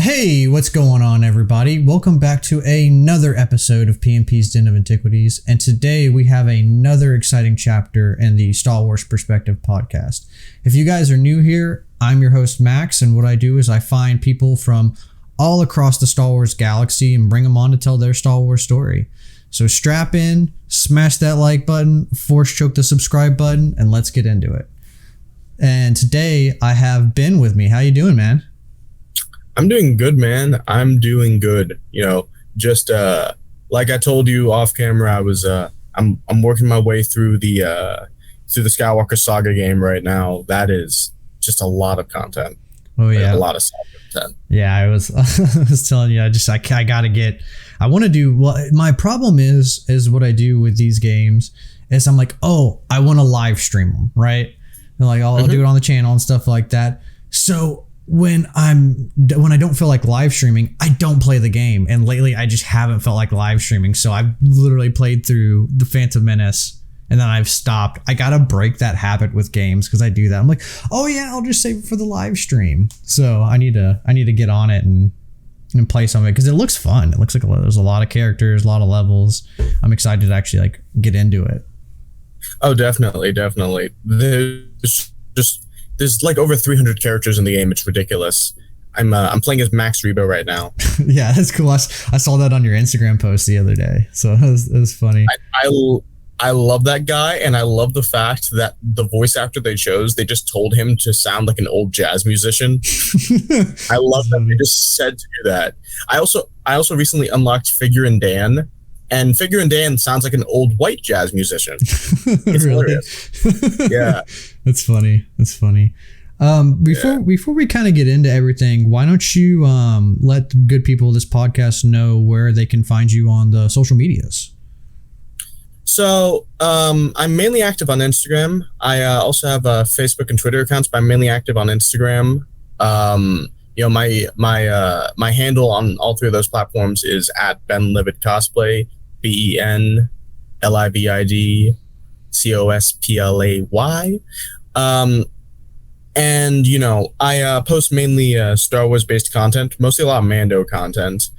Hey, what's going on, everybody? Welcome back to another episode of PMP's Den of Antiquities, and today we have another exciting chapter in the Star Wars Perspective podcast. If you guys are new here, I'm your host, Max, and what I do is I find people from all across the Star Wars galaxy and bring them on to tell their Star Wars story. So strap in, smash that like button, force choke the subscribe button, and let's get into it. And today I have Ben with me. How you doing, man? I'm doing good, man. I'm doing good. Just like I told you off camera, I'm working my way through the Skywalker Saga game right now. That is just a lot of content. Oh yeah, a lot of content. Yeah, I was I was telling you, I gotta get. I want to do. Well, my problem is what I do with these games is I'm like, oh, I want to live stream them, right? And like I'll do it on the channel and stuff like that. So when I don't feel like live streaming, I don't play the game. And lately I just haven't felt like live streaming. So I've literally played through the Phantom Menace and then I've stopped. I got to break that habit with games because I do that. I'm like, oh yeah, I'll just save it for the live stream. So I need to get on it and play some of it because it looks fun. It looks like there's a lot of characters, a lot of levels. I'm excited to actually like get into it. Oh, definitely. There's like over 300 characters in the game. It's ridiculous. I'm playing as Max Rebo right now. Yeah, that's cool. I saw that on your Instagram post the other day, so it was funny. I love that guy, and I love the fact that the voice actor they chose, they just told him to sound like an old jazz musician. I love that they just said to do that. I also recently unlocked Figure and Dan. And Figure and Dan sounds like an old white jazz musician. It's hilarious. Yeah. That's funny. Before we kind of get into everything, why don't you let the good people of this podcast know where they can find you on the social medias? So I'm mainly active on Instagram. I also have Facebook and Twitter accounts, but I'm mainly active on Instagram. My handle on all three of those platforms is at Benlividcosplay, BenLividCosplay. And I post mainly Star Wars based content, mostly a lot of Mando content.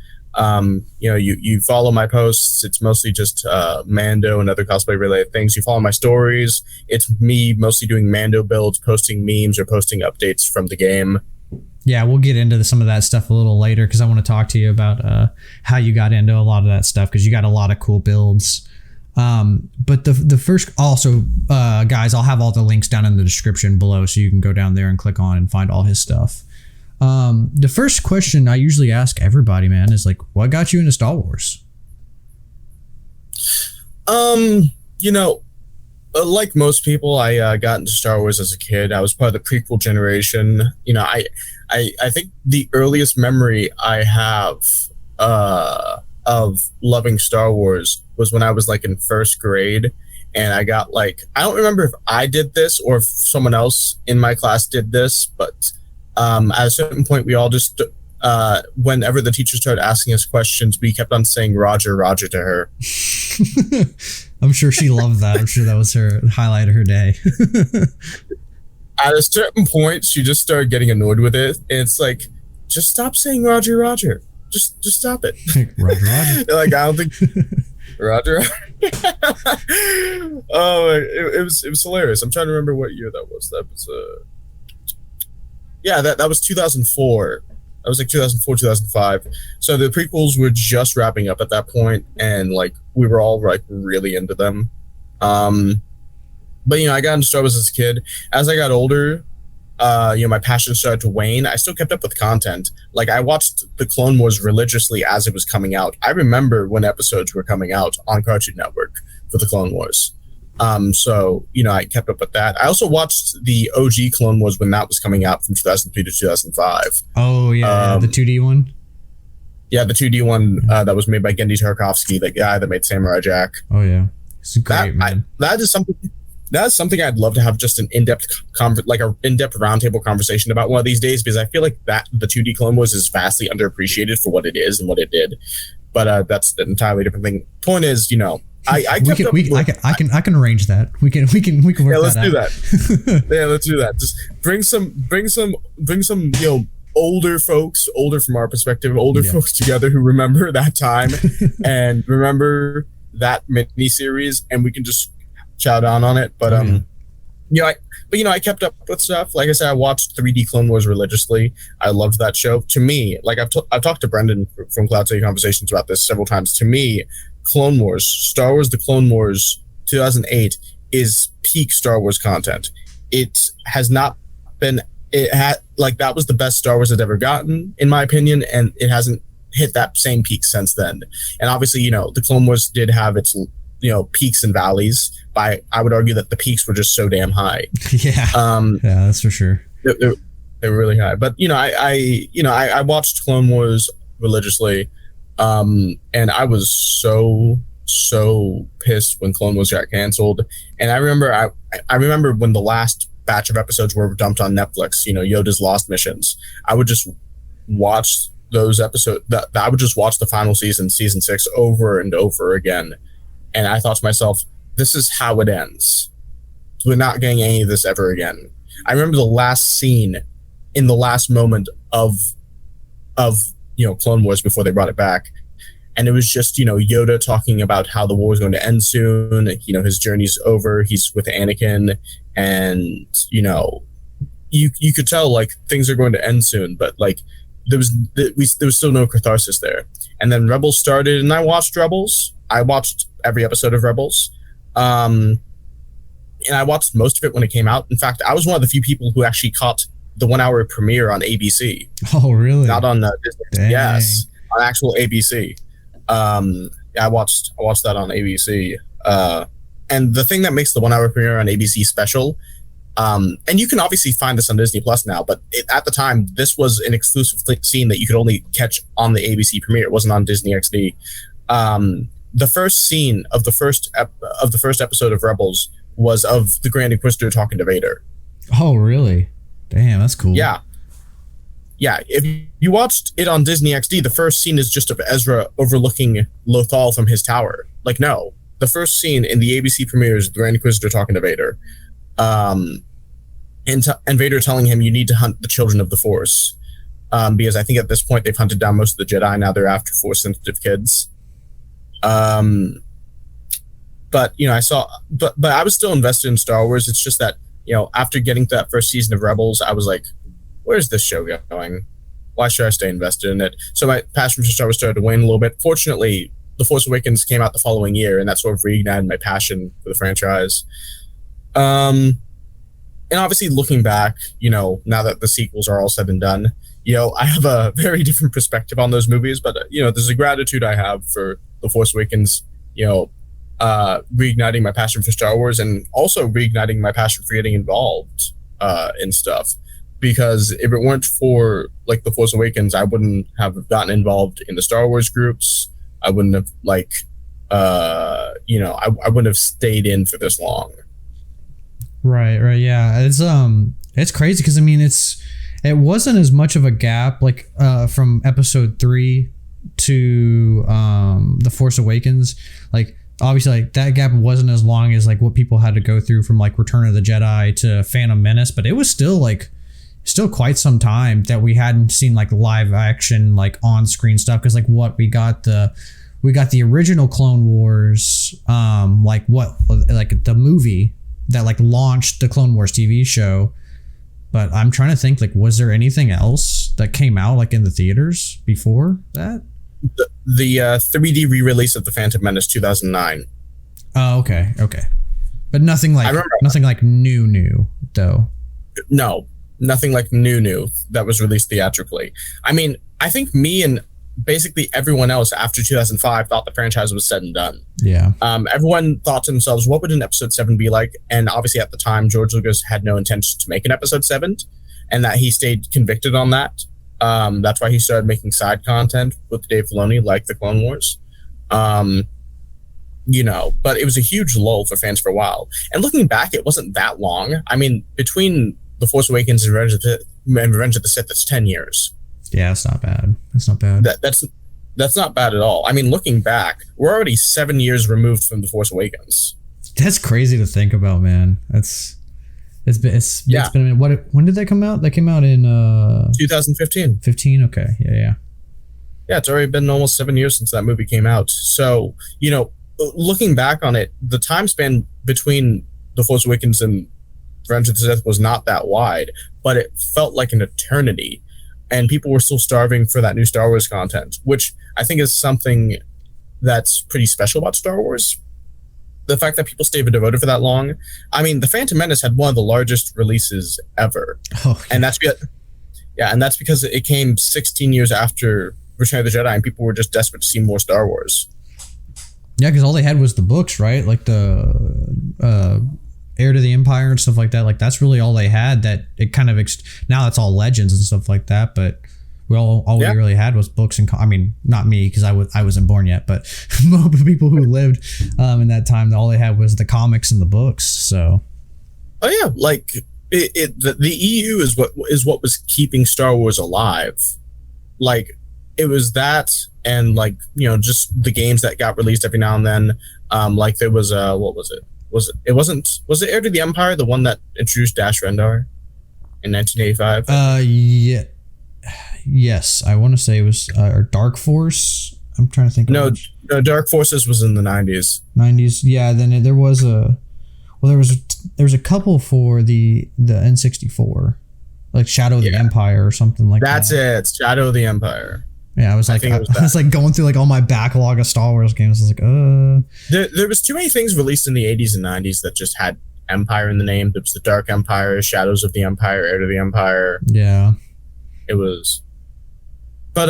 You follow my posts, it's mostly just Mando and other cosplay related things. You follow my stories, it's me mostly doing Mando builds, posting memes or posting updates from the game. Yeah, we'll get into some of that stuff a little later because I want to talk to you about how you got into a lot of that stuff because you got a lot of cool builds. But the first, also, guys, I'll have all the links down in the description below so you can go down there and click on and find all his stuff. The first question I usually ask everybody, man, is like, what got you into Star Wars? Like most people, I got into Star Wars as a kid. I was part of the prequel generation. I think the earliest memory I have of loving Star Wars was when I was like in first grade, and I got like, I don't remember if I did this or if someone else in my class did this, but at a certain point we all just whenever the teacher started asking us questions, we kept on saying Roger, Roger to her. I'm sure she loved that. I'm sure that was her highlight of her day. At a certain point, she just started getting annoyed with it. And it's like, just stop saying Roger, Roger. Just stop it. Roger, Roger. Like, I don't think Roger. Oh, it was hilarious. I'm trying to remember what year that was. That was that was 2004. That was like 2004, 2005. So the prequels were just wrapping up at that point, and like we were all like really into them. But I got into Star Wars as a kid. As I got older, my passion started to wane. I still kept up with content. Like I watched the Clone Wars religiously as it was coming out. I remember when episodes were coming out on Cartoon Network for the Clone Wars. So I kept up with that. I also watched the OG Clone Wars when that was coming out from 2003 to 2005. Oh yeah, the 2D one. Yeah, the 2D one that was made by Genndy Tartakovsky, the guy that made Samurai Jack. Oh yeah, it's great, man. That's something I'd love to have just an in-depth roundtable conversation about one of these days, because I feel like that the 2D Clone Wars is vastly underappreciated for what it is and what it did. But that's an entirely different thing. Point is, I can arrange that. We can work let's that do out. that. Yeah, let's do that. Just bring some older folks, older from our perspective, older Yeah. folks together who remember that time and remember that mini series, and we can just chow down on it. But I kept up with stuff. Like I said, I watched 3D Clone Wars religiously. I loved that show. To me, like I've talked to Brendan from Cloud City Conversations about this several times. To me, Clone Wars, Star Wars: The Clone Wars, 2008 is peak Star Wars content. It has not been. It had like that was the best Star Wars had ever gotten, in my opinion, and it hasn't hit that same peak since then. And obviously, the Clone Wars did have its peaks and valleys. But I would argue that the peaks were just so damn high. Yeah. Yeah, that's for sure. They were really high. But I watched Clone Wars religiously, and I was so pissed when Clone Wars got canceled. And I remember when the last batch of episodes were dumped on Netflix, Yoda's Lost Missions. I would just watch those episodes. I would just watch the final season 6, over and over again. And I thought to myself, this is how it ends. We're not getting any of this ever again. I remember the last scene in the last moment of Clone Wars before they brought it back. And it was just, Yoda talking about how the war is going to end soon. His journey's over. He's with Anakin. And, you could tell, like, things are going to end soon. But, like, there was still no catharsis there. And then Rebels started, and I watched Rebels. I watched every episode of Rebels. And I watched most of it when it came out. In fact, I was one of the few people who actually caught the 1 hour premiere on ABC. Oh, really? Not on Disney. Dang. Yes, on actual ABC. I watched that on ABC. And the thing that makes the 1 hour premiere on ABC special, and you can obviously find this on Disney Plus now, but at the time, this was an exclusive scene that you could only catch on the ABC premiere. It wasn't on Disney XD. The first scene of the first episode of Rebels was of the Grand Inquisitor talking to Vader. Oh, really? Damn, that's cool. Yeah. If you watched it on Disney XD, the first scene is just of Ezra overlooking Lothal from his tower. Like, no, the first scene in the ABC premiere is the Grand Inquisitor talking to Vader, and Vader telling him, "You need to hunt the children of the Force," because I think at this point they've hunted down most of the Jedi. Now they're after Force-sensitive kids. But I was still invested in Star Wars. It's just that, after getting to that first season of Rebels, I was like, where's this show going? Why should I stay invested in it? So my passion for Star Wars started to wane a little bit. Fortunately, The Force Awakens came out the following year, and that sort of reignited my passion for the franchise. And obviously looking back, now that the sequels are all said and done, I have a very different perspective on those movies, but, there's a gratitude I have for The Force Awakens, reigniting my passion for Star Wars, and also reigniting my passion for getting involved in stuff. Because if it weren't for, like, The Force Awakens, I wouldn't have gotten involved in the Star Wars groups. I wouldn't have, I wouldn't have stayed in for this long. Right, yeah. It's crazy because, it wasn't as much of a gap, like, from episode 3 to The Force Awakens. Like, obviously, like, that gap wasn't as long as, like, what people had to go through from, like, Return of the Jedi to Phantom Menace, but it was still quite some time that we hadn't seen, like, live action, like, on-screen stuff. Because, like, we got the original Clone Wars, the movie that, like, launched the Clone Wars TV show. But I'm trying to think, like, was there anything else that came out, like, in the theaters before that? The 3D re-release of The Phantom Menace 2009. Oh, okay. But nothing like new though. No, nothing like new that was released theatrically. I think me and basically everyone else after 2005 thought the franchise was said and done. Yeah. Everyone thought to themselves, what would an episode 7 be like? And obviously at the time, George Lucas had no intention to make an episode 7, and that he stayed convicted on that. That's why he started making side content with Dave Filoni, like the Clone Wars. But it was a huge lull for fans for a while. And looking back, it wasn't that long. Between The Force Awakens and Revenge of the Sith, that's 10 years. Yeah, that's not bad. That's not bad at all. Looking back, we're already 7 years removed from The Force Awakens. That's crazy to think about, man. It's It's been a minute. When did that come out? That came out in 2015. 15. Okay. Yeah. Yeah, it's already been almost 7 years since that movie came out. So, looking back on it, the time span between The Force Awakens and Revenge of the Sith was not that wide, but it felt like an eternity. And people were still starving for that new Star Wars content, which I think is something that's pretty special about Star Wars. The fact that people stayed devoted for that long. I mean, The Phantom Menace had one of the largest releases ever. Oh, yeah. And that's because it came 16 years after Return of the Jedi, and people were just desperate to see more Star Wars. Yeah, because all they had was the books, right? Like the Heir to the Empire and stuff like that. Like that's really all they had. That it kind of now it's all legends and stuff like that. But we we really had was books and I mean, not me because I wasn't born yet, but most people who lived in that time, all they had was the comics and the books. So, oh yeah, like the EU is what was keeping Star Wars alive. Like. It was that, and just the games that got released every now and then. Like there was what was it? Was it Heir to the Empire, the one that introduced Dash Rendar in 1985? Yeah, yes, I want to say it was Dark Force. I'm trying to think. No, Dark Forces was in the 90s. 90s, yeah. Then there was there was a couple for the N64, like Shadow of the Empire or something like that. That's it, Shadow of the Empire. Yeah, I was like going through like all my backlog of Star Wars games. I was like, There was too many things released in the 80s and 90s that just had Empire in the name. There was the Dark Empire, Shadows of the Empire, Heir to the Empire. Yeah. It was. But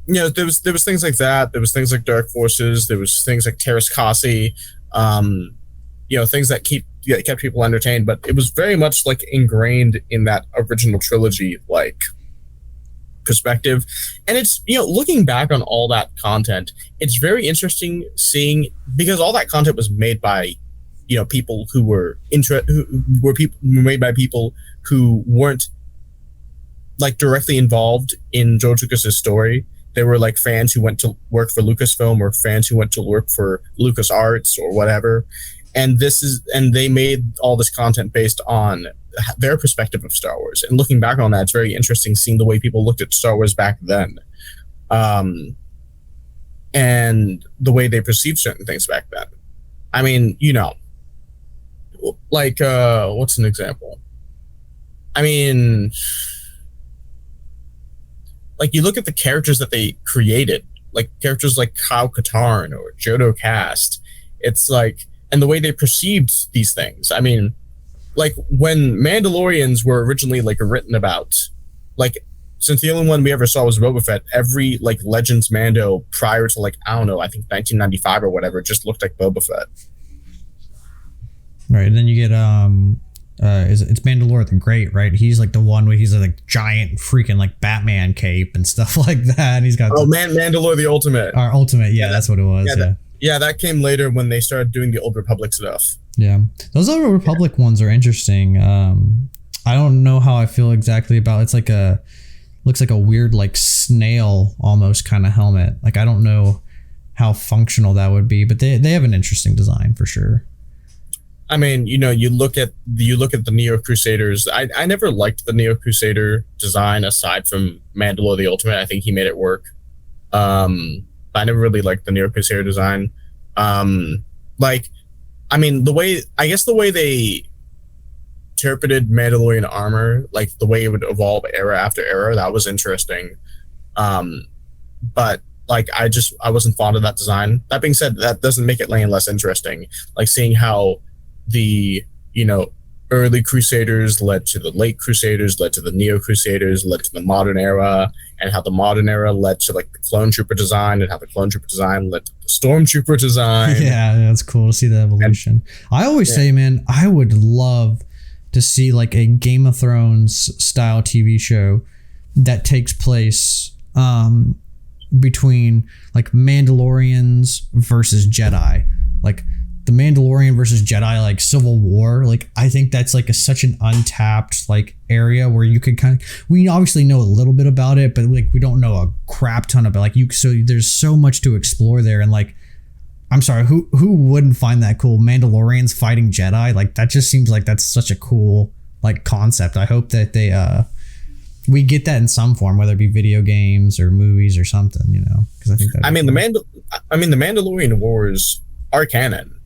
there was things like that. There was things like Dark Forces. There was things like Terras Kasi. Things that kept people entertained. But it was very much like ingrained in that original trilogy, like perspective. And it's looking back on all that content, it's very interesting seeing, because all that content was made by people who were made by people who weren't like directly involved in George Lucas's story. They were like fans who went to work for Lucasfilm or fans who went to work for LucasArts or whatever, and they made all this content based on their perspective of Star Wars. And looking back on that, it's very interesting seeing the way people looked at Star Wars back then, and the way they perceived certain things back then. I mean, like what's an example? I mean, like you look at the characters that they created, like characters like Kyle Katarn or Jodo Kast. It's like, and the way they perceived these things. I mean, like when Mandalorians were originally like written about, like since the only one we ever saw was Boba Fett, every like Legends Mando prior to like, I don't know, I think 1995 or whatever, just looked like Boba Fett. Right, and then you get it's Mandalore the Great, right? He's like the one where he's like giant freaking like Batman cape and stuff like that. And he's got Mandalore the Ultimate. Our Ultimate, yeah, that's what it was. That came later when they started doing the Old Republic stuff. Yeah, those Old Republic ones are interesting. I don't know how I feel exactly about it's like looks like a weird like snail almost kind of helmet. Like I don't know how functional that would be, but they have an interesting design for sure. I mean, you look at the Neo Crusaders. I never liked the Neo Crusader design aside from Mandalore the Ultimate. I think he made it work. I never really liked the Neo Crusader design. Like, I mean, the way they interpreted Mandalorian armor, like the way it would evolve era after era, that was interesting. But like, I wasn't fond of that design. That being said, that doesn't make it any less interesting. Like seeing how the early Crusaders led to the late Crusaders, led to the Neo Crusaders, led to the modern era, and how the modern era led to like the Clone Trooper design, and how the Clone Trooper design led to the Stormtrooper design. Yeah, that's cool to see the evolution. I always say, man, I would love to see like a Game of Thrones style TV show that takes place between like Mandalorians versus Jedi, like the Mandalorian versus Jedi, like Civil War. Like I think that's like such an untapped like area where you could we obviously know a little bit about it, but like we don't know a crap ton about so there's so much to explore there. And like, I'm sorry, who wouldn't find that cool? Mandalorians fighting Jedi, like that just seems like that's such a cool like concept. I hope that they we get that in some form, whether it be video games or movies or something, you know, because I think that. I mean, the Mandalorian Wars are canon.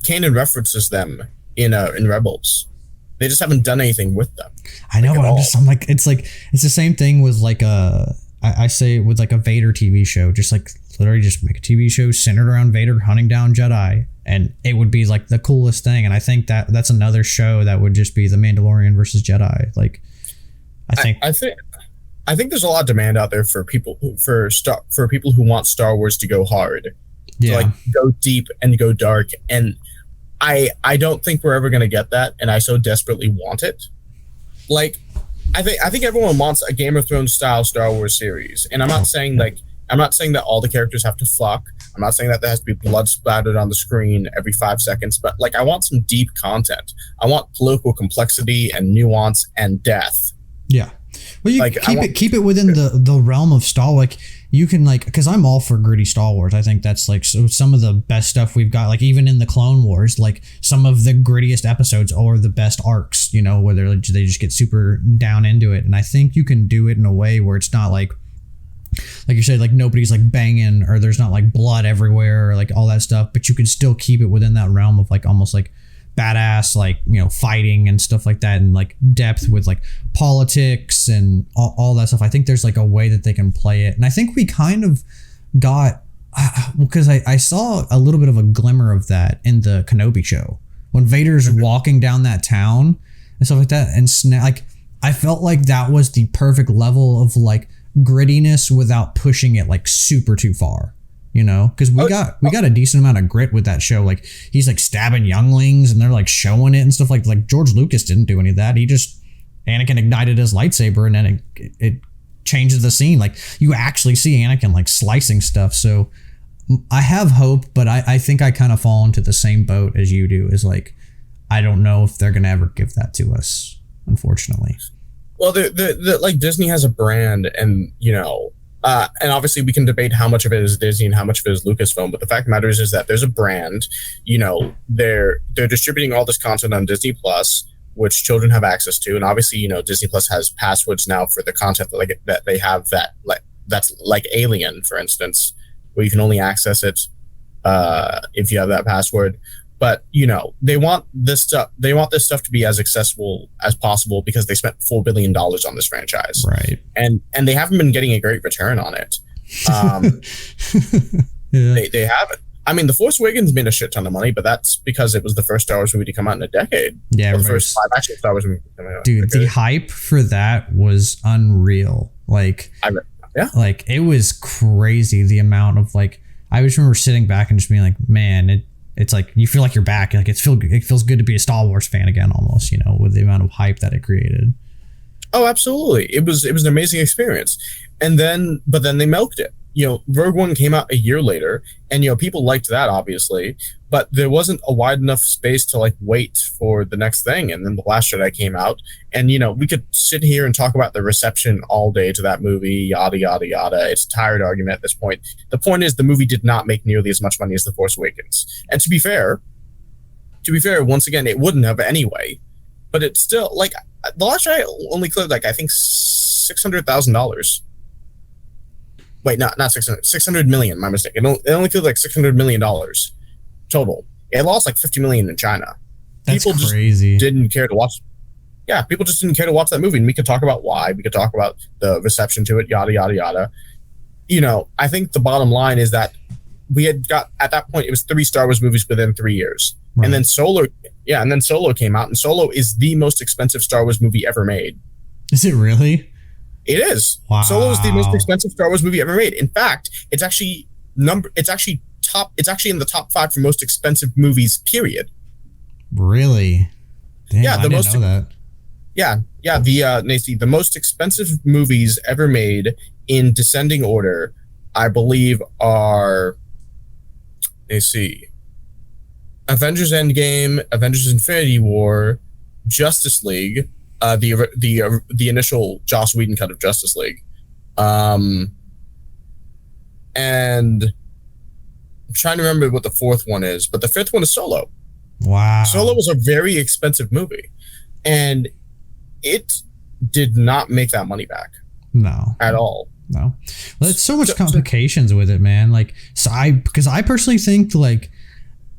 Canon references them in Rebels. They just haven't done anything with them. I know. I'm like, it's the same thing with like I say with like a Vader TV show, just like literally just make a TV show centered around Vader hunting down Jedi, and it would be like the coolest thing. And I think that's another show that would just be the Mandalorian versus Jedi. Like, I think there's a lot of demand out there for people who want Star Wars to go hard, to like go deep and go dark. And I don't think we're ever going to get that, and I so desperately want it. Like, I think everyone wants a Game of Thrones style Star Wars series, and I'm not saying that all the characters have to fuck. I'm not saying that there has to be blood splattered on the screen every 5 seconds, but like, I want some deep content. I want political complexity and nuance and death. Yeah. Well, you like, keep it within the realm of Star Wars. Like, you can like, because I'm all for gritty Star Wars. I think that's like some of the best stuff we've got. Like, even in the Clone Wars, like some of the grittiest episodes are the best arcs, you know, where they just get super down into it. And I think you can do it in a way where it's not like you said, like nobody's like banging, or there's not like blood everywhere, or like all that stuff, but you can still keep it within that realm of like almost like badass, like, you know, fighting and stuff like that, and like depth with like politics and all that stuff. I think there's like a way that they can play it, and I think we kind of got, because I saw a little bit of a glimmer of that in the Kenobi show when Vader's walking down that town and stuff like that, and like I felt like that was the perfect level of like grittiness without pushing it like super too far. You know, because we got a decent amount of grit with that show. Like, he's like stabbing younglings and they're like showing it and stuff. Like George Lucas didn't do any of that. Anakin ignited his lightsaber and then it changes the scene. Like, you actually see Anakin like slicing stuff. So I have hope, but I think I kind of fall into the same boat as you do. Is like, I don't know if they're gonna ever give that to us, unfortunately. Well, the like Disney has a brand, and you know. And obviously we can debate how much of it is Disney and how much of it is Lucasfilm, but the fact of the matter is that there's a brand. You know, they're distributing all this content on Disney Plus, which children have access to, and obviously, you know, Disney Plus has passwords now for the content that they have that's like Alien, for instance, where you can only access it if you have that password. But you know, they want this stuff to be as accessible as possible because they spent $4 billion on this franchise, right? And they haven't been getting a great return on it. They haven't. I mean, The Force Awakens made a shit ton of money, but that's because it was the first Star Wars movie to come out in a decade. Yeah, the first live action Star Wars movie to come out. Dude, the hype for that was unreal. Like, like it was crazy. The amount of like, I just remember sitting back and just being like, man, it's like you feel like you're back. Like, it feels good to be a Star Wars fan again, almost, you know, with the amount of hype that it created. Oh, absolutely. It was an amazing experience. But then they milked it. You know, Rogue One came out a year later, and you know, people liked that obviously, but there wasn't a wide enough space to like wait for the next thing. And then The Last Jedi came out, and you know, we could sit here and talk about the reception all day to that movie, yada yada yada. It's a tired argument at this point. The point is, the movie did not make nearly as much money as The Force Awakens. And to be fair, once again, it wouldn't have anyway. But it's still like The Last Jedi only cleared like, I think, $600,000. Wait, not 600 million. My mistake. It only cleared like $600 million total. It lost like 50 million in China. That's people crazy. Just didn't care to watch. Yeah, people just didn't care to watch that movie, and we could talk about why. We could talk about the reception to it, yada yada yada. You know, I think the bottom line is that we had got, at that point, it was 3 Star Wars movies within 3 years, right. And then Solo came out, and Solo is the most expensive Star Wars movie ever made. Is it really? It is. Wow. Solo is the most expensive Star Wars movie ever made. In fact, it's actually in the top 5 for most expensive movies, period. Really? Damn, yeah, I didn't know that. Yeah. The most expensive movies ever made in descending order, I believe, are, let's see, Avengers Endgame, Avengers Infinity War, Justice League, the initial Joss Whedon cut of Justice League, and I'm trying to remember what the 4th one is, but the 5th one is Solo. Wow. Solo was a very expensive movie, and it did not make that money back. No. At all. No. Well, it's so much complications with it, man. Like, because I personally think like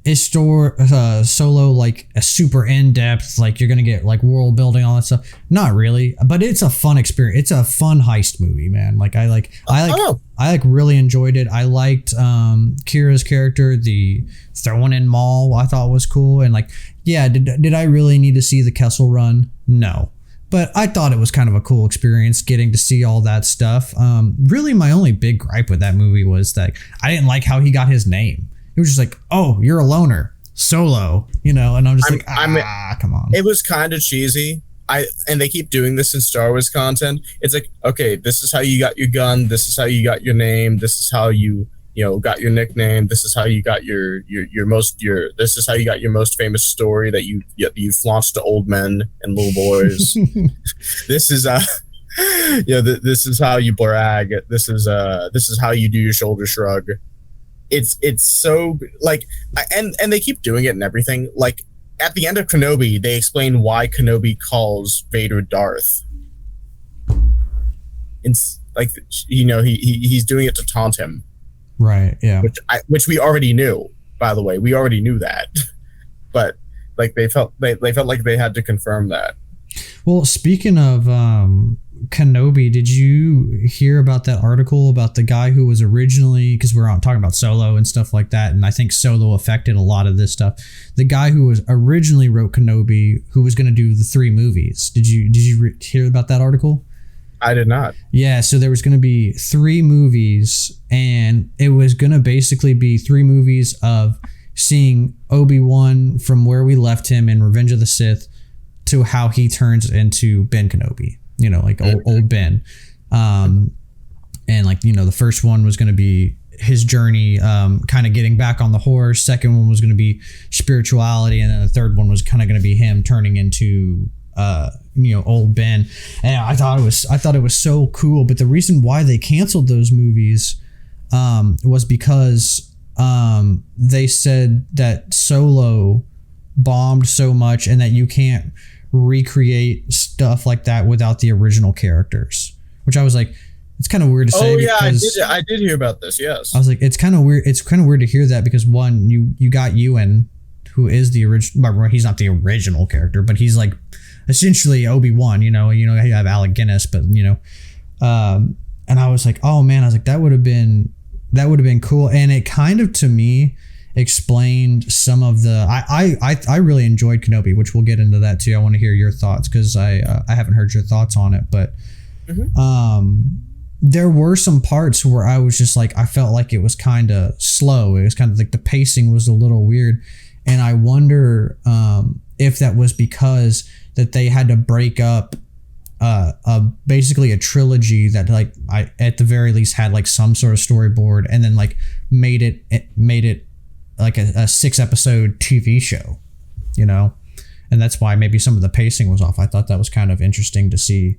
Solo like a super in-depth, like you're gonna get like world building, all that stuff. Not really, but it's a fun experience. It's a fun heist movie, man. I really enjoyed it. I liked Kira's character, the throwing in Maul, I thought was cool. And like, yeah, did I really need to see the Kessel Run? No. But I thought it was kind of a cool experience getting to see all that stuff. Really, my only big gripe with that movie was that I didn't like how he got his name. It was just like, oh, you're a loner, Solo, and I'm just come on. It was kind of cheesy. And they keep doing this in Star Wars content. It's like, okay, this is how you got your gun. This is how you got your name. This is how you got your nickname. This is how you got this is how you got your most famous story that you flaunted to old men and little boys. This is this is how you brag. This is how you do your shoulder shrug. It's so like, and they keep doing it and everything. Like at the end of Kenobi, they explain why Kenobi calls Vader Darth. It's like, he's doing it to taunt him. Right. Yeah. Which we already knew, by the way. We already knew that, but like they felt like they had to confirm that. Well, speaking of Kenobi, did you hear about that article about the guy who was originally, because we're talking about Solo and stuff like that, and I think Solo affected a lot of this stuff. The guy who was originally wrote Kenobi, who was going to do the 3 movies. Did you hear about that article? I did not. Yeah, so there was going to be 3 movies, and it was going to basically be 3 movies of seeing Obi-Wan from where we left him in Revenge of the Sith to how he turns into Ben Kenobi, like old Ben. And like, the first one was going to be his journey, kind of getting back on the horse. Second one was going to be spirituality. And then the third one was kind of going to be him turning into, old Ben. And I thought it was so cool. But the reason why they canceled those movies, was because, they said that Solo bombed so much and that you can't recreate stuff like that without the original characters, which I was like, it's kind of weird to say. Oh yeah, I did hear about this. Yes, I was like, it's kind of weird. It's kind of weird to hear that because one, you got Ewan, who is the original. He's not the original character, but he's like essentially Obi-Wan. You have Alec Guinness, but and I was like, oh man, I was like, that would have been cool, and it kind of to me explained some of the I really enjoyed Kenobi, which we'll get into that too. I want to hear your thoughts because I haven't heard your thoughts on it, but there were some parts where I was just like, I felt like it was kind of slow. It was kind of like the pacing was a little weird, and I wonder if that was because that they had to break up basically a trilogy that like I at the very least had like some sort of storyboard and then like made it like a 6-episode TV show, and that's why maybe some of the pacing was off. I thought that was kind of interesting to see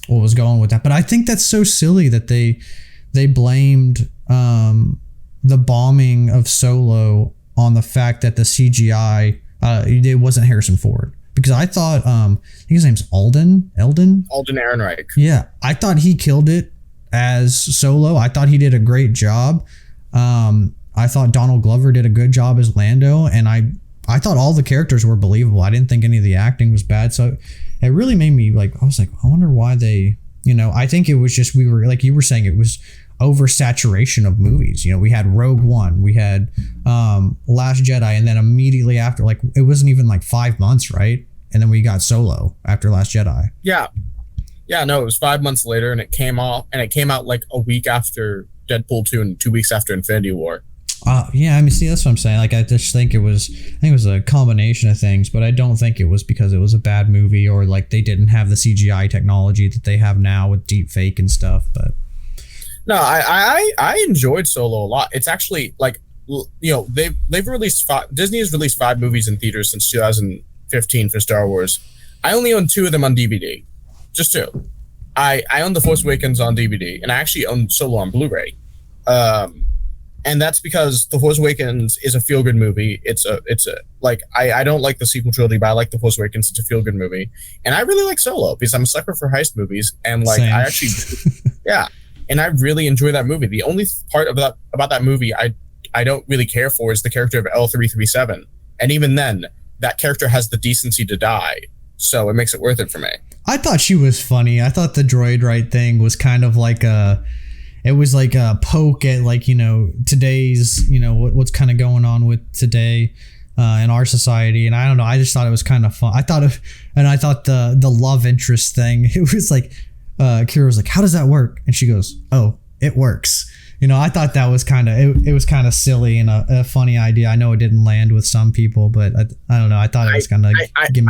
what was going with that. But I think that's so silly that they blamed the bombing of Solo on the fact that the CGI it wasn't Harrison Ford, because I thought I think his name's Alden Ehrenreich. Yeah, I thought he killed it as Solo. I thought he did a great job. I thought Donald Glover did a good job as Lando, and I thought all the characters were believable. I didn't think any of the acting was bad, so it really made me like, I was like, I wonder why they, I think it was just, we were like you were saying, it was oversaturation of movies. We had Rogue One, we had Last Jedi, and then immediately after, like it wasn't even like 5 months, right? And then we got Solo after Last Jedi. Yeah, no, it was 5 months later, and it came out like a week after Deadpool 2 and 2 weeks after Infinity War. Yeah, I mean, see, that's what I'm saying. Like, I just think it was a combination of things, but I don't think it was because it was a bad movie or like they didn't have the CGI technology that they have now with deep fake and stuff. But no, I enjoyed Solo a lot. It's actually like, they've released Disney has released 5 movies in theaters since 2015 for Star Wars. I only own 2 of them on DVD, just 2. I own The Force Awakens on DVD, and I actually own Solo on Blu-ray. and that's because The Force Awakens is a feel good movie. It's a like I don't like the sequel trilogy, but I like The Force Awakens. It's a feel good movie, and I really like Solo because I'm a sucker for heist movies, and like Same. I actually yeah, and I really enjoy that movie. The only part about that movie I don't really care for is the character of L337, and even then, that character has the decency to die, so it makes it worth it for me. I thought she was funny. I thought the droid right thing was kind of like it was like a poke at like, you know, today's, you know, what's kind of going on with today in our society. And I don't know, I just thought it was kind of fun. I thought the love interest thing, it was like, Kira was like, how does that work? And she goes, oh, it works. You know, I thought that was kind of, it was kind of silly and a funny idea. I know it didn't land with some people, but I don't know. I thought it was kind of gimmicky.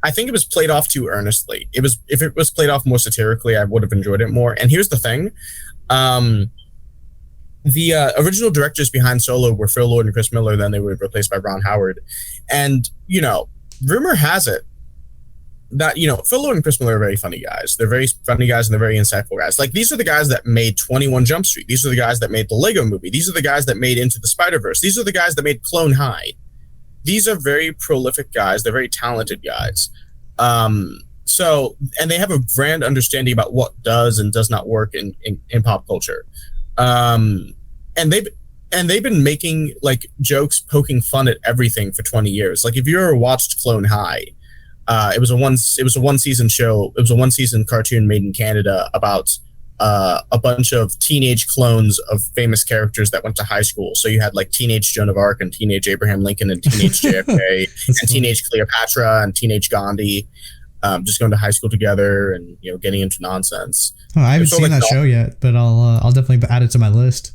I think it was played off too earnestly. If it was played off more satirically, I would have enjoyed it more. And here's the thing. The original directors behind Solo were Phil Lord and Chris Miller. Then they were replaced by Ron Howard. And, you know, rumor has it that, you know, Phil Lord and Chris Miller are very funny guys. They're very funny guys and they're very insightful guys. Like, these are the guys that made 21 Jump Street. These are the guys that made the Lego Movie. These are the guys that made Into the Spider-Verse. These are the guys that made Clone High. These are very prolific guys. They're very talented guys. So, and they have a grand understanding about what does and does not work in pop culture. And they've been making like jokes, poking fun at everything for 20 years. Like, if you ever watched Clone High, it was a one season show. It was a 1 season cartoon made in Canada about a bunch of teenage clones of famous characters that went to high school. So you had like teenage Joan of Arc and teenage Abraham Lincoln and teenage JFK and teenage Cleopatra and teenage Gandhi, just going to high school together and, you know, getting into nonsense. Oh, I haven't seen that show yet, but I'll definitely add it to my list.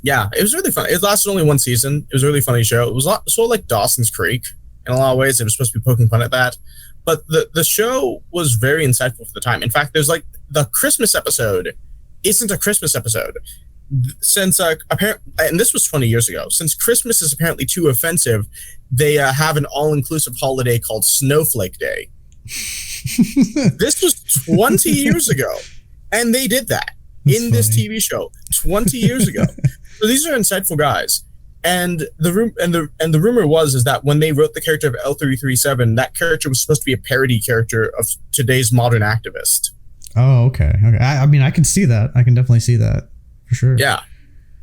Yeah, it was really fun. It lasted only 1 season. It was a really funny show. It was sort of like Dawson's Creek in a lot of ways. It was supposed to be poking fun at that. But the show was very insightful for the time. In fact, there's like the Christmas episode isn't a Christmas episode. Since and this was 20 years ago, since Christmas is apparently too offensive, they have an all-inclusive holiday called Snowflake Day. This was 20 years ago, and they did that in this TV show 20 years ago. So these are insightful guys. And the rumor is that when they wrote the character of L337, that character was supposed to be a parody character of today's modern activist. Oh, okay. I mean, I can see that. I can definitely see that for sure. Yeah.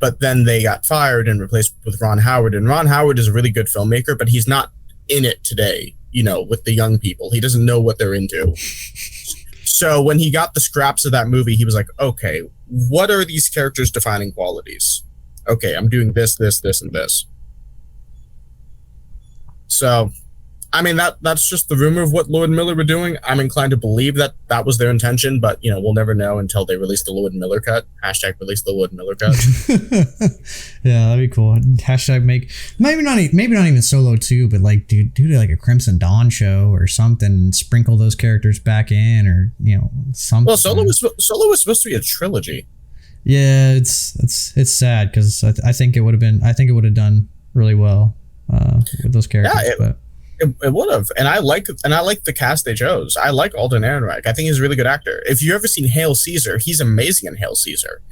But then they got fired and replaced with Ron Howard. And Ron Howard is a really good filmmaker, but he's not in it today, you know, with the young people. He doesn't know what they're into. So when he got the scraps of that movie, he was like, okay, what are these characters' defining qualities? Okay, I'm doing this, and this. So, I mean, that's just the rumor of what Lord and Miller were doing. I'm inclined to believe that was their intention, but, you know, we'll never know until they release the Lord and Miller cut. # release the Lord and Miller cut. Yeah, that'd be cool. # maybe not even Solo 2, but like do like a Crimson Dawn show or something and sprinkle those characters back in, or, you know, something. Well, Solo was supposed to be a trilogy. Yeah, it's sad because I think it would have done really well with those characters. Yeah, it would have, and I like the cast they chose. I like Alden Ehrenreich. I think he's a really good actor. If you've ever seen Hail Caesar, he's amazing in Hail Caesar.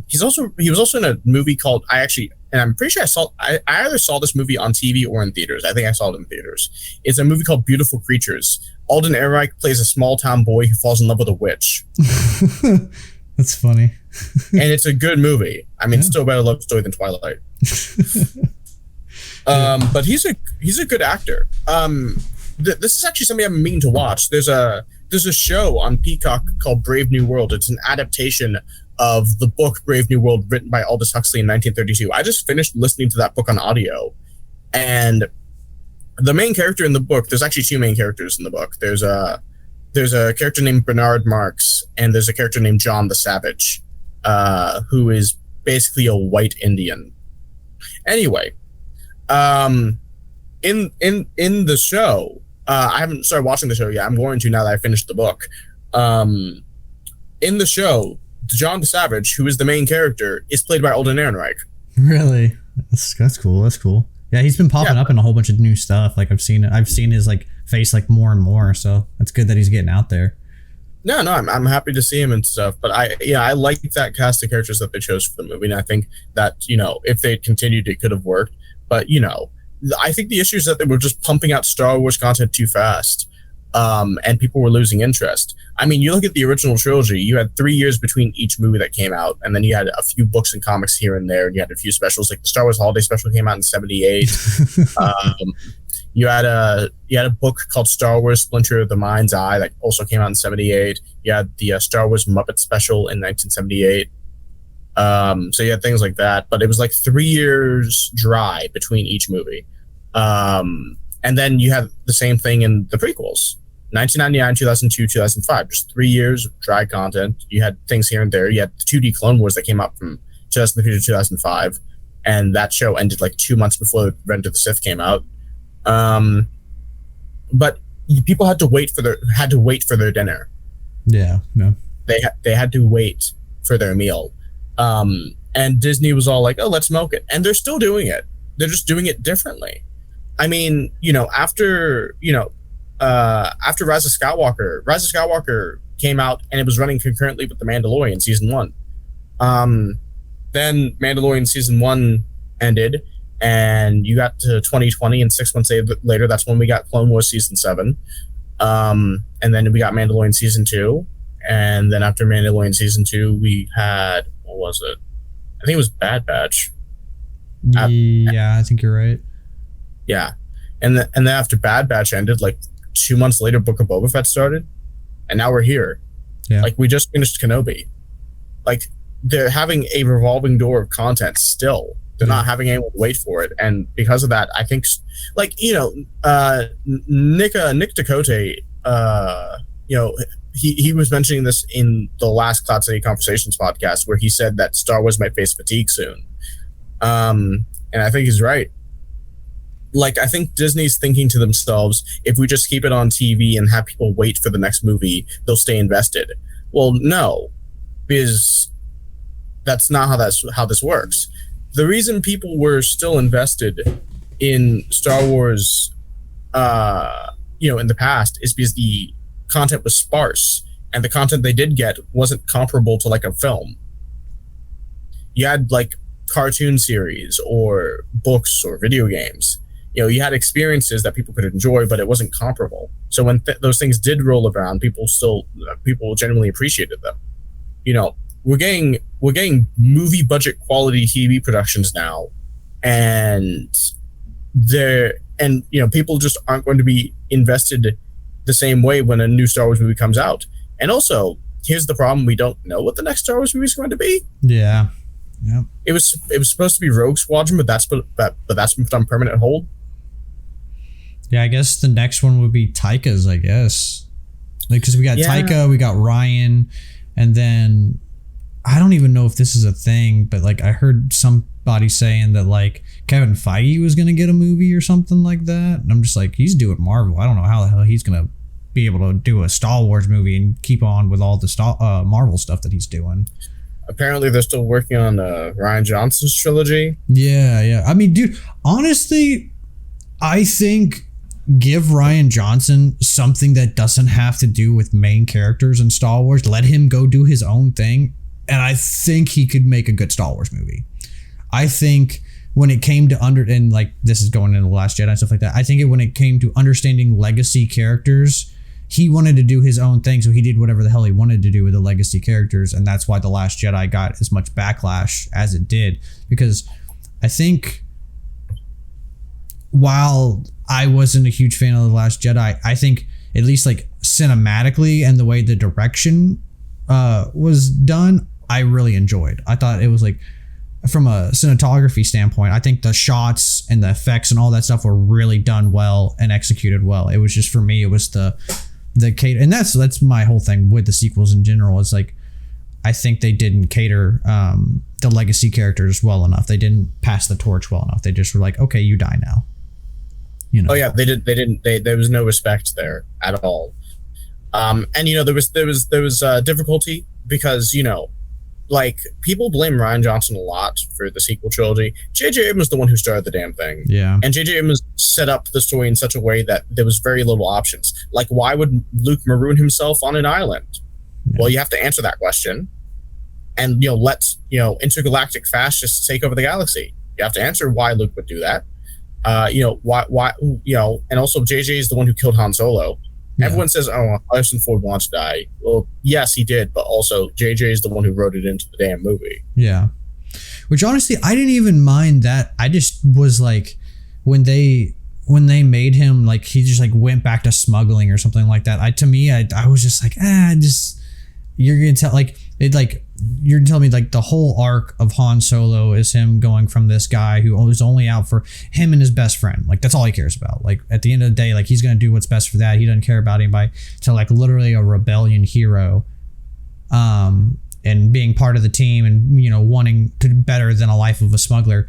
He was also in a movie called I'm pretty sure I either saw this movie on TV or in theaters. I think I saw it in theaters. It's a movie called Beautiful Creatures. Alden Ehrenreich plays a small town boy who falls in love with a witch. That's funny. And it's a good movie. I mean, still a better love story than Twilight. But he's a good actor. This is actually something I've been meaning to watch. There's a show on Peacock called Brave New World. It's an adaptation of the book Brave New World, written by Aldous Huxley in 1932. I just finished listening to that book on audio, and the main character in the book, there's actually two main characters in the book. There's a character named Bernard Marx, and there's a character named John the Savage, who is basically a white Indian. Anyway, in the show, I haven't started watching the show yet. I'm going to now that I finished the book. In the show, John the Savage, who is the main character, is played by Alden Ehrenreich. Really? That's cool. That's cool. Yeah, he's been popping up in a whole bunch of new stuff. Like I've seen his like face like more and more. So that's good that he's getting out there. No, I'm happy to see him and stuff, but I like that cast of characters that they chose for the movie, and I think that if they had continued, it could have worked. But I think the issue is that they were just pumping out Star Wars content too fast, and people were losing interest. I mean, you look at the original trilogy; you had 3 years between each movie that came out, and then you had a few books and comics here and there, and you had a few specials, like the Star Wars Holiday Special came out in '78. You had a book called Star Wars Splinter of the Mind's Eye that also came out in '78. You had the Star Wars Muppet Special in 1978. So you had things like that, but it was like 3 years dry between each movie. And then you have the same thing in the prequels. 1999, 2002, 2005, just 3 years of dry content. You had things here and there. You had the 2D Clone Wars that came out from 2003 to 2005, and that show ended like 2 months before Revenge of the Sith came out. But people had to wait for their dinner. Yeah, no. They had to wait for their meal. And Disney was all like, "Oh, let's milk it," and they're still doing it. They're just doing it differently. I mean, after Rise of Skywalker came out, and it was running concurrently with The Mandalorian season 1. Then Mandalorian season 1 ended, and you got to 2020, and 6 months later, that's when we got Clone Wars season 7. And then we got Mandalorian season 2. And then after Mandalorian season 2, we had, what was it? I think it was Bad Batch. Yeah, I think you're right. Yeah. And then after Bad Batch ended, like 2 months later, Book of Boba Fett started. And now we're here. Yeah. Like, we just finished Kenobi. Like, they're having a revolving door of content still. They're not having anyone wait for it, and because of that, I think, like Nick Dakota, he was mentioning this in the last Cloud City Conversations podcast, where he said that Star Wars might face fatigue soon, and I think he's right. Like, I think Disney's thinking to themselves, if we just keep it on TV and have people wait for the next movie, they'll stay invested. Well, no, because that's not how this works. The reason people were still invested in Star Wars, in the past, is because the content was sparse, and the content they did get wasn't comparable to like a film. You had like cartoon series or books or video games. You had experiences that people could enjoy, but it wasn't comparable. So when those things did roll around, people genuinely appreciated them. We're getting movie budget quality TV productions now, and people just aren't going to be invested the same way when a new Star Wars movie comes out. And also, here's the problem: we don't know what the next Star Wars movie is going to be. Yeah, yeah. It was supposed to be Rogue Squadron, but that's been put on permanent hold. Yeah, I guess the next one would be Taika's. I guess, because we got Taika, we got Ryan, and then I don't even know if this is a thing, but like I heard somebody saying that like Kevin Feige was gonna get a movie or something like that, and I'm just like, he's doing Marvel. I don't know how the hell he's gonna be able to do a Star Wars movie and keep on with all the Marvel stuff that he's doing. Apparently, they're still working on Rian Johnson's trilogy. Yeah. I mean, dude, honestly, I think give Rian Johnson something that doesn't have to do with main characters in Star Wars. Let him go do his own thing. And I think he could make a good Star Wars movie. I think when it came to and like this is going into The Last Jedi and stuff like that, I think when it came to understanding legacy characters, he wanted to do his own thing. So he did whatever the hell he wanted to do with the legacy characters. And that's why The Last Jedi got as much backlash as it did. Because I think while I wasn't a huge fan of The Last Jedi, I think at least like cinematically and the way the direction was done, I really enjoyed. I thought it was like, from a cinematography standpoint, I think the shots and the effects and all that stuff were really done well and executed well. It was just, for me, it was the cater, and that's my whole thing with the sequels in general. It's like, I think they didn't cater the legacy characters well enough. They didn't pass the torch well enough. They just were like, okay, you die now. Oh yeah, they didn't. There was no respect there at all. And there was difficulty because like, people blame Rian Johnson a lot for the sequel trilogy. J.J. Abrams was the one who started the damn thing. Yeah. And J.J. Abrams set up the story in such a way that there was very little options. Like, why would Luke maroon himself on an island? Well, you have to answer that question, and let intergalactic fascists take over the galaxy. You have to answer why Luke would do that. Why and also JJ is the one who killed Han Solo. Yeah. Everyone says, "Oh, Harrison Ford wants to die." Well, yes, he did, but also JJ is the one who wrote it into the damn movie. Yeah, which honestly, I didn't even mind that. I just was like, when they made him like he just like went back to smuggling or something like that. I was just like, you're gonna tell like it like. You're telling me like the whole arc of Han Solo is him going from this guy who was only out for him and his best friend. Like that's all he cares about. Like at the end of the day, like he's going to do what's best for that. He doesn't care about anybody, to like literally a rebellion hero, and being part of the team and, wanting to do better than a life of a smuggler,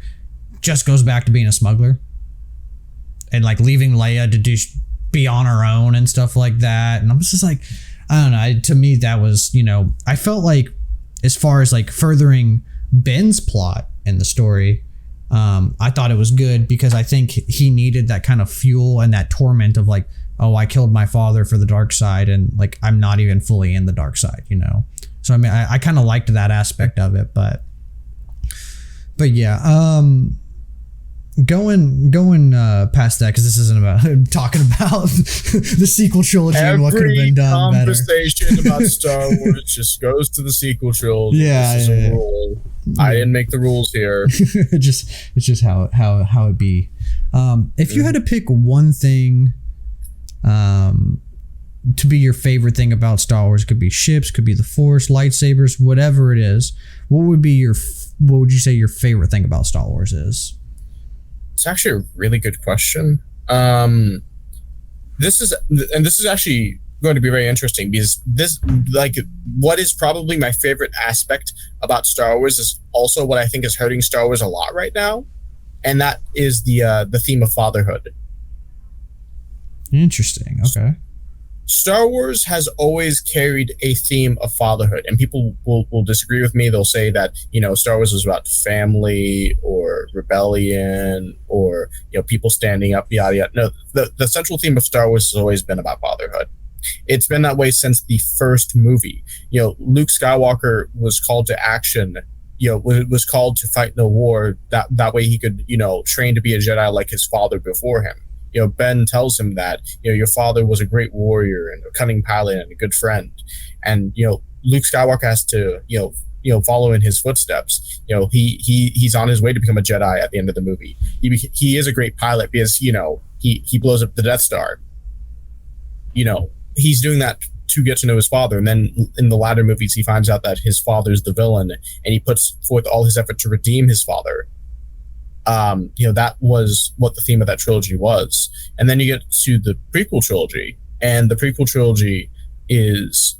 just goes back to being a smuggler and like leaving Leia to be on her own and stuff like that. And I'm just like, I don't know. To me, that was, I felt like, as far as like furthering Ben's plot in the story, I thought it was good because I think he needed that kind of fuel and that torment of like, oh, I killed my father for the dark side and like I'm not even fully in the dark side, So I mean, I kind of liked that aspect of it, but yeah, going past that, because this isn't about talking about the sequel trilogy and what could have been done better. Every conversation about Star Wars just goes to the sequel trilogy. Yeah, this is a rule. I didn't make the rules here. It's just how it be. If you had to pick one thing to be your favorite thing about Star Wars, it could be ships, could be the Force, lightsabers, whatever it is, what would you say your favorite thing about Star Wars is? It's actually a really good question. This is actually going to be very interesting because what is probably my favorite aspect about Star Wars is also what I think is hurting Star Wars a lot right now, and that is the theme of fatherhood. Interesting. Okay. Star Wars has always carried a theme of fatherhood, and people will disagree with me. They'll say that, Star Wars was about family or rebellion or, people standing up, yada, yada. No, the central theme of Star Wars has always been about fatherhood. It's been that way since the first movie. Luke Skywalker was called to action, was called to fight in the war. That way he could, train to be a Jedi like his father before him. Ben tells him that, your father was a great warrior and a cunning pilot and a good friend. And, Luke Skywalker has to, follow in his footsteps. He's on his way to become a Jedi at the end of the movie. He is a great pilot because, he blows up the Death Star. He's doing that to get to know his father. And then in the latter movies, he finds out that his father's the villain and he puts forth all his effort to redeem his father. That was what the theme of that trilogy was. And then you get to the prequel trilogy, and the prequel trilogy is,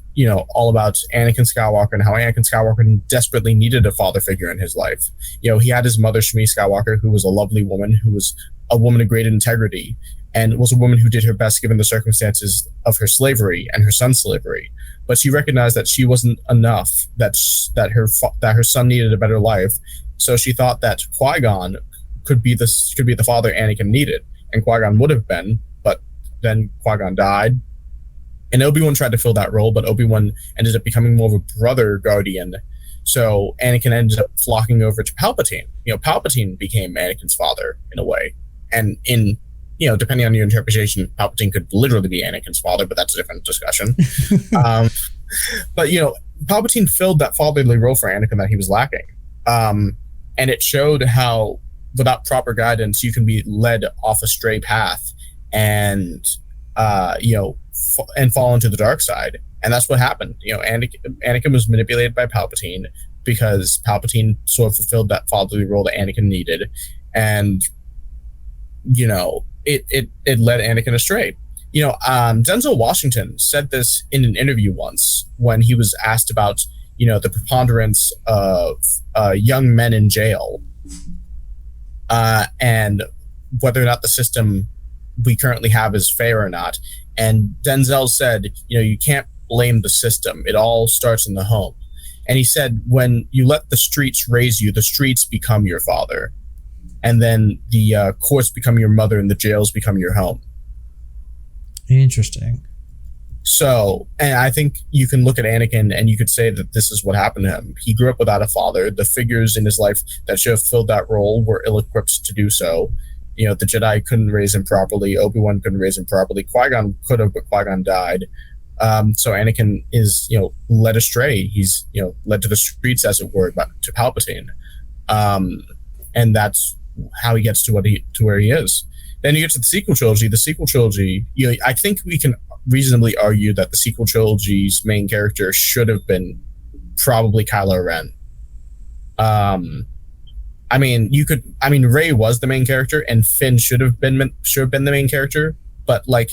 all about Anakin Skywalker and how Anakin Skywalker desperately needed a father figure in his life. He had his mother, Shmi Skywalker, who was a lovely woman, who was a woman of great integrity, and was a woman who did her best given the circumstances of her slavery and her son's slavery. But she recognized that she wasn't enough, that her son needed a better life. So she thought that Qui-Gon could be the father Anakin needed, and Qui-Gon would have been, but then Qui-Gon died, and Obi-Wan tried to fill that role, but Obi-Wan ended up becoming more of a brother guardian. So Anakin ended up flocking over to Palpatine. Palpatine became Anakin's father in a way, and depending on your interpretation, Palpatine could literally be Anakin's father, but that's a different discussion. But Palpatine filled that fatherly role for Anakin that he was lacking, and it showed how, without proper guidance, you can be led off a stray path and fall into the dark side. And that's what happened. Anakin was manipulated by Palpatine because Palpatine sort of fulfilled that fatherly role that Anakin needed, and it led Anakin astray. Denzel Washington said this in an interview once when he was asked about the preponderance of young men in jail. And whether or not the system we currently have is fair or not. And Denzel said, you can't blame the system. It all starts in the home. And he said, when you let the streets raise you, the streets become your father. And then the courts become your mother and the jails become your home. Interesting. So, and I think you can look at Anakin and you could say that this is what happened to him. He grew up without a father. The figures in his life that should have filled that role were ill-equipped to do so. You know, the Jedi couldn't raise him properly. Obi-Wan couldn't raise him properly. Qui-Gon could have, but Qui-Gon died. So Anakin is, led astray. He's, led to the streets, as it were, to Palpatine. And that's how he gets to where he is. Then you get to the sequel trilogy. The sequel trilogy, I think we can reasonably argue that the sequel trilogy's main character should have been probably Kylo Ren. Rey was the main character, and Finn should have been the main character. But like,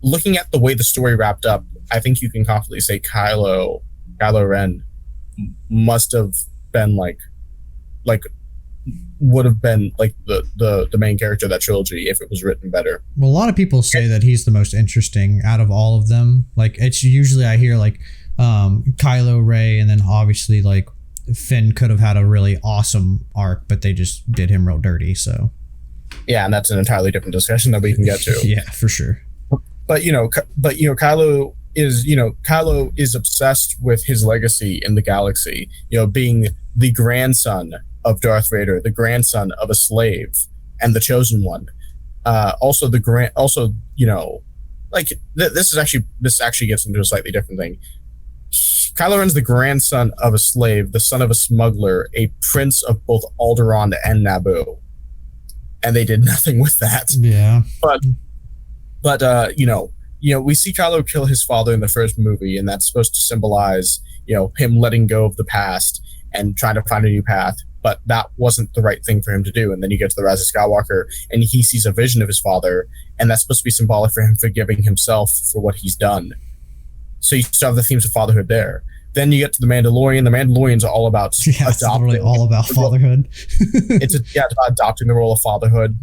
looking at the way the story wrapped up, I think you can confidently say Kylo Ren must have been like would have been like the main character of that trilogy if it was written better. Well, a lot of people say that he's the most interesting out of all of them. Like, it's usually I hear like Kylo, Rey, and then obviously like Finn could have had a really awesome arc, but they just did him real dirty. So yeah, and that's an entirely different discussion that we can get to. Yeah, for sure. But Kylo is obsessed with his legacy in the galaxy. Being the grandson of Darth Vader, the grandson of a slave, and the chosen one. This actually gets into a slightly different thing. Kylo Ren's the grandson of a slave, the son of a smuggler, a prince of both Alderaan and Naboo, and they did nothing with that. Yeah, but we see Kylo kill his father in the first movie, and that's supposed to symbolize him letting go of the past and trying to find a new path. But that wasn't the right thing for him to do. And then you get to the Rise of Skywalker, and he sees a vision of his father, and that's supposed to be symbolic for him forgiving himself for what he's done. So you still have the themes of fatherhood there. Then you get to the Mandalorian. The Mandalorian's all about it's literally all about fatherhood. It's about adopting the role of fatherhood.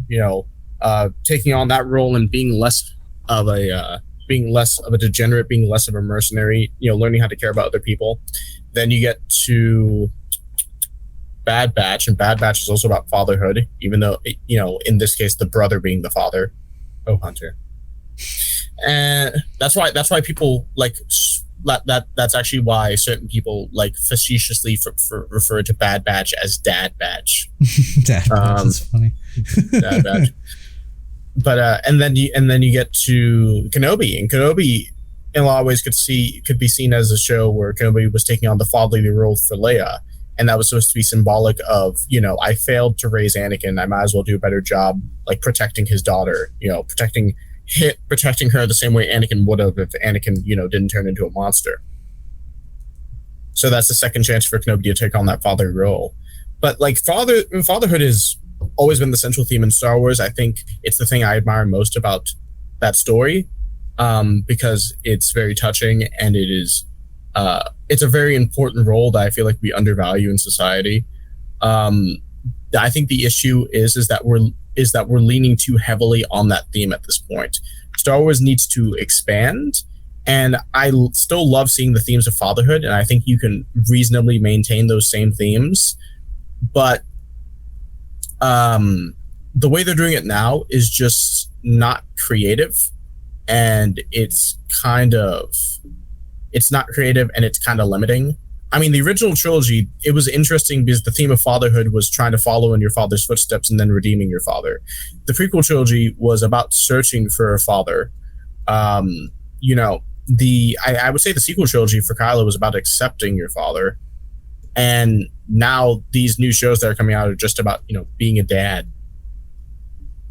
Taking on that role and being less of a degenerate, being less of a mercenary. Learning how to care about other people. Then you get to Bad Batch, and Bad Batch is also about fatherhood, even though in this case the brother being the father. Oh, Hunter. And that's why people like that. That's actually why certain people like facetiously refer to Bad Batch as Dad Batch. Dad Batch is funny. Dad Batch. But and then you get to Kenobi, and Kenobi in a lot of ways could be seen as a show where Kenobi was taking on the fatherly role for Leia. And that was supposed to be symbolic of, I failed to raise Anakin. I might as well do a better job, like protecting his daughter, protecting her the same way Anakin would have if Anakin, didn't turn into a monster. So that's the second chance for Kenobi to take on that father role. But like fatherhood has always been the central theme in Star Wars. I think it's the thing I admire most about that story, because it's very touching, and it's a very important role that I feel like we undervalue in society. I think the issue is that we're leaning too heavily on that theme at this point. Star Wars needs to expand, and I still love seeing the themes of fatherhood, and I think you can reasonably maintain those same themes. But the way they're doing it now is just not creative, and it's not creative, and it's kind of limiting. I mean, the original trilogy, it was interesting because the theme of fatherhood was trying to follow in your father's footsteps and then redeeming your father. The prequel trilogy was about searching for a father. I would say the sequel trilogy for Kylo was about accepting your father. And now these new shows that are coming out are just about, being a dad.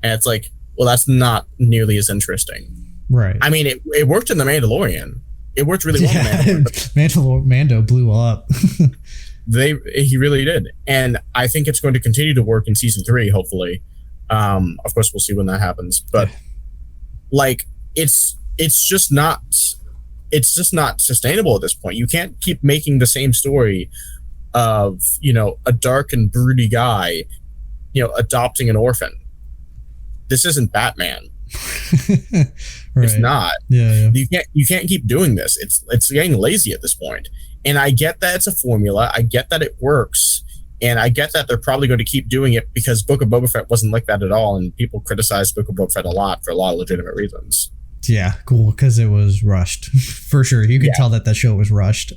And it's like, well, that's not nearly as interesting. Right. I mean, it worked in The Mandalorian. It worked really well. Yeah, Mando blew up. He really did, and I think it's going to continue to work in season 3. Hopefully, of course, we'll see when that happens. But like, it's just not sustainable at this point. You can't keep making the same story of a dark and broody guy, adopting an orphan. This isn't Batman. Right. It's not. Yeah. You can't keep doing this. It's getting lazy at this point. And I get that it's a formula. I get that it works. And I get that they're probably going to keep doing it because Book of Boba Fett wasn't like that at all. And people criticize Book of Boba Fett a lot for a lot of legitimate reasons. Yeah, cool, because it was rushed for sure. You can tell that show was rushed,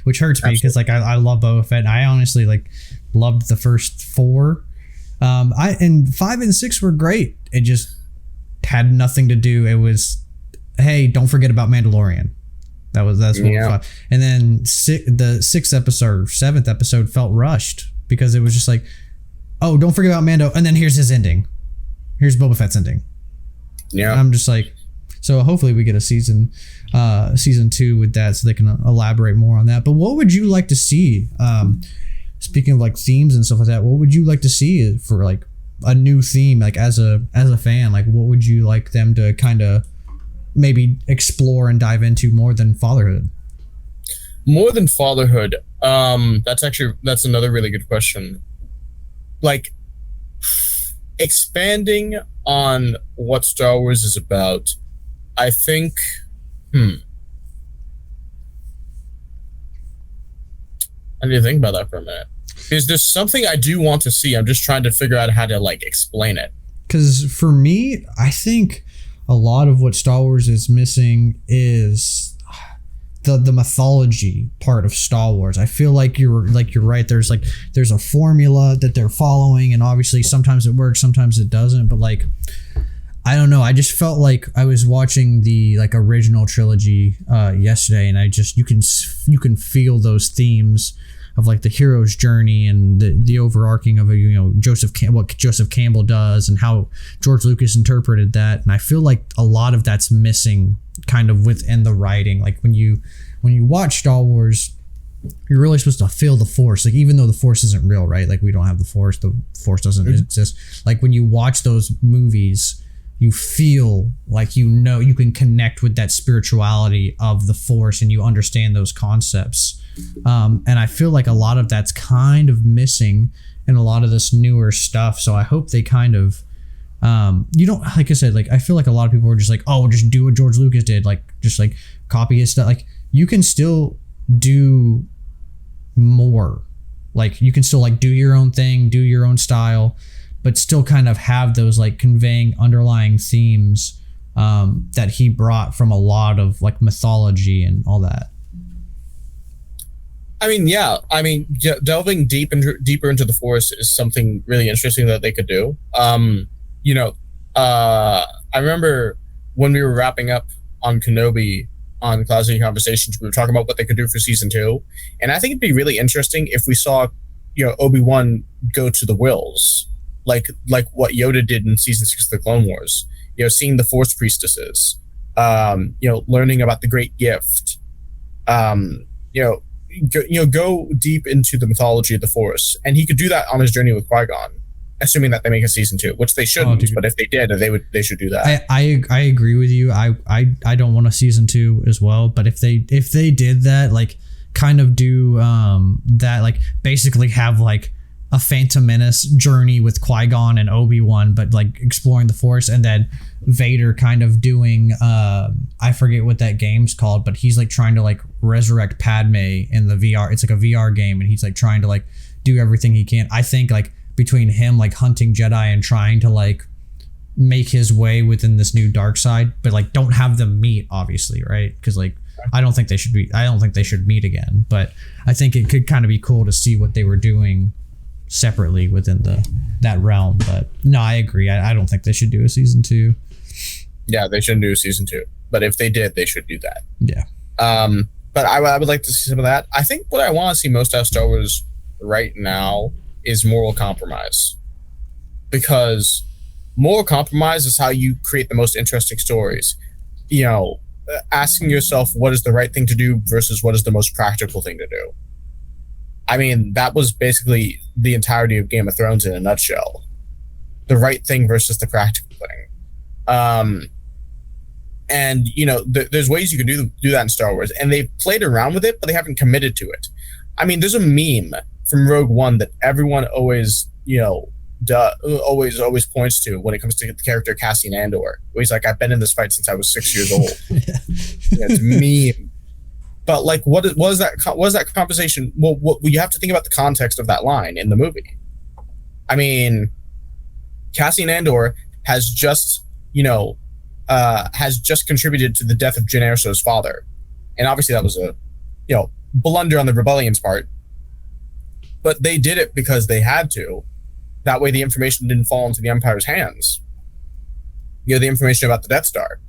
which hurts me because like I love Boba Fett. And I honestly like loved the first 4. And 5 and 6 were great. It just had nothing to do. It was, hey, don't forget about Mandalorian. That's what was fun. And then the 6th episode, 7th episode felt rushed because it was just like, oh, don't forget about Mando, and then here's his ending. Here's Boba Fett's ending. Yeah, and I'm just like. So hopefully we get a season 2 with that, so they can elaborate more on that. But what would you like to see? Speaking of like themes and stuff like that, what would you like to see for like a new theme? Like as a fan, like what would you like them to kind of maybe explore and dive into more than fatherhood? More than fatherhood. That's another really good question. Like expanding on what Star Wars is about. I think, I need to think about that for a minute. Because there's something I do want to see. I'm just trying to figure out how to like explain it. Because for me, I think a lot of what Star Wars is missing is the mythology part of Star Wars. I feel like you're right. There's a formula that they're following, and obviously sometimes it works, sometimes it doesn't. But like, I don't know. I just felt like I was watching the like original trilogy yesterday, and you can feel those themes of like the hero's journey and the overarching of what Joseph Campbell does and how George Lucas interpreted that. And I feel like a lot of that's missing kind of within the writing. Like when you watch Star Wars, you're really supposed to feel the Force. Like even though the Force isn't real, right? Like we don't have the Force doesn't exist. Like when you watch those movies, you feel like you can connect with that spirituality of the Force and you understand those concepts. And I feel like a lot of that's kind of missing in a lot of this newer stuff. So I hope they kind of, like I said, like I feel like a lot of people are just like, oh, just do what George Lucas did. Like just like copy his stuff. Like you can still do more. Like you can still like do your own thing, do your own style, but still kind of have those like conveying underlying themes that he brought from a lot of like mythology and all that. I mean, delving deeper into the Force is something really interesting that they could do. I remember when we were wrapping up on Kenobi on Cloud City Conversations, we were talking about what they could do for season 2, and I think it'd be really interesting if we saw, Obi-Wan go to the Wills. Like what Yoda did in season 6 of the Clone Wars, seeing the Force priestesses, learning about the Great Gift, go deep into the mythology of the Force, and he could do that on his journey with Qui-Gon, assuming that they make a season 2, which they shouldn't. But if they did, they should do that. I agree with you. I don't want a season 2 as well, but if they did that, like kind of do that, like basically have like a Phantom Menace journey with Qui-Gon and Obi-Wan, but like exploring the Force, and then Vader kind of doing I forget what that game's called, but he's like trying to like resurrect Padme in the VR. It's like a VR game, and he's like trying to like do everything he can. I think like between him like hunting Jedi and trying to like make his way within this new dark side, but like don't have them meet, obviously, right? Because like I don't think they should meet again, but I think it could kind of be cool to see what they were doing separately within that realm. But no, I agree. I don't think they should do a season 2. Yeah, they shouldn't do a season 2. But if they did, they should do that. Yeah. But I would like to see some of that. I think what I want to see most out of Star Wars right now is moral compromise. Because moral compromise is how you create the most interesting stories. Asking yourself what is the right thing to do versus what is the most practical thing to do. I mean, that was basically the entirety of Game of Thrones in a nutshell. The right thing versus the practical thing. There's ways you can do that in Star Wars, and they've played around with it, but they haven't committed to it. I mean, there's a meme from Rogue One that everyone always points to when it comes to the character Cassian Andor, where he's like, I've been in this fight since I was 6 years old. It's a meme. But like, what is that conversation? Well, you have to think about the context of that line in the movie. I mean, Cassian Andor has just, has just contributed to the death of Jyn Erso's father, and obviously that was a blunder on the rebellion's part. But they did it because they had to. That way, the information didn't fall into the Empire's hands. The information about the Death Star.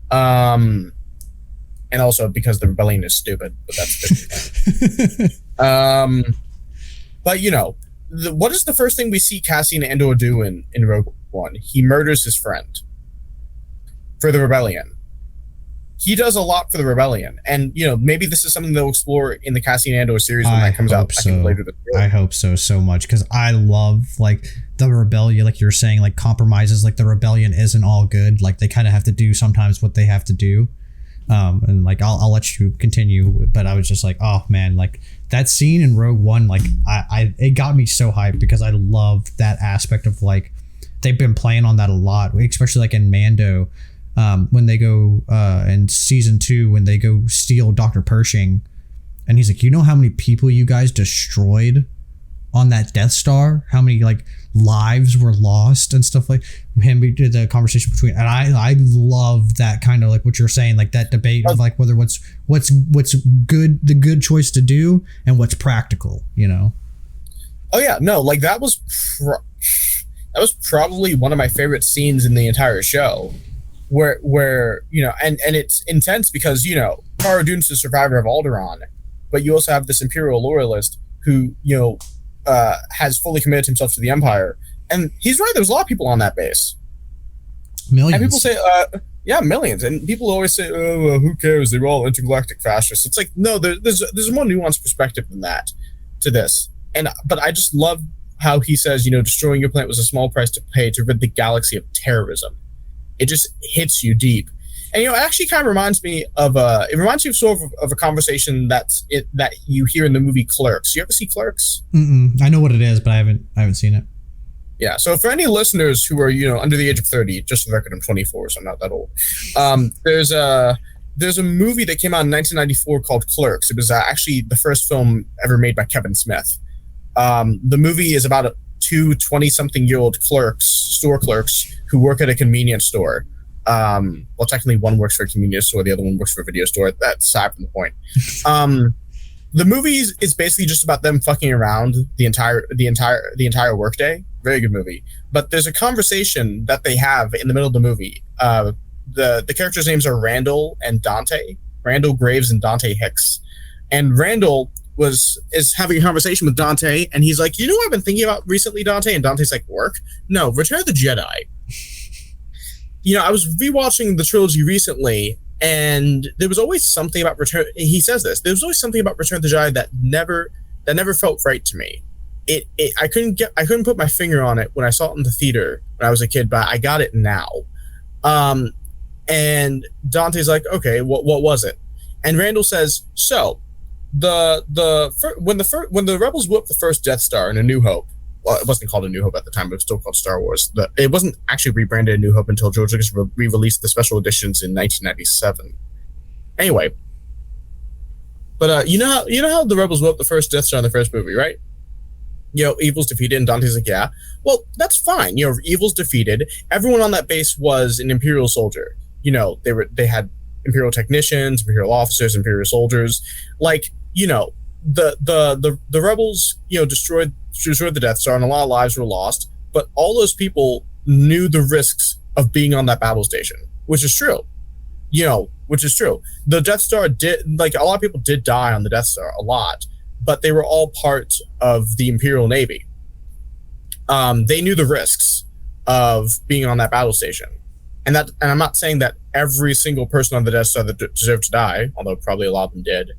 And also because the rebellion is stupid, but that's good. But what is the first thing we see Cassian Andor do in Rogue One? He murders his friend for the rebellion. He does a lot for the rebellion, and maybe this is something they'll explore in the Cassian Andor series when that comes out. I think later this year. I hope so much, because I love the rebellion, like you're saying, compromises. The rebellion isn't all good. They kind of have to do sometimes what they have to do. And I'll let you continue, but I was just oh man, that scene in Rogue One, it got me so hyped, because I love that aspect of they've been playing on that a lot, especially in Mando. When they go in season 2, when they go steal Dr. Pershing, and he's how many people you guys destroyed on that Death Star? How many lives were lost and stuff him did the conversation between, and I love that kind of what you're saying, that debate of whether what's good, the good choice to do, and what's practical, Oh yeah, no, that was probably one of my favorite scenes in the entire show. Where and it's intense because Cara Dune's the survivor of Alderaan, but you also have this Imperial loyalist who has fully committed himself to the Empire, and he's right. There's a lot of people on that base. Millions. And people say, millions, and people always say, oh, well, who cares? They're all intergalactic fascists. It's no, there's a more nuanced perspective than that to this, but I just love how he says, destroying your planet was a small price to pay to rid the galaxy of terrorism. It just hits you deep. And it actually kind of reminds me of sort of a conversation that you hear in the movie Clerks. You ever see Clerks? I know what it is, but I haven't seen it. Yeah. So for any listeners who are under the age of 30, just for the record, I'm 24, so I'm not that old. There's a movie that came out in 1994 called Clerks. It was actually the first film ever made by Kevin Smith. The movie is about two 20-something-year-old store clerks who work at a convenience store. Well, technically one works for a convenience store, the other one works for a video store. That's aside from the point. The movie is basically just about them fucking around the entire workday. Very good movie. But there's a conversation that they have in the middle of the movie. The characters' names are Randall and Dante. Randall Graves and Dante Hicks. And Randall is having a conversation with Dante, and he's like, what I've been thinking about recently, Dante? And Dante's like, work? No, Return of the Jedi. I was rewatching the trilogy recently, and there was always something about Return. He says this. There was always something about Return of the Jedi that never felt right to me. I couldn't put my finger on it when I saw it in the theater when I was a kid, but I got it now. And Dante's like, okay, what was it? And Randall says, so when the rebels blew up the first Death Star in A New Hope. Well, it wasn't called A New Hope at the time, but it was still called Star Wars. It wasn't actually rebranded A New Hope until George Lucas re-released the special editions in 1997. Anyway, but you know how the rebels blew up the first Death Star in the first movie, right? Evil's defeated, and Dante's like, yeah. Well, that's fine. Evil's defeated. Everyone on that base was an Imperial soldier. They had Imperial technicians, Imperial officers, Imperial soldiers. The rebels, destroyed the Death Star, and a lot of lives were lost. But all those people knew the risks of being on that battle station, which is true. The Death Star did, a lot of people did die on the Death Star, a lot, but they were all part of the Imperial Navy. They knew the risks of being on that battle station. And I'm not saying that every single person on the Death Star that deserved to die, although probably a lot of them did,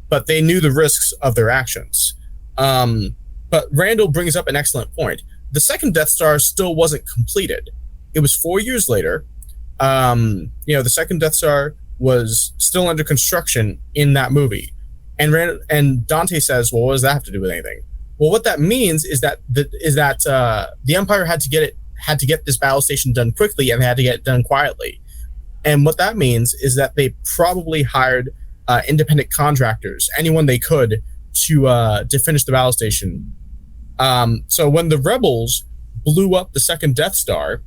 but they knew the risks of their actions. But Randall brings up an excellent point. The second Death Star still wasn't completed. It was 4 years later. The second Death Star was still under construction in that movie. And Dante says, well, what does that have to do with anything? Well, what that means is that the Empire had to get this battle station done quickly, and they had to get it done quietly. And what that means is that they probably hired independent contractors, anyone they could, to finish the battle station. So when the rebels blew up the second Death Star,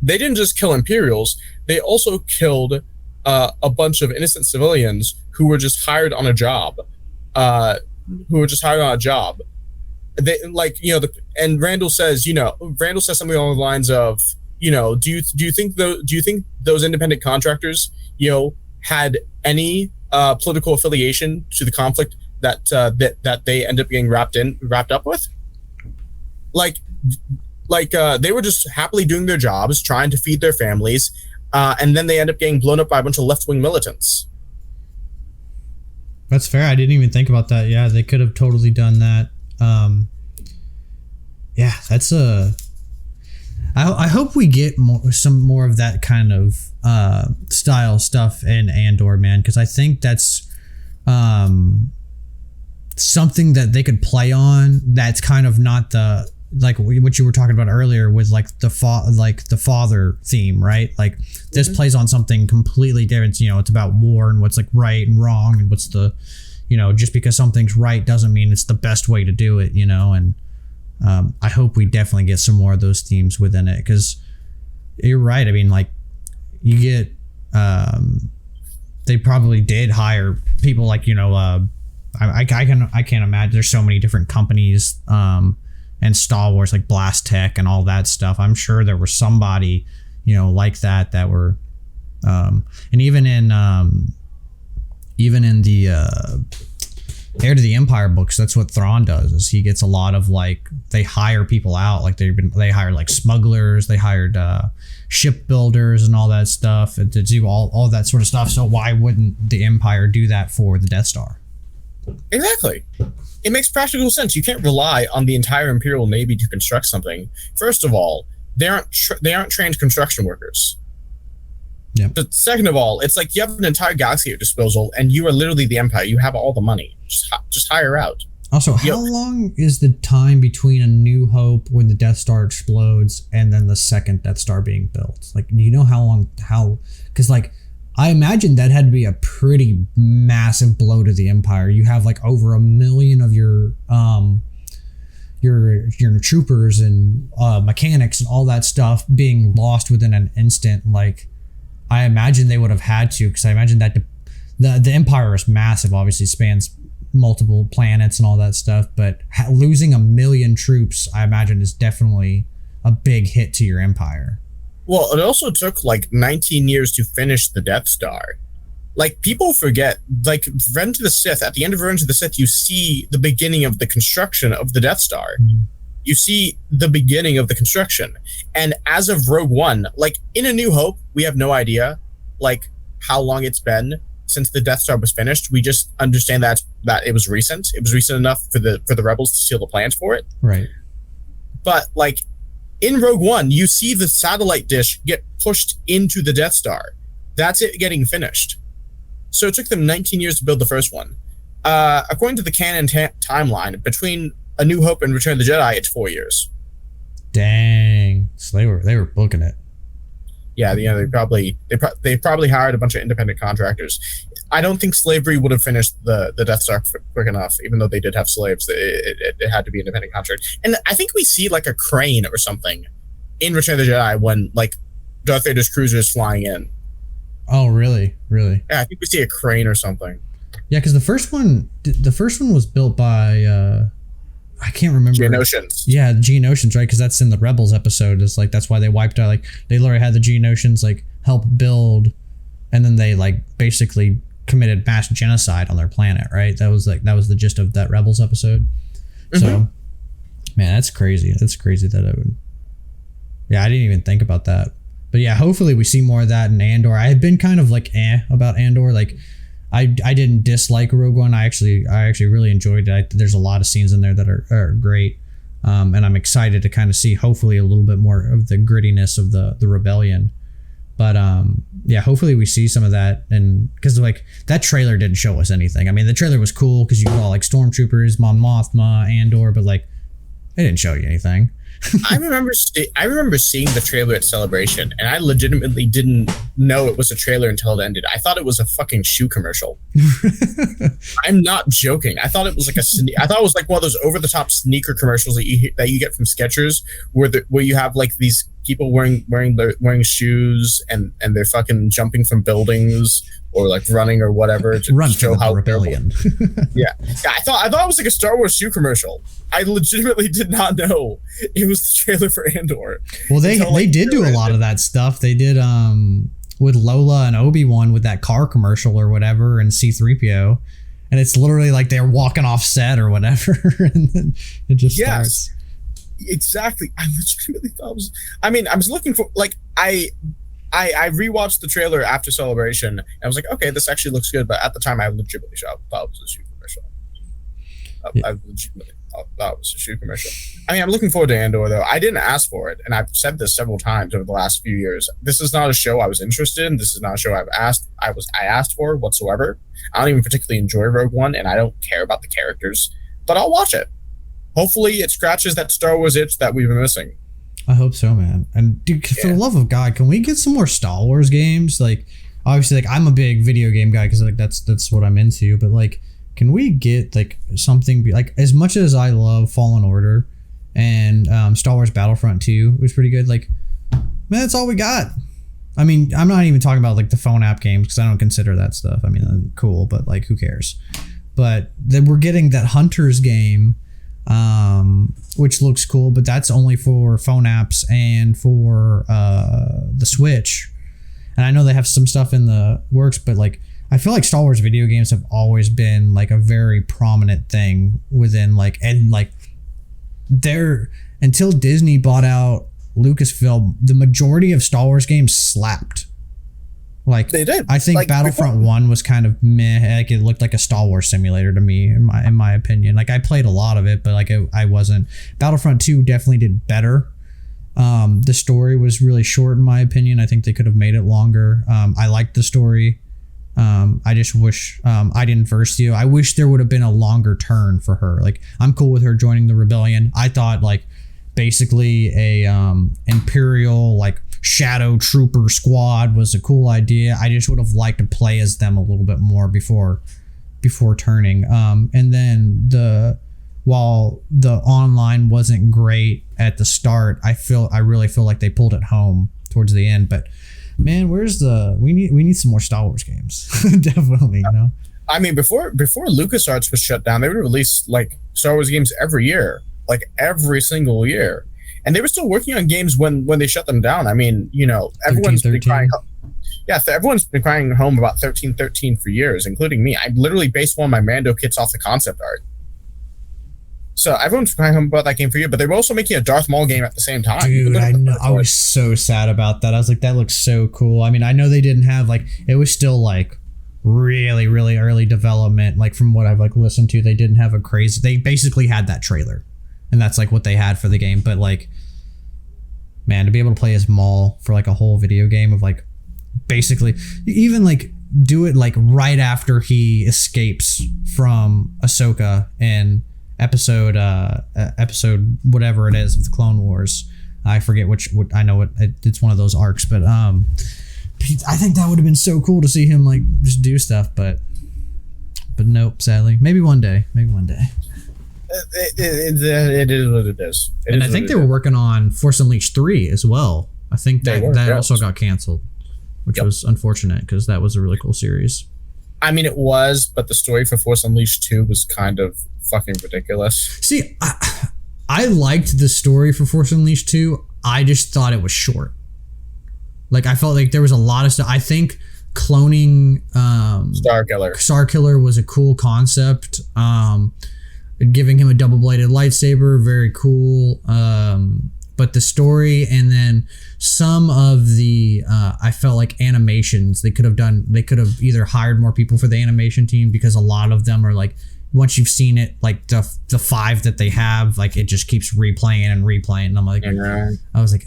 they didn't just kill Imperials, they also killed a bunch of innocent civilians who were just hired on a job. They and Randall says something along the lines of, do you think those independent contractors, had any political affiliation to the conflict that they end up getting wrapped up with? They were just happily doing their jobs, trying to feed their families, and then they end up getting blown up by a bunch of left-wing militants. That's fair. I didn't even think about that. Yeah, they could have totally done that. Yeah, that's I hope we get some more of that kind of style stuff in Andor, man, because I think that's something that they could play on. That's kind of not the, like what you were talking about earlier with like the father theme, right? Like this plays on something completely different. It's about war and what's like right and wrong, and what's the, just because something's right doesn't mean it's the best way to do it, and I hope we definitely get some more of those themes within it, because you're right. I mean, like you get they probably did hire people like, I can't imagine, there's so many different companies and Star Wars, like Blast Tech and all that stuff. I'm sure there was somebody, like that were and even in the Heir to the Empire books, that's what Thrawn does, is he gets a lot of like, they hire people out, like they hired like smugglers, they hired shipbuilders and all that stuff to do all that sort of stuff. So why wouldn't the Empire do that for the Death Star? Exactly. It makes practical sense. You can't rely on the entire Imperial Navy to construct something. First of all, they aren't trained construction workers. Yeah. But second of all, it's like you have an entire galaxy at your disposal, and you are literally the Empire. You have all the money. Just hire out. Also, how long is the time between A New Hope, when the Death Star explodes, and then the second Death Star being built? Like, do you know how long? Because like, I imagine that had to be a pretty massive blow to the Empire. You have like over 1 million of your troopers and mechanics and all that stuff being lost within an instant. Like, I imagine they would have had to, because I imagine that the Empire is massive, obviously spans multiple planets and all that stuff, but losing 1 million troops, I imagine, is definitely a big hit to your Empire. Well, it also took like 19 years to finish the Death Star. Like, people forget, like, Revenge of the Sith, at the end of Revenge of the Sith, you see the beginning of the construction of the Death Star. You see the beginning of the construction. And as of Rogue One, like, in A New Hope, we have no idea, like, how long it's been since the Death Star was finished. We just understand that it was recent. It was recent enough for the rebels to steal the plans for it. Right. But, like, in Rogue One, you see the satellite dish get pushed into the Death Star. That's it getting finished. So it took them 19 years to build the first one. According to the canon timeline, between A New Hope and Return of the Jedi, it's 4 years. Dang. So they were booking it. Yeah, they probably hired a bunch of independent contractors. I don't think slavery would have finished the Death Star quick enough, even though they did have slaves. It had to be independent contract. And I think we see like a crane or something in Return of the Jedi when like Darth Vader's cruiser is flying in. Oh, really? Really? Yeah, I think we see a crane or something. Yeah, because the first one was built by I can't remember. Geonosians. Yeah, Geonosians, right? Because that's in the Rebels episode. It's like that's why they wiped out. Like they literally had the Geonosians like help build, and then they like basically committed mass genocide on their planet, right? That was the gist of that Rebels episode. So, man, that's crazy. That's crazy that I would. Yeah, I didn't even think about that. But yeah, hopefully we see more of that in Andor. I had been kind of like about Andor. Like I didn't dislike Rogue One. I actually really enjoyed it. There's a lot of scenes in there that are great. And I'm excited to kind of see hopefully a little bit more of the grittiness of the rebellion. But yeah, hopefully we see some of that, and because like that trailer didn't show us anything. I mean, the trailer was cool because you saw like stormtroopers, Mon Mothma, Andor, but like it didn't show you anything. I remember seeing the trailer at Celebration, and I legitimately didn't know it was a trailer until it ended. I thought it was a fucking shoe commercial. I'm not joking. I thought it was like I thought it was like one of those over the top sneaker commercials that you get from Skechers, where you have like these people wearing shoes and they're fucking jumping from buildings or like running or whatever to Run show how rebellion. yeah. I thought it was like a Star Wars shoe commercial. I legitimately did not know it was the trailer for Andor. Well, they did do a lot of that stuff. They did with Lola and Obi-Wan with that car commercial or whatever, and C-3PO, and it's literally like they're walking off set or whatever, and then it just starts. Exactly. I legitimately thought it was. I mean, I was looking for like I rewatched the trailer after Celebration, and I was like, okay, this actually looks good. But at the time, I legitimately thought it was a shoe commercial. I legitimately thought it was a shoe commercial. I mean, I'm looking forward to Andor, though. I didn't ask for it, and I've said this several times over the last few years. This is not a show I was interested in. This is not a show I asked for whatsoever. I don't even particularly enjoy Rogue One, and I don't care about the characters, but I'll watch it. Hopefully, it scratches that Star Wars itch that we've been missing. I hope so, man. And dude, for the love of God, can we get some more Star Wars games? Like, obviously, like I'm a big video game guy because like that's what I'm into. But like, can we get like something like as much as I love Fallen Order and Star Wars Battlefront 2 was pretty good. Like, man, that's all we got. I mean, I'm not even talking about like the phone app games because I don't consider that stuff. I mean, cool, but like, who cares? But then we're getting that Hunters game. Which looks cool, but that's only for phone apps and for the Switch. And I know they have some stuff in the works, but like I feel like Star Wars video games have always been like a very prominent thing within like, and like they're, until Disney bought out Lucasfilm, the majority of Star Wars games slapped. Like they did. I think like, Battlefront 1 was kind of meh. Like it looked like a Star Wars simulator to me, in my opinion. Like I played a lot of it, but like I wasn't. Battlefront 2 definitely did better. The story was really short in my opinion. I think they could have made it longer. I liked the story. I just wish I didn't verse you. I wish there would have been a longer turn for her. Like I'm cool with her joining the rebellion. I thought like basically a Imperial like Shadow Trooper squad was a cool idea. I just would have liked to play as them a little bit more before turning. And then while the online wasn't great at the start, I really feel like they pulled it home towards the end. But man, we need some more Star Wars games. Definitely, you know. I mean, before LucasArts was shut down, they would release like Star Wars games every year, like every single year. And they were still working on games when they shut them down. I mean, you know, everyone's been crying. Yeah, everyone's been crying home about 1313 for years, including me. I literally based one of my Mando kits off the concept art. So everyone's crying home about that game for you, but they were also making a Darth Maul game at the same time. Dude, I know. I was so sad about that. I was like, that looks so cool. I mean, I know they didn't have like, it was still like really, really early development. Like from what I've like listened to, they didn't have they basically had that trailer. And that's like what they had for the game. But like, man, to be able to play as Maul for like a whole video game of like basically even like do it like right after he escapes from Ahsoka in episode whatever it is of the Clone Wars. I forget I know it's one of those arcs, but I think that would have been so cool to see him like just do stuff, but nope, sadly. Maybe one day. It is what it is. And I think they were working on Force Unleashed 3 as well. I think that also got canceled, which was unfortunate because that was a really cool series. I mean, it was, but the story for Force Unleashed 2 was kind of fucking ridiculous. See, I liked the story for Force Unleashed 2. I just thought it was short. Like, I felt like there was a lot of stuff. I think cloning Starkiller was a cool concept. Giving him a double-bladed lightsaber, very cool. But the story and then some of the I felt like animations they could have either hired more people for the animation team, because a lot of them are like, once you've seen it, like the 5 that they have, like it just keeps replaying and replaying, and I'm like, I was like,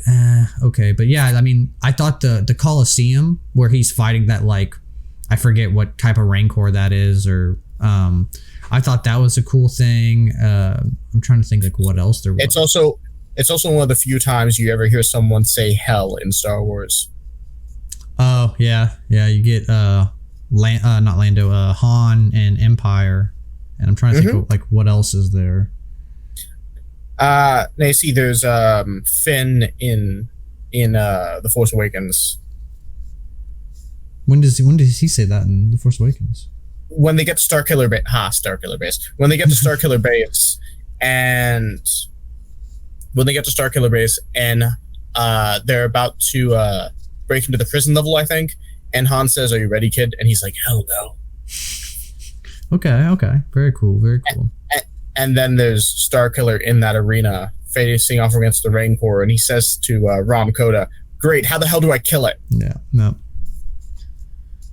okay. But yeah, I mean, I thought the Coliseum where he's fighting that, like, I forget what type of Rancor that is, or I thought that was a cool thing. I'm trying to think like what else there was. It's also one of the few times you ever hear someone say hell in Star Wars. Oh yeah. You get not Lando, Han and Empire, and I'm trying to think of, like, what else is there. Now you see, there's Finn in The Force Awakens. When does he say that in The Force Awakens? When they get to Starkiller Base. When they get to Starkiller Base, and they're about to break into the prison level, I think. And Han says, "Are you ready, kid?" And he's like, "Hell no." Okay. Very cool. And then there's Starkiller in that arena facing off against the Rancor, and he says to Rom Koda, "Great, how the hell do I kill it?" Yeah, no.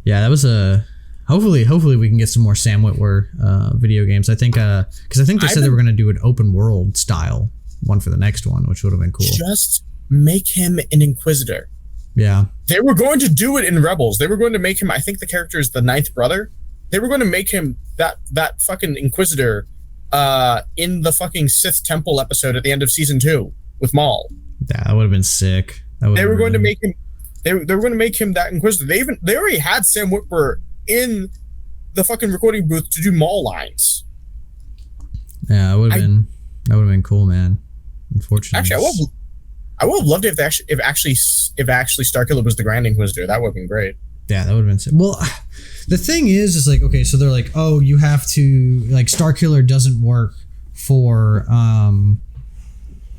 Yeah, that was a... Hopefully we can get some more Sam Witwer video games. I think, because I think they said they were going to do an open world style one for the next one, which would have been cool. Just make him an Inquisitor. Yeah. They were going to do it in Rebels. They were going to make him, I think the character is the ninth brother. They were going to make him that fucking Inquisitor in the fucking Sith Temple episode at the end of season 2 with Maul. Yeah, that would have been sick. They were going to make him. They were going to make him that Inquisitor. They already had Sam Witwer in the fucking recording booth to do Maul lines. Yeah, that would have been cool, man. Unfortunately, actually, I would have loved it if actually Starkiller was the Grand Inquisitor. That would have been great. Yeah, that would have been sick. Well, the thing is like, okay, so they're like, oh, you have to, like, Starkiller doesn't work for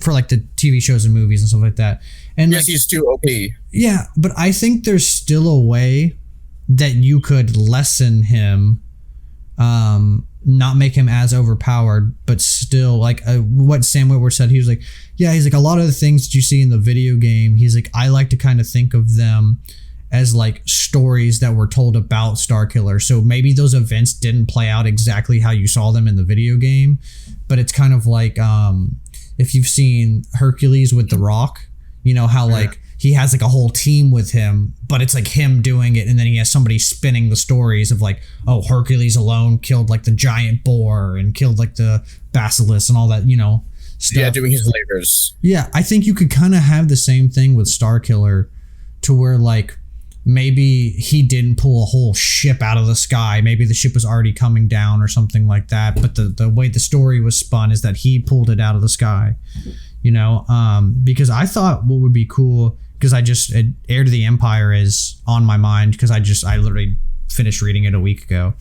like the TV shows and movies and stuff like that. And yes, like, he's too OP. Yeah, but I think there's still a way that you could lessen him, not make him as overpowered, but still, like, what Sam Witwer said, he was like, yeah, he's like, a lot of the things that you see in the video game, he's like, I like to kind of think of them as like stories that were told about Starkiller. So maybe those events didn't play out exactly how you saw them in the video game, but it's kind of like, if you've seen Hercules with The Rock, you know how like he has like a whole team with him, but it's like him doing it, and then he has somebody spinning the stories of like, oh, Hercules alone killed like the giant boar and killed like the basilisk and all that, you know, stuff. Yeah, doing his labors. Yeah, I think you could kind of have the same thing with Starkiller, to where like maybe he didn't pull a whole ship out of the sky. Maybe the ship was already coming down or something like that. But the way the story was spun is that he pulled it out of the sky, you know, because I thought what would be cool, because Heir to the Empire is on my mind, because I literally finished reading it a week ago.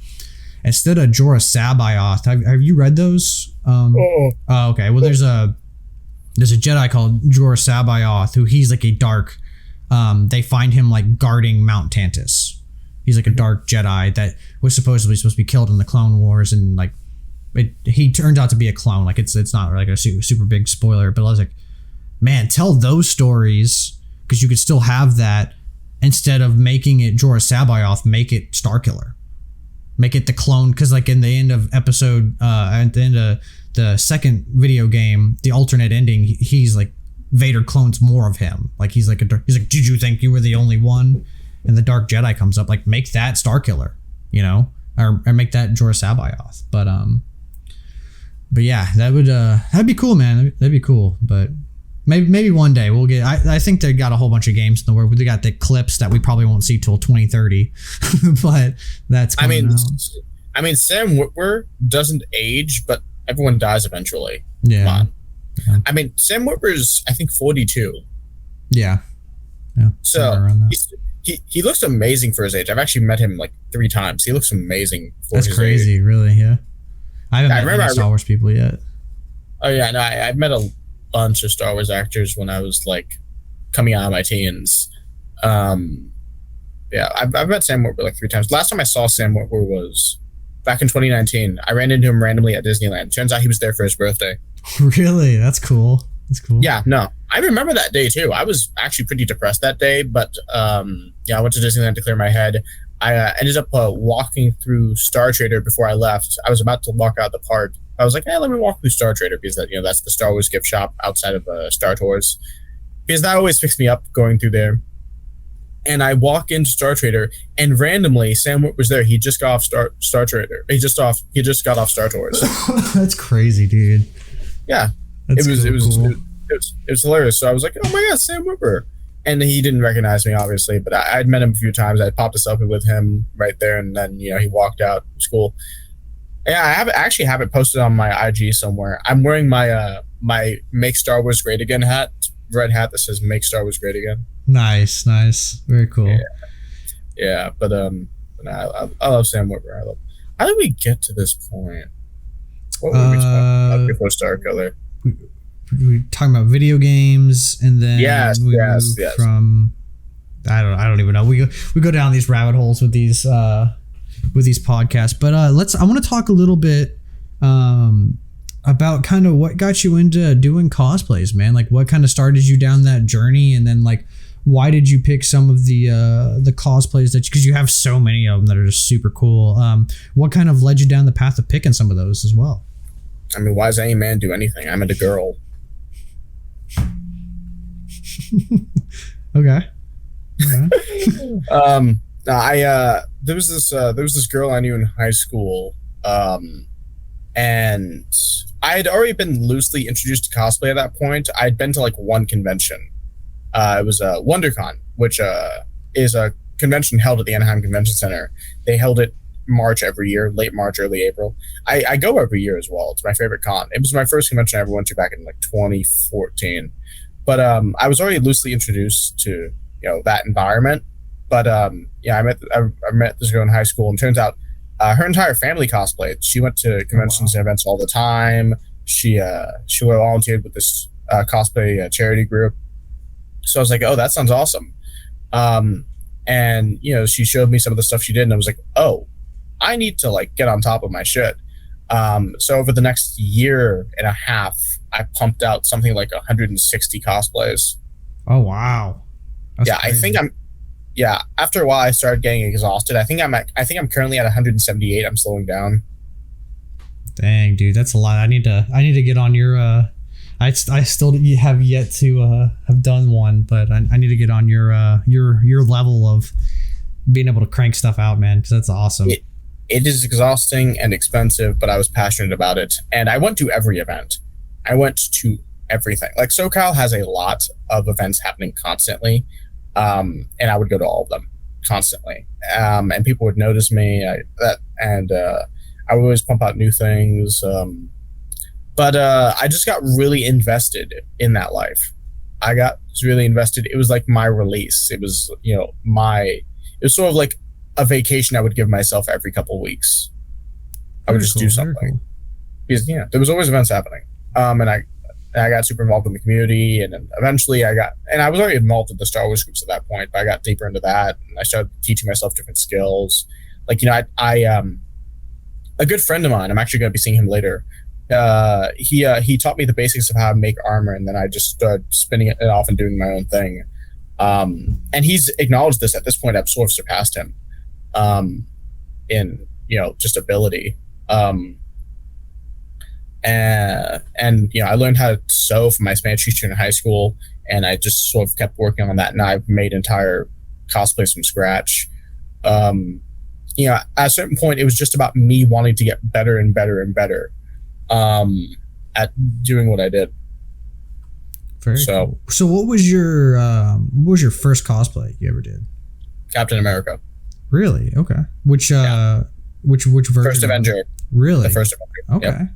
Instead of Jorah Sabaoth, have you read those? Oh, okay. Well, there's a Jedi called Jorah Sabaoth, who he's like a dark, they find him like guarding Mount Tantus. He's like a dark Jedi that was supposed to be killed in the Clone Wars, and like he turned out to be a clone. Like it's not like a super big spoiler, but I was like, man, tell those stories, because you could still have that instead of making it Jorah Sabaoth. Make it Starkiller, make it the clone, because like in the end of episode, at the end of the second video game, the alternate ending, he's like, Vader clones more of him. Like he's like, did you think you were the only one? And the Dark Jedi comes up. Like, make that Starkiller, you know, or make that Jorah Sabaoth. But yeah, that'd be cool, man. That'd be cool. But maybe one day we'll get. I think they got a whole bunch of games in the world. They got the clips that we probably won't see till 2030. But that's. I mean, Sam Witwer doesn't age, but everyone dies eventually. Yeah. Come on. Yeah. I mean, Sam Witwer's, I think, 42. Yeah. So he looks amazing for his age. I've actually met him like 3 times. He looks amazing for his age. That's crazy, really. Yeah. I haven't met any Star Wars people yet. Oh yeah, no, I've met a bunch of Star Wars actors when I was like coming out of my teens. Yeah, I've met Sam Witwer like 3 times. Last time I saw Sam Witwer was back in 2019. I ran into him randomly at Disneyland. Turns out he was there for his birthday. Really? That's cool. Yeah, no. I remember that day too. I was actually pretty depressed that day, but yeah, I went to Disneyland to clear my head. I ended up walking through Star Trader before I left. I was about to walk out the park. I was like, hey, let me walk through Star Trader, because that's the Star Wars gift shop outside of Star Tours. Because that always picks me up going through there. And I walk into Star Trader, and randomly Sam was there. He just got off Star Trader. He just got off Star Tours. That's crazy, dude. Yeah, it was hilarious. So I was like, oh my god, Sam Witwer. and he didn't recognize me, obviously, but I'd met him a few times. I popped a selfie with him right there, and then he walked out. It was cool. Yeah, actually have it posted on my IG somewhere. I'm wearing my my Make Star Wars Great Again hat, red hat that says Make Star Wars Great Again. Nice, very cool. Yeah, but I love Sam Witwer. How did we get to this point? What were we talking about before Star Color? We talking about video games, and then we moved from I don't even know. We go down these rabbit holes with these podcasts. But I want to talk a little bit about kind of what got you into doing cosplays, man. Like what kind of started you down that journey, and then like why did you pick some of the cosplays because you have so many of them that are just super cool. What kind of led you down the path of picking some of those as well? I mean, why does any man do anything? I'm into girl. Okay. There was this girl I knew in high school, and I had already been loosely introduced to cosplay at that point. I'd been to like one convention. It was WonderCon, which is a convention held at the Anaheim Convention Center. They held it March every year, late March, early April. I go every year as well. It's my favorite con. It was my first convention I ever went to back in like 2014. But I was already loosely introduced to that environment. But I met this girl in high school, and turns out her entire family cosplayed. She went to conventions and events all the time. She volunteered with this cosplay charity group. So I was like, oh, that sounds awesome. And she showed me some of the stuff she did, and I was like, oh, I need to like get on top of my shit. So over the next year and a half, I pumped out something like 160 cosplays. Oh wow! That's crazy. After a while, I started getting exhausted. I think I'm currently at 178. I'm slowing down. Dang, dude, that's a lot. I need to get on your. I still have yet to have done one, but I need to get on your level of being able to crank stuff out, man, because that's awesome. It is exhausting and expensive, but I was passionate about it, and I went to every event. I went to everything. Like SoCal has a lot of events happening constantly, and I would go to all of them constantly. And people would notice me. I would always pump out new things. But I just got really invested in that life. I got really invested. It was like my release. It was it was sort of like a vacation I would give myself every couple of weeks. I would just do something because there was always events happening. And I got super involved in the community, and then eventually I was already involved with the Star Wars groups at that point, but I got deeper into that, and I started teaching myself different skills. Like a good friend of mine, I'm actually going to be seeing him later. He taught me the basics of how to make armor, and then I just started spinning it off and doing my own thing. And he's acknowledged this. At this point, I've sort of surpassed him in just ability. And I learned how to sew from my Spanish teacher in high school, and I just sort of kept working on that, and I've made entire cosplays from scratch. At a certain point, it was just about me wanting to get better and better and better at doing what I did. Very cool. So what was your first cosplay you ever did? Captain America. Really? Okay. Which version? First Avenger. Really? The first Avenger. Okay. Yep.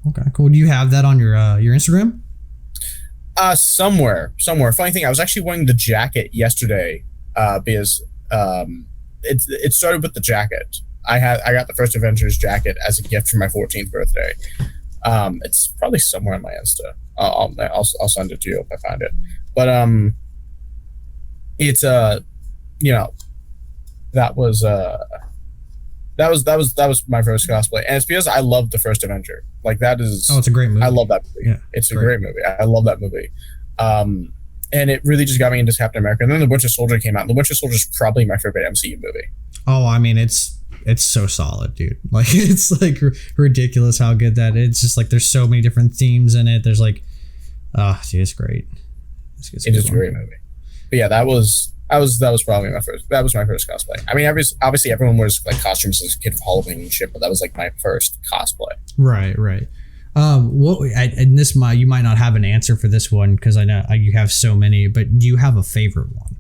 Okay, cool. Do you have that on your Instagram? Somewhere. Funny thing, I was actually wearing the jacket yesterday because it started with the jacket. I got the first Avengers jacket as a gift for my 14th birthday. It's probably somewhere on my Insta. I'll send it to you if I find it. But it's that was my first cosplay, and it's because I love the first Avenger. Like that is. Oh, it's a great movie. I love that movie. Yeah, it's a great movie. I love that movie. And it really just got me into Captain America. And then The Winter Soldier came out. And The Winter Soldier is probably my favorite MCU movie. Oh, I mean, it's so solid, dude. Like it's like ridiculous how good that is. It's just like there's so many different themes in it. There's like, dude, it's great. It is a great movie. But yeah, that was probably my first. That was my first cosplay. I mean, obviously everyone wears like costumes as a kid for Halloween and shit, but that was like my first cosplay. Right. And this you might not have an answer for this one because I know you have so many, but do you have a favorite one?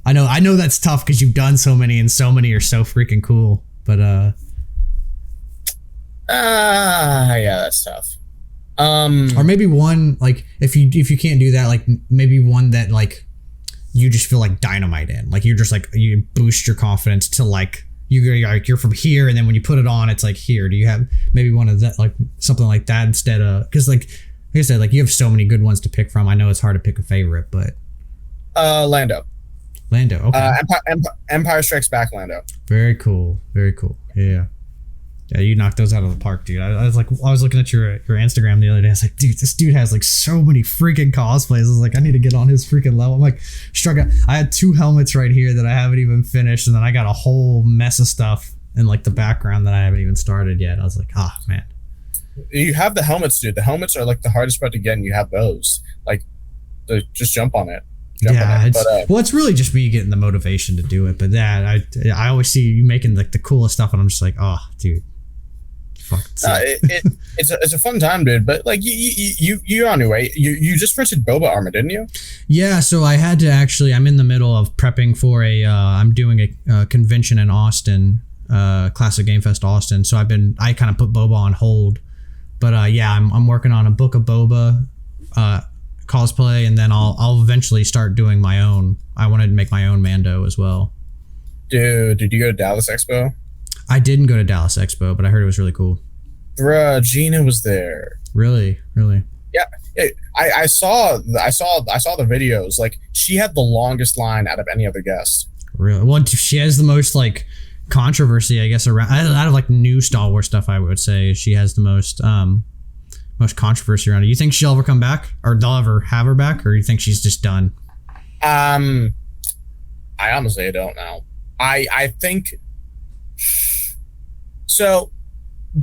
I know that's tough because you've done so many and so many are so freaking cool, but yeah, that's tough. Or maybe one, like if you can't do that, like maybe one that like you just feel like dynamite in, like you're just like, you boost your confidence to like you're from here, and then when you put it on, it's like here. Do you have maybe one of that, like something like that instead of, because like I said, like you have so many good ones to pick from. I know it's hard to pick a favorite, but Lando. Okay. Empire Strikes Back Lando. Very cool. Yeah, you knocked those out of the park, dude. I was looking at your Instagram the other day. I was like, dude, this dude has like so many freaking cosplays. I was like, I need to get on his freaking level. I'm like, I had 2 helmets right here that I haven't even finished, and then I got a whole mess of stuff in like the background that I haven't even started yet. I was like, man. You have the helmets, dude. The helmets are like the hardest part to get, and you have those. Like, just jump on it. It's really just me getting the motivation to do it. But that I always see you making like the coolest stuff, and I'm just like, oh, dude. It's a fun time, dude. But like you're on your way. You just printed boba armor, didn't you? Yeah. So I had to actually. I'm in the middle of prepping for I'm doing a convention in Austin, Classic Game Fest Austin. So I kind of put boba on hold. But yeah, I'm working on a book of boba cosplay, and then I'll eventually start doing my own. I wanted to make my own Mando as well. Dude, did you go to Dallas Expo? I didn't go to Dallas Expo, but I heard it was really cool. Bruh, Gina was there. Really? Yeah, I saw the videos. Like, she had the longest line out of any other guest. Really? Well, she has the most like controversy, I guess, around out of like new Star Wars stuff. I would say she has the most controversy around it. You think she'll ever come back, or they'll ever have her back, or you think she's just done? I honestly don't know. I think. So,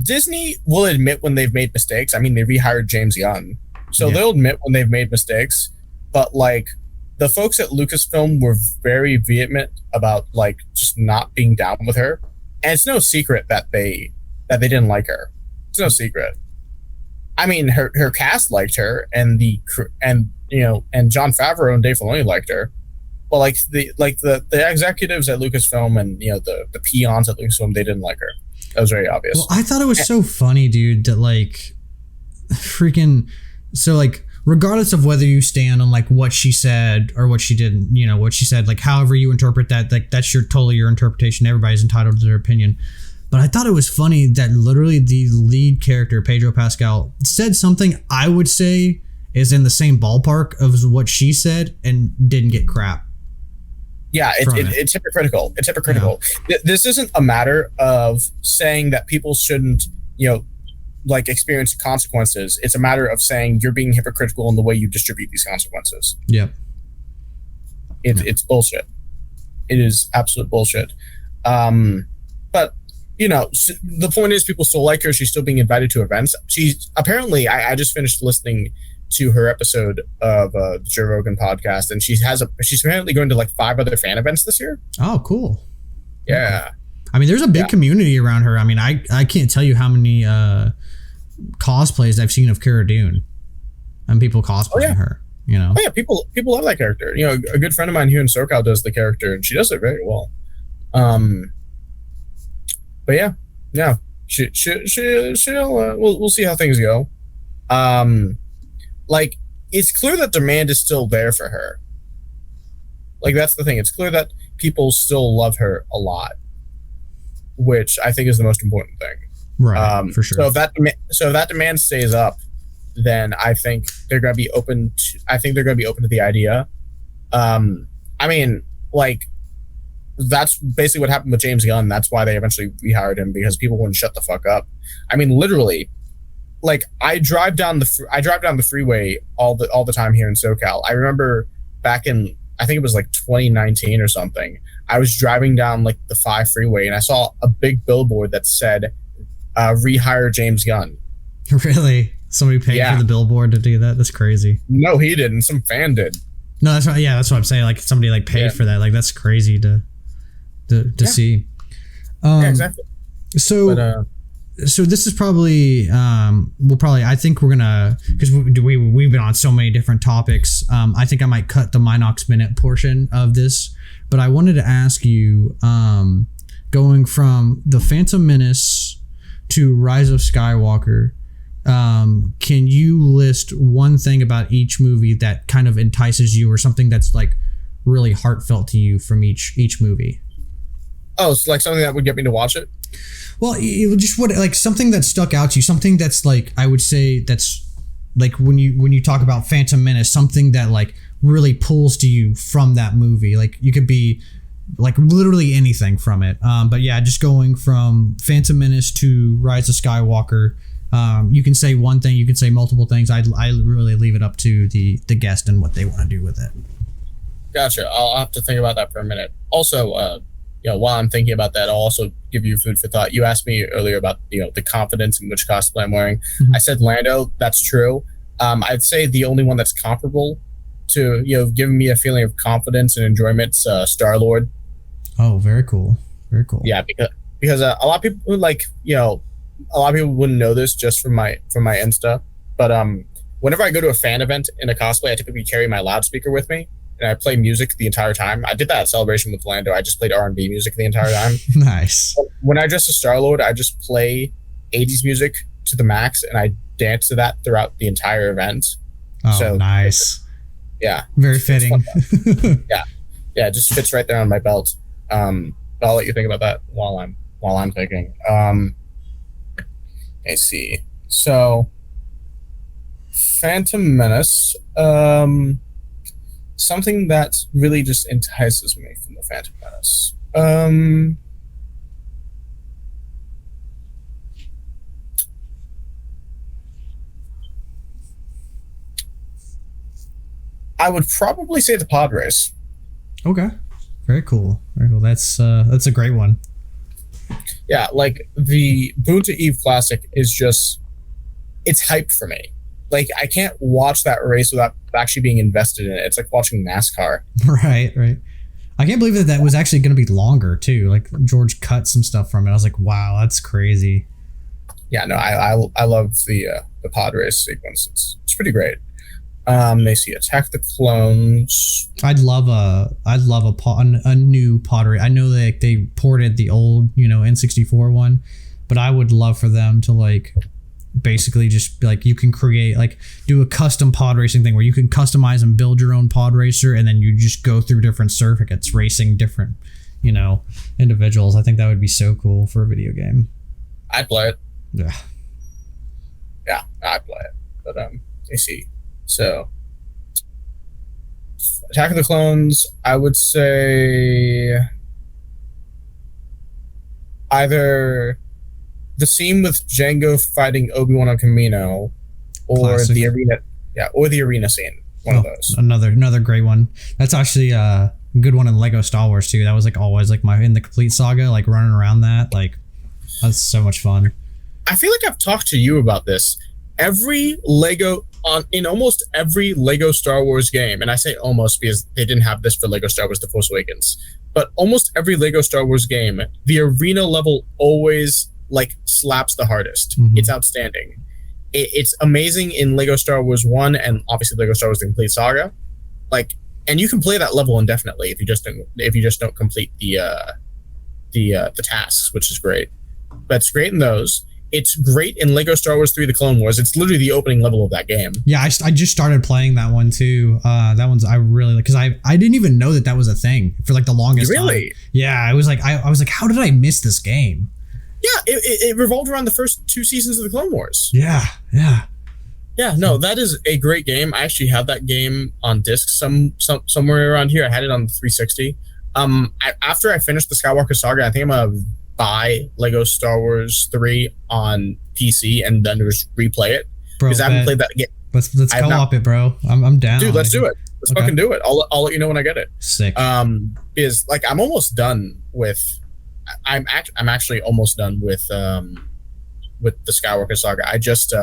Disney will admit when they've made mistakes. I mean, they rehired James Gunn, so they'll admit when they've made mistakes. But like, the folks at Lucasfilm were very vehement about like just not being down with her, and it's no secret that they didn't like her. It's no secret. I mean, her cast liked her, and Jon Favreau and Dave Filoni liked her. But like the executives at Lucasfilm and the peons at Lucasfilm, they didn't like her. That was very obvious. Well, I thought it was so funny, dude, that like freaking, so like regardless of whether you stand on like what she said or what she didn't, what she said, like however you interpret that, like that's totally your interpretation. Everybody's entitled to their opinion. But I thought it was funny that literally the lead character, Pedro Pascal, said something I would say is in the same ballpark of what she said and didn't get crap. Yeah, it's hypocritical. It's hypocritical. Yeah. This isn't a matter of saying that people shouldn't, like experience consequences. It's a matter of saying you're being hypocritical in the way you distribute these consequences. Yep. It's bullshit. It is absolute bullshit. But the point is, people still like her. She's still being invited to events. She's apparently. I just finished listening to her episode of the Joe Rogan podcast, and she's apparently going to like 5 other fan events this year. Oh, cool. Yeah. I mean, there's a big community around her. I mean, I can't tell you how many cosplays I've seen of Cara Dune and people cosplaying her. Oh yeah, people love that character. A good friend of mine here in SoCal does the character, and she does it very well. But yeah, we'll see how things go. Like, it's clear that demand is still there for her. Like, that's the thing. It's clear that people still love her a lot, which I think is the most important thing. Right, for sure. So if that demand stays up, then I think they're going to be open to the idea. I mean, like, that's basically what happened with James Gunn. That's why they eventually rehired him, because people wouldn't shut the fuck up. I mean, literally, like, I drive down the freeway all the time here in SoCal. I remember back in, I think it was like 2019 or something. I was driving down like the 5 freeway, and I saw a big billboard that said, "Rehire James Gunn." Really? Somebody paid for the billboard to do that? That's crazy. No, he didn't. Some fan did. No, that's right. Yeah, that's what I'm saying. Like, somebody like paid for that. Like, that's crazy to see. Yeah, exactly. So, so this is probably I think we're gonna, because we've been on so many different topics. I think I might cut the Minox minute portion of this, but I wanted to ask you, going from the Phantom Menace to Rise of Skywalker, can you list one thing about each movie that kind of entices you, or something that's like really heartfelt to you from each movie? Oh, it's like something that would get me to watch it? Well, just what, like something that stuck out to you, something that's like, I would say that's like when you talk about Phantom Menace, something that like really pulls to you from that movie. Like you could be like literally anything from it. But yeah, just going from Phantom Menace to Rise of Skywalker. You can say one thing, you can say multiple things. I really leave it up to the guest and what they want to do with it. Gotcha. I'll have to think about that for a minute. Also, while I'm thinking about that, I'll also give you food for thought. You asked me earlier about, the confidence in which cosplay I'm wearing. Mm-hmm. I said Lando. That's true. I'd say the only one that's comparable to, giving me a feeling of confidence and enjoyment's Star Lord. Oh, very cool. Very cool. Yeah, because a lot of people would a lot of people wouldn't know this just from my Insta, but whenever I go to a fan event in a cosplay, I typically carry my loudspeaker with me. And I play music the entire time. I did that at Celebration with Lando. I just played R&B music the entire time. Nice. When I dress as Star-Lord, I just play 80s music to the max, and I dance to that throughout the entire event. Oh, so, nice. Yeah. Very fitting. Yeah. Yeah, it just fits right there on my belt. But I'll let you think about that while I'm thinking. Let's see. So, Phantom Menace. Something that really just entices me from the Phantom Menace. I would probably say the pod race. Okay. Very cool. Very cool. That's a great one. Yeah, like the Boon to Eve Classic is just, it's hype for me. Like, I can't watch that race without actually being invested in it. It's like watching NASCAR. Right. I can't believe that was actually going to be longer too. Like George cut some stuff from it. I was like, wow, that's crazy. Yeah, no, I love the pod race sequence. It's pretty great. They see Attack the Clones. I'd love a new pod race. I know that they ported the old, N64 one, but I would love for them to like basically just like, you can create, like, do a custom pod racing thing where you can customize and build your own pod racer, and then you just go through different circuits racing different individuals. I think that would be so cool for a video game. I'd play it. Yeah, I'd play it. But you see, so Attack of the Clones, I would say either the scene with Jango fighting Obi-Wan on Kamino, or Classic. the arena scene. One of those. Another great one. That's actually a good one in Lego Star Wars too. That was like always like in the complete saga, like running around that. Like, that's so much fun. I feel like I've talked to you about this. In almost every Lego Star Wars game, and I say almost because they didn't have this for Lego Star Wars The Force Awakens, but almost every Lego Star Wars game, the arena level always like slaps the hardest. Mm-hmm. It's outstanding. It's amazing in Lego Star Wars 1 and obviously Lego Star Wars The Complete Saga. Like, and you can play that level indefinitely if you just don't complete the tasks, which is great. But it's great in those. It's great in Lego Star Wars 3 The Clone Wars. It's literally the opening level of that game. Yeah, I just started playing that one too. That one's I really like, because I didn't even know that was a thing for like the longest really? time. Yeah, I was like, how did I miss this game? Yeah, it revolved around the first 2 seasons of the Clone Wars. Yeah. No, that is a great game. I actually have that game on disc somewhere around here. I had it on the 360. After I finished the Skywalker Saga, I think I'm gonna buy Lego Star Wars 3 on PC and then just replay it, because I haven't played that game. Let's co-op it, bro. I'm down. Dude, let's do it. Let's fucking do it. I'll let you know when I get it. Sick. Because like I'm almost done with. I'm actually almost done with the Skywalker Saga. I just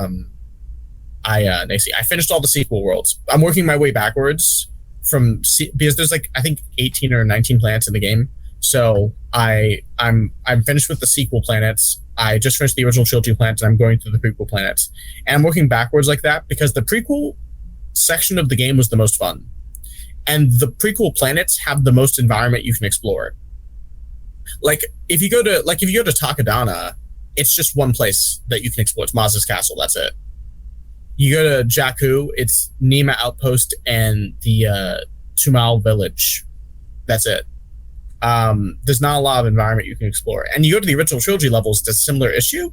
I finished all the sequel worlds. I'm working my way backwards because there's like I think 18 or 19 planets in the game. So I'm finished with the sequel planets, I just finished the original trilogy planets, and I'm going through the prequel planets. And I'm working backwards like that because the prequel section of the game was the most fun. And the prequel planets have the most environment you can explore. Like if you go to Takadana, it's just one place that you can explore. It's Maz's castle. That's it. You go to Jakku, it's Nima Outpost and the Tumal village. That's it. There's not a lot of environment you can explore. And you go to the original trilogy levels, it's a similar issue.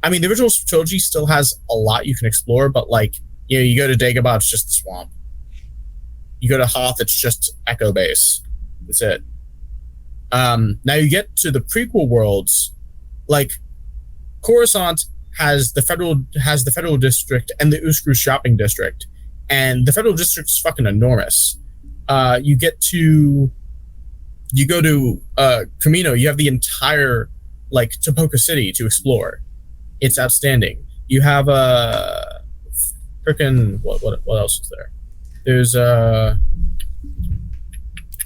I mean, the original trilogy still has a lot you can explore, but like, you know, you go to Dagobah, it's just the swamp. You go to Hoth, it's just Echo Base. That's it. Now you get to the prequel worlds, like Coruscant has the federal district and the Uskru shopping district, and the federal district's fucking enormous. You go to Kamino, you have the entire like Topoka City to explore. It's outstanding. You have frickin' what else is there? There's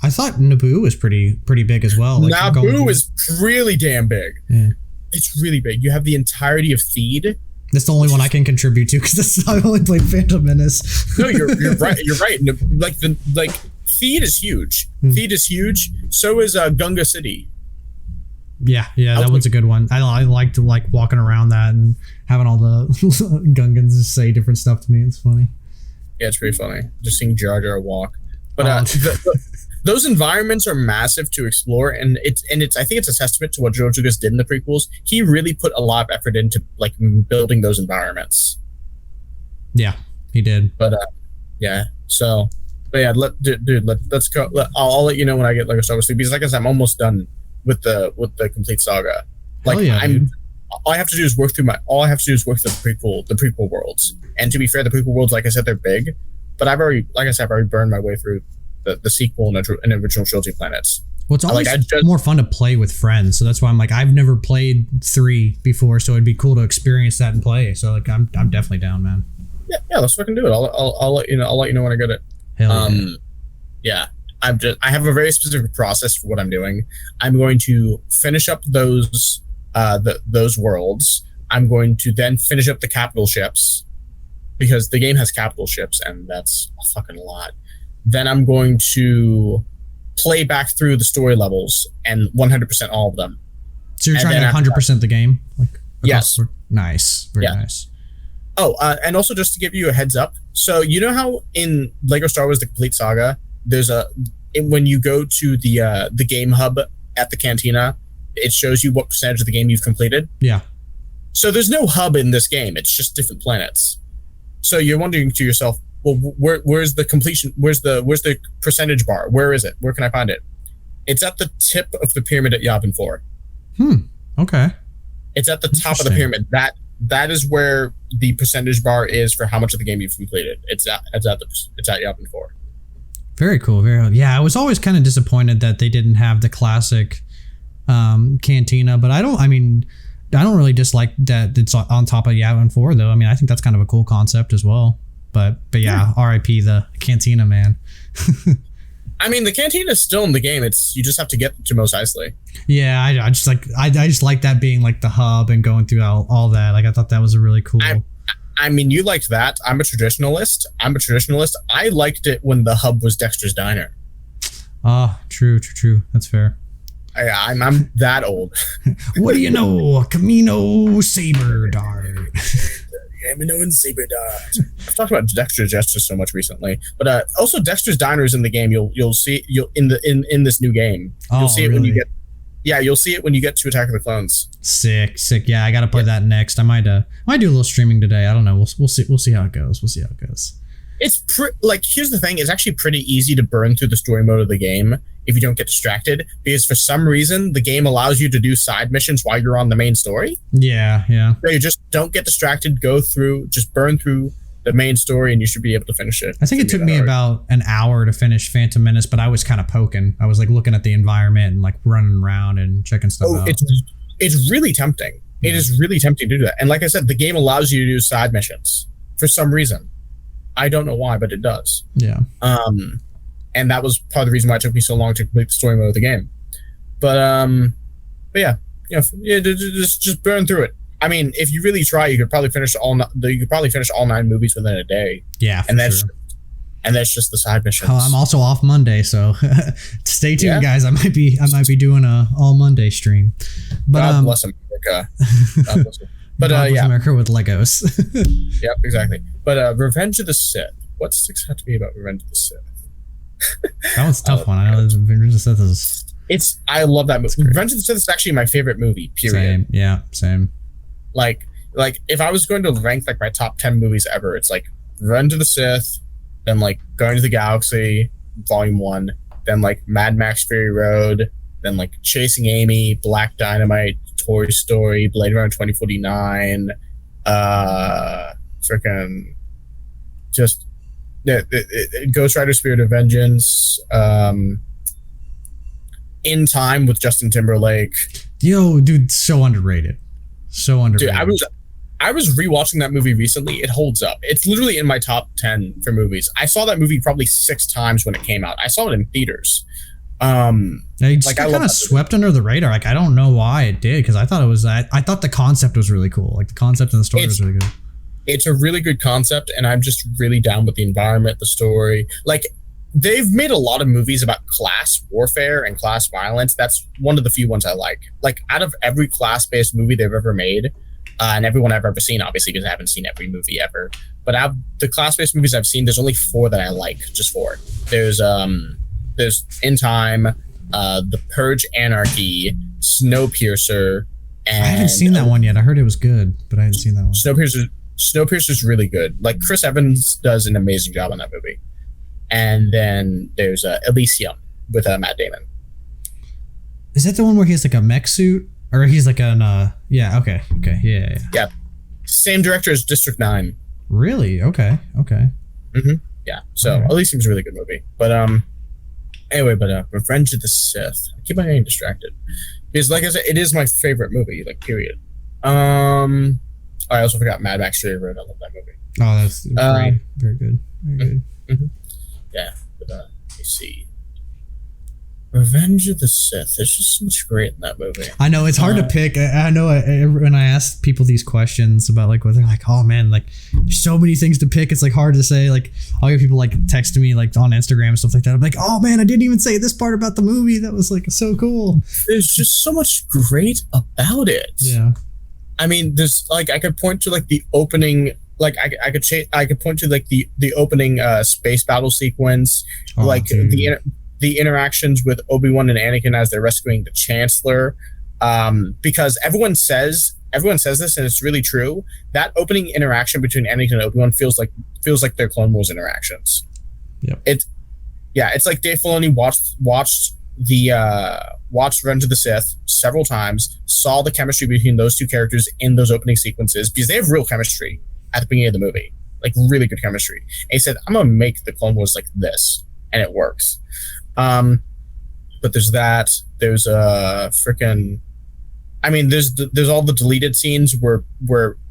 I thought Naboo was pretty big as well. Like Naboo is really damn big. Yeah. It's really big. You have the entirety of Theed. That's the only one I can contribute to because I only played Phantom Menace. No, you're right. You're right. Like Theed is huge. Theed is huge. So is Gunga City. Yeah, that one's a good one. I like to like walking around that and having all the Gungans say different stuff to me. It's funny. Yeah, it's pretty funny. Just seeing Jar Jar walk. But those environments are massive to explore, and it's I think it's a testament to what George Lucas did in the prequels. He really put a lot of effort into like building those environments. Yeah, he did. But yeah. So, but yeah, let's go. I'll let you know when I get Lego Star Wars 3, because like I said, I'm almost done with the complete saga. Like all I have to do is work through the prequel worlds. And to be fair, the prequel worlds, like I said, they're big, but I've already burned my way through the sequel and original trilogy planets. Well, it's always more fun to play with friends, so that's why I'm like, I've never played 3 before, so it'd be cool to experience that and play. So like, I'm definitely down, man. Yeah, let's fucking do it. I'll let you know. I'll let you know when I get it. Hell yeah. I have a very specific process for what I'm doing. I'm going to finish up those worlds. I'm going to then finish up the capital ships, because the game has capital ships, and that's a fucking lot. Then I'm going to play back through the story levels and 100% all of them. So you're trying to 100% the game? Yes. Nice. Very nice. Oh, and also just to give you a heads up. So you know how in Lego Star Wars: The Complete Saga, there's when you go to the game hub at the cantina, it shows you what percentage of the game you've completed. Yeah. So there's no hub in this game. It's just different planets. So you're wondering to yourself, well, where's the completion? Where's the percentage bar? Where is it? Where can I find it? It's at the tip of the pyramid at Yavin 4. Okay. It's at the top of the pyramid. That is where the percentage bar is for how much of the game you've completed. It's at Yavin 4. Very cool. Yeah, I was always kind of disappointed that they didn't have the classic cantina, but I don't really dislike that it's on top of Yavin 4 though. I mean, I think that's kind of a cool concept as well. But yeah, RIP the cantina, man. I mean, the cantina is still in the game. You just have to get to Mos Eisley. Yeah, I just like that being like the hub and going through all that. Like, I thought that was a really cool. I mean, you liked that. I'm a traditionalist. I liked it when the hub was Dexter's Diner. True. That's fair. I'm that old. What do you know? Camino Saber Dart. Camino and Saber Dart. I've talked about Dexter's Jester so much recently, but also Dexter's Diner is in the game. You'll see in this new game. You'll see it when you get. Yeah, you'll see it when you get to Attack of the Clones. Sick. Yeah, I gotta play that next. I might do a little streaming today. I don't know. We'll see how it goes. It's here's the thing. It's actually pretty easy to burn through the story mode of the game if you don't get distracted, because for some reason the game allows you to do side missions while you're on the main story. Yeah. So you just don't get distracted. Just burn through the main story, and you should be able to finish it. I think it took me about an hour to finish Phantom Menace, but I was kind of poking. I was like looking at the environment and like running around and checking stuff out. It's really tempting. Yeah. It is really tempting to do that. And like I said, the game allows you to do side missions for some reason. I don't know why, but it does. Yeah. And that was part of the reason why it took me so long to complete the story mode of the game. But yeah, just burn through it. I mean, if you really try, you could probably finish all 9 movies within a day. Yeah, and that's just the side missions. Oh, I'm also off Monday, so stay tuned, guys. I might be doing a all Monday stream. But God bless America. God bless but God bless America with Legos. Yep, exactly. But Revenge of the Sith. What sticks out to me about Revenge of the Sith? That one's a tough one. I know Revenge of the Sith is. I love that movie. Revenge of the Sith is actually my favorite movie. Period. Same. Like if I was going to rank like my top 10 movies ever, it's like Revenge of the Sith, then like Guardians of the Galaxy Volume 1, then like Mad Max Fury Road, then like Chasing Amy, Black Dynamite, Toy Story, Blade Runner 2049, freaking just Ghost Rider Spirit of Vengeance, In Time with Justin Timberlake. Yo, dude, so underrated. So underrated. Dude, I was rewatching that movie recently. It holds up. It's literally in my top 10 for movies. I saw that movie probably 6 times when it came out. I saw it in theaters. It just kind of swept under the radar. Like, I don't know why it did, because I thought the concept was really cool. Like, the concept and the story was really good. It's a really good concept, and I'm just really down with the environment, the story. Like, they've made a lot of movies about class warfare and class violence. That's one of the few ones I like. Like, out of every class-based movie they've ever made, and everyone I've ever seen, obviously, because I haven't seen every movie ever. But out of the class-based movies I've seen, there's only 4 that I like, just 4. There's In Time, The Purge Anarchy, Snowpiercer, and... I haven't seen that one yet. I heard it was good, but I haven't seen that one. Snowpiercer's really good. Like, Chris Evans does an amazing job on that movie. And then there's Elysium with Matt Damon. Is that the one where he has like a mech suit? Or he's like an... okay. Yeah. Same director as District 9. Really? Okay. Mm-hmm. Yeah. So right. Elysium's a really good movie. But anyway, Revenge of the Sith. I keep on getting distracted. Because like I said, it is my favorite movie, like, period. I also forgot Mad Max Fury Road. I love that movie. Oh, that's great. Very good. Very good. Mm-hmm. Yeah, but let me see. Revenge of the Sith. There's just so much great in that movie. I know it's hard to pick. I know when I ask people these questions about like what they're like, oh man, like there's so many things to pick. It's like hard to say. Like I'll get people like texting me like on Instagram and stuff like that. I'm like, oh man, I didn't even say this part about the movie. That was like so cool. There's just so much great about it. Yeah. I mean, there's like I could point to like the opening. Like I could point to like the opening space battle sequence, the interactions with Obi-Wan and Anakin as they're rescuing the Chancellor, because everyone says this and it's really true. That opening interaction between Anakin and Obi-Wan feels like their Clone Wars interactions. Yep. It's like Dave Filoni watched Revenge of the Sith several times, saw the chemistry between those two characters in those opening sequences because they have real chemistry at the beginning of the movie, like really good chemistry. And he said, I'm gonna make the Clone Wars like this, and it works. But there's that. There's freaking. I mean, there's all the deleted scenes where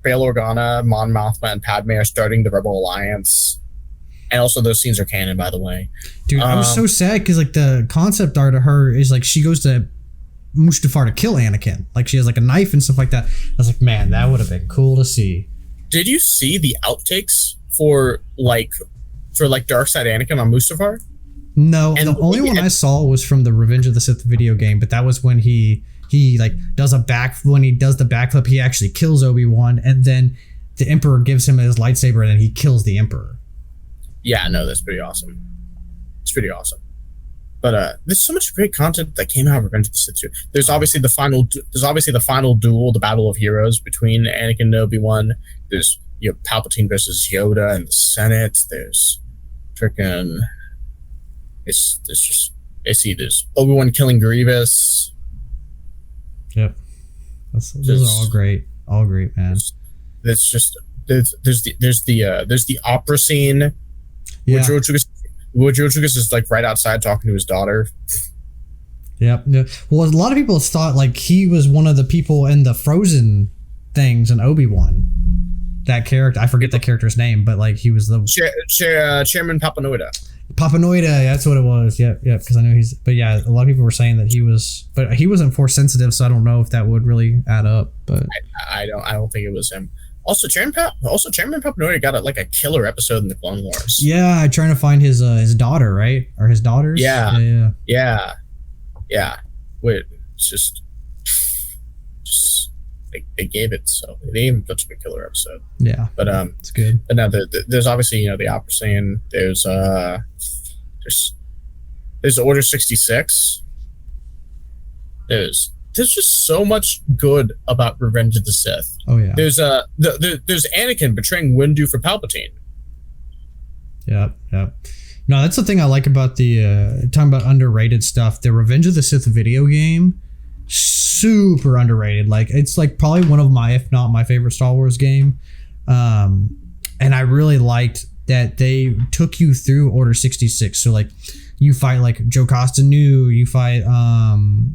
Bail Organa, Mon Mothma, and Padme are starting the Rebel Alliance, and also those scenes are canon, by the way. Dude, I was so sad because like the concept art of her is like she goes to Mustafar to kill Anakin, like she has like a knife and stuff like that. I was like, man, that would have been cool to see. Did you see the outtakes for Darkseid Anakin on Mustafar? No, and the only one I saw was from the Revenge of the Sith video game, but that was when he like does the backflip, he actually kills Obi-Wan, and then the Emperor gives him his lightsaber, and then he kills the Emperor. Yeah, no, that's pretty awesome. It's pretty awesome. But there's so much great content that came out of Revenge of the Sith too. There's obviously the final duel, the Battle of Heroes between Anakin and Obi-Wan. There's Palpatine versus Yoda in the Senate. There's freaking there's Obi-Wan killing Grievous. Yep. Those are all great. All great, man. There's the opera scene. Yeah. George Lucas is like right outside talking to his daughter. Yep. Yeah. Well, a lot of people thought like he was one of the people in the Frozen things in Obi-Wan. That character, I forget the character's name, but like he was the Chairman Papanoida. Papanoida, that's what it was. Yep. Because I know he's. But yeah, a lot of people were saying that he was, but he wasn't force sensitive, so I don't know if that would really add up. But I don't think it was him. Also, Chairman Papanoida got a killer episode in the Clone Wars. Yeah, trying to find his daughter, right, or his daughters. Yeah. Wait, it's just they gave it, so they gave him such a killer episode. Yeah, but it's good. But now there's obviously the opera scene. There's Order 66. There's just so much good about Revenge of the Sith. Oh yeah. There's Anakin betraying Windu for Palpatine. Yep. No, that's the thing I like about the talking about underrated stuff. The Revenge of the Sith video game, super underrated. Like it's like probably one of my, if not my favorite Star Wars game. And I really liked that they took you through Order 66. So like you fight like Joe Costanu, you fight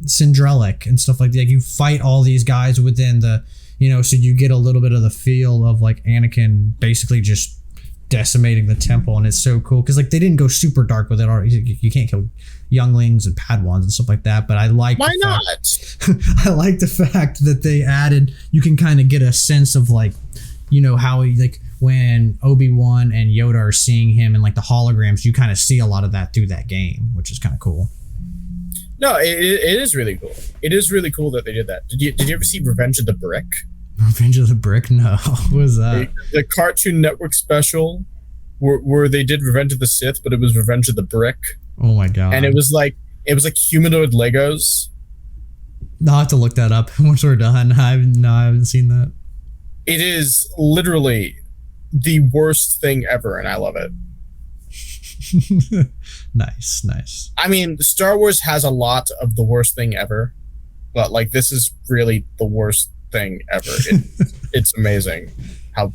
Syndrelic and stuff like that. Like you fight all these guys within the, so you get a little bit of the feel of like Anakin basically just decimating the temple, and it's so cool because like they didn't go super dark with it. Or you can't kill younglings and Padawans and stuff like that. But I like why not? I like the fact that they added. You can kind of get a sense of like, how he like when Obi-Wan and Yoda are seeing him in like the holograms. You kind of see a lot of that through that game, which is kind of cool. No, it is really cool. It is really cool that they did that. Did you ever see Revenge of the Brick? Revenge of the Brick? No. What was that? The Cartoon Network special where they did Revenge of the Sith, but it was Revenge of the Brick. Oh my god. And it was like humanoid Legos. I'll have to look that up once we're done. I haven't seen that. It is literally the worst thing ever, and I love it. Nice. I mean, Star Wars has a lot of the worst thing ever, but like this is really the worst thing ever. It's amazing how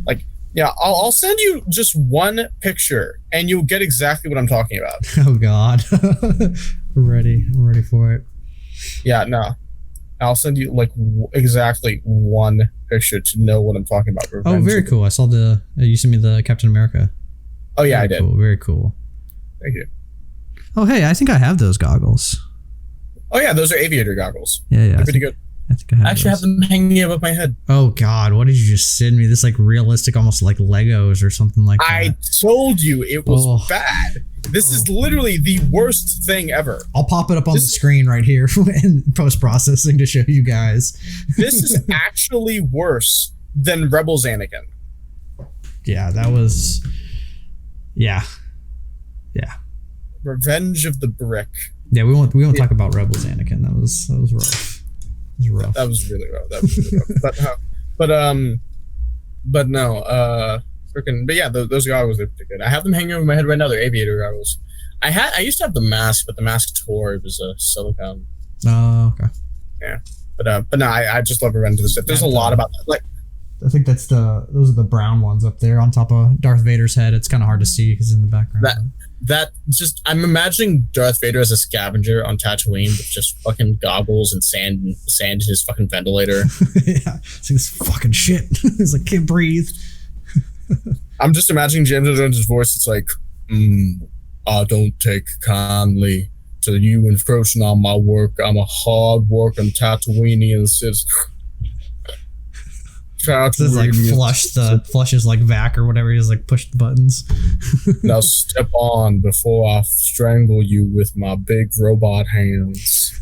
like I'll send you just one picture and you'll get exactly what I'm talking about. Oh god. I'm ready for it. Yeah, no, I'll send you like exactly one picture to know what I'm talking about. Oh, very cool. I saw you sent me the Captain America. Oh yeah, very I did. Cool. Very cool. Thank you. Oh hey, I think I have those goggles. Oh yeah, those are aviator goggles. Yeah. They're pretty good. I think I actually have them hanging above my head. Oh god, what did you just send me? This like realistic, almost like Legos or something like that. I told you it was bad. This is literally the worst thing ever. I'll pop it up on the screen right here in post-processing to show you guys. This is actually worse than Rebels Anakin. Yeah, that was... Yeah. Revenge of the Brick. Yeah, we won't talk about Rebels Anakin. That was rough. That was really rough. But yeah, those goggles are pretty good. I have them hanging over my head right now. They're aviator goggles. I used to have the mask, but the mask tore. It was a silicone. Oh, okay. Yeah, but no, I just love Revenge of the Sith. There's a lot about that. Like, I think those are the brown ones up there on top of Darth Vader's head. It's kind of hard to see because in the background. I'm imagining Darth Vader as a scavenger on Tatooine with just fucking goggles and sand in his fucking ventilator. Yeah, it's like this fucking shit. He's like, can't breathe. I'm just imagining James Earl Jones' voice. It's like, I don't take kindly to you encroaching on my work. I'm a hard-working Tatooinean citizen. This is like flushes like Vac or whatever. He's like push the buttons. Now step on before I strangle you with my big robot hands.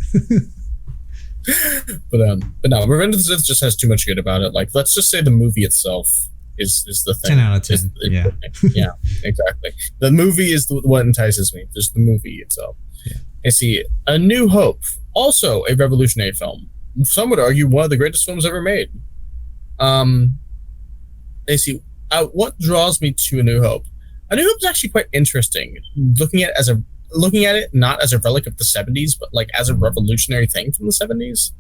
But no, Revenge of the Sith just has too much good about it. Like, let's just say the movie itself is the thing. 10 out of 10. Yeah. Yeah, exactly. The movie is what entices me. Just the movie itself. Yeah. I see A New Hope, also a revolutionary film. Some would argue one of the greatest films ever made. I see. What draws me to A New Hope? A New Hope is actually quite interesting. Looking at it not as a relic of the 70s, but like as a revolutionary thing from the 70s.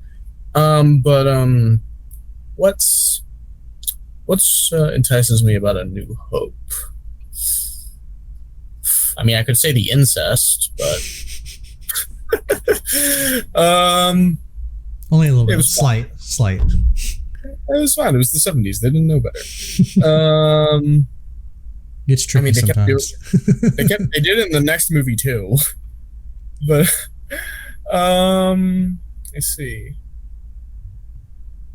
What's entices me about A New Hope? I mean, I could say the incest, but only a little bit. Slight. It was fine. It was the 70s. They didn't know better. Gets tricky sometimes. They did it in the next movie too. But let's see.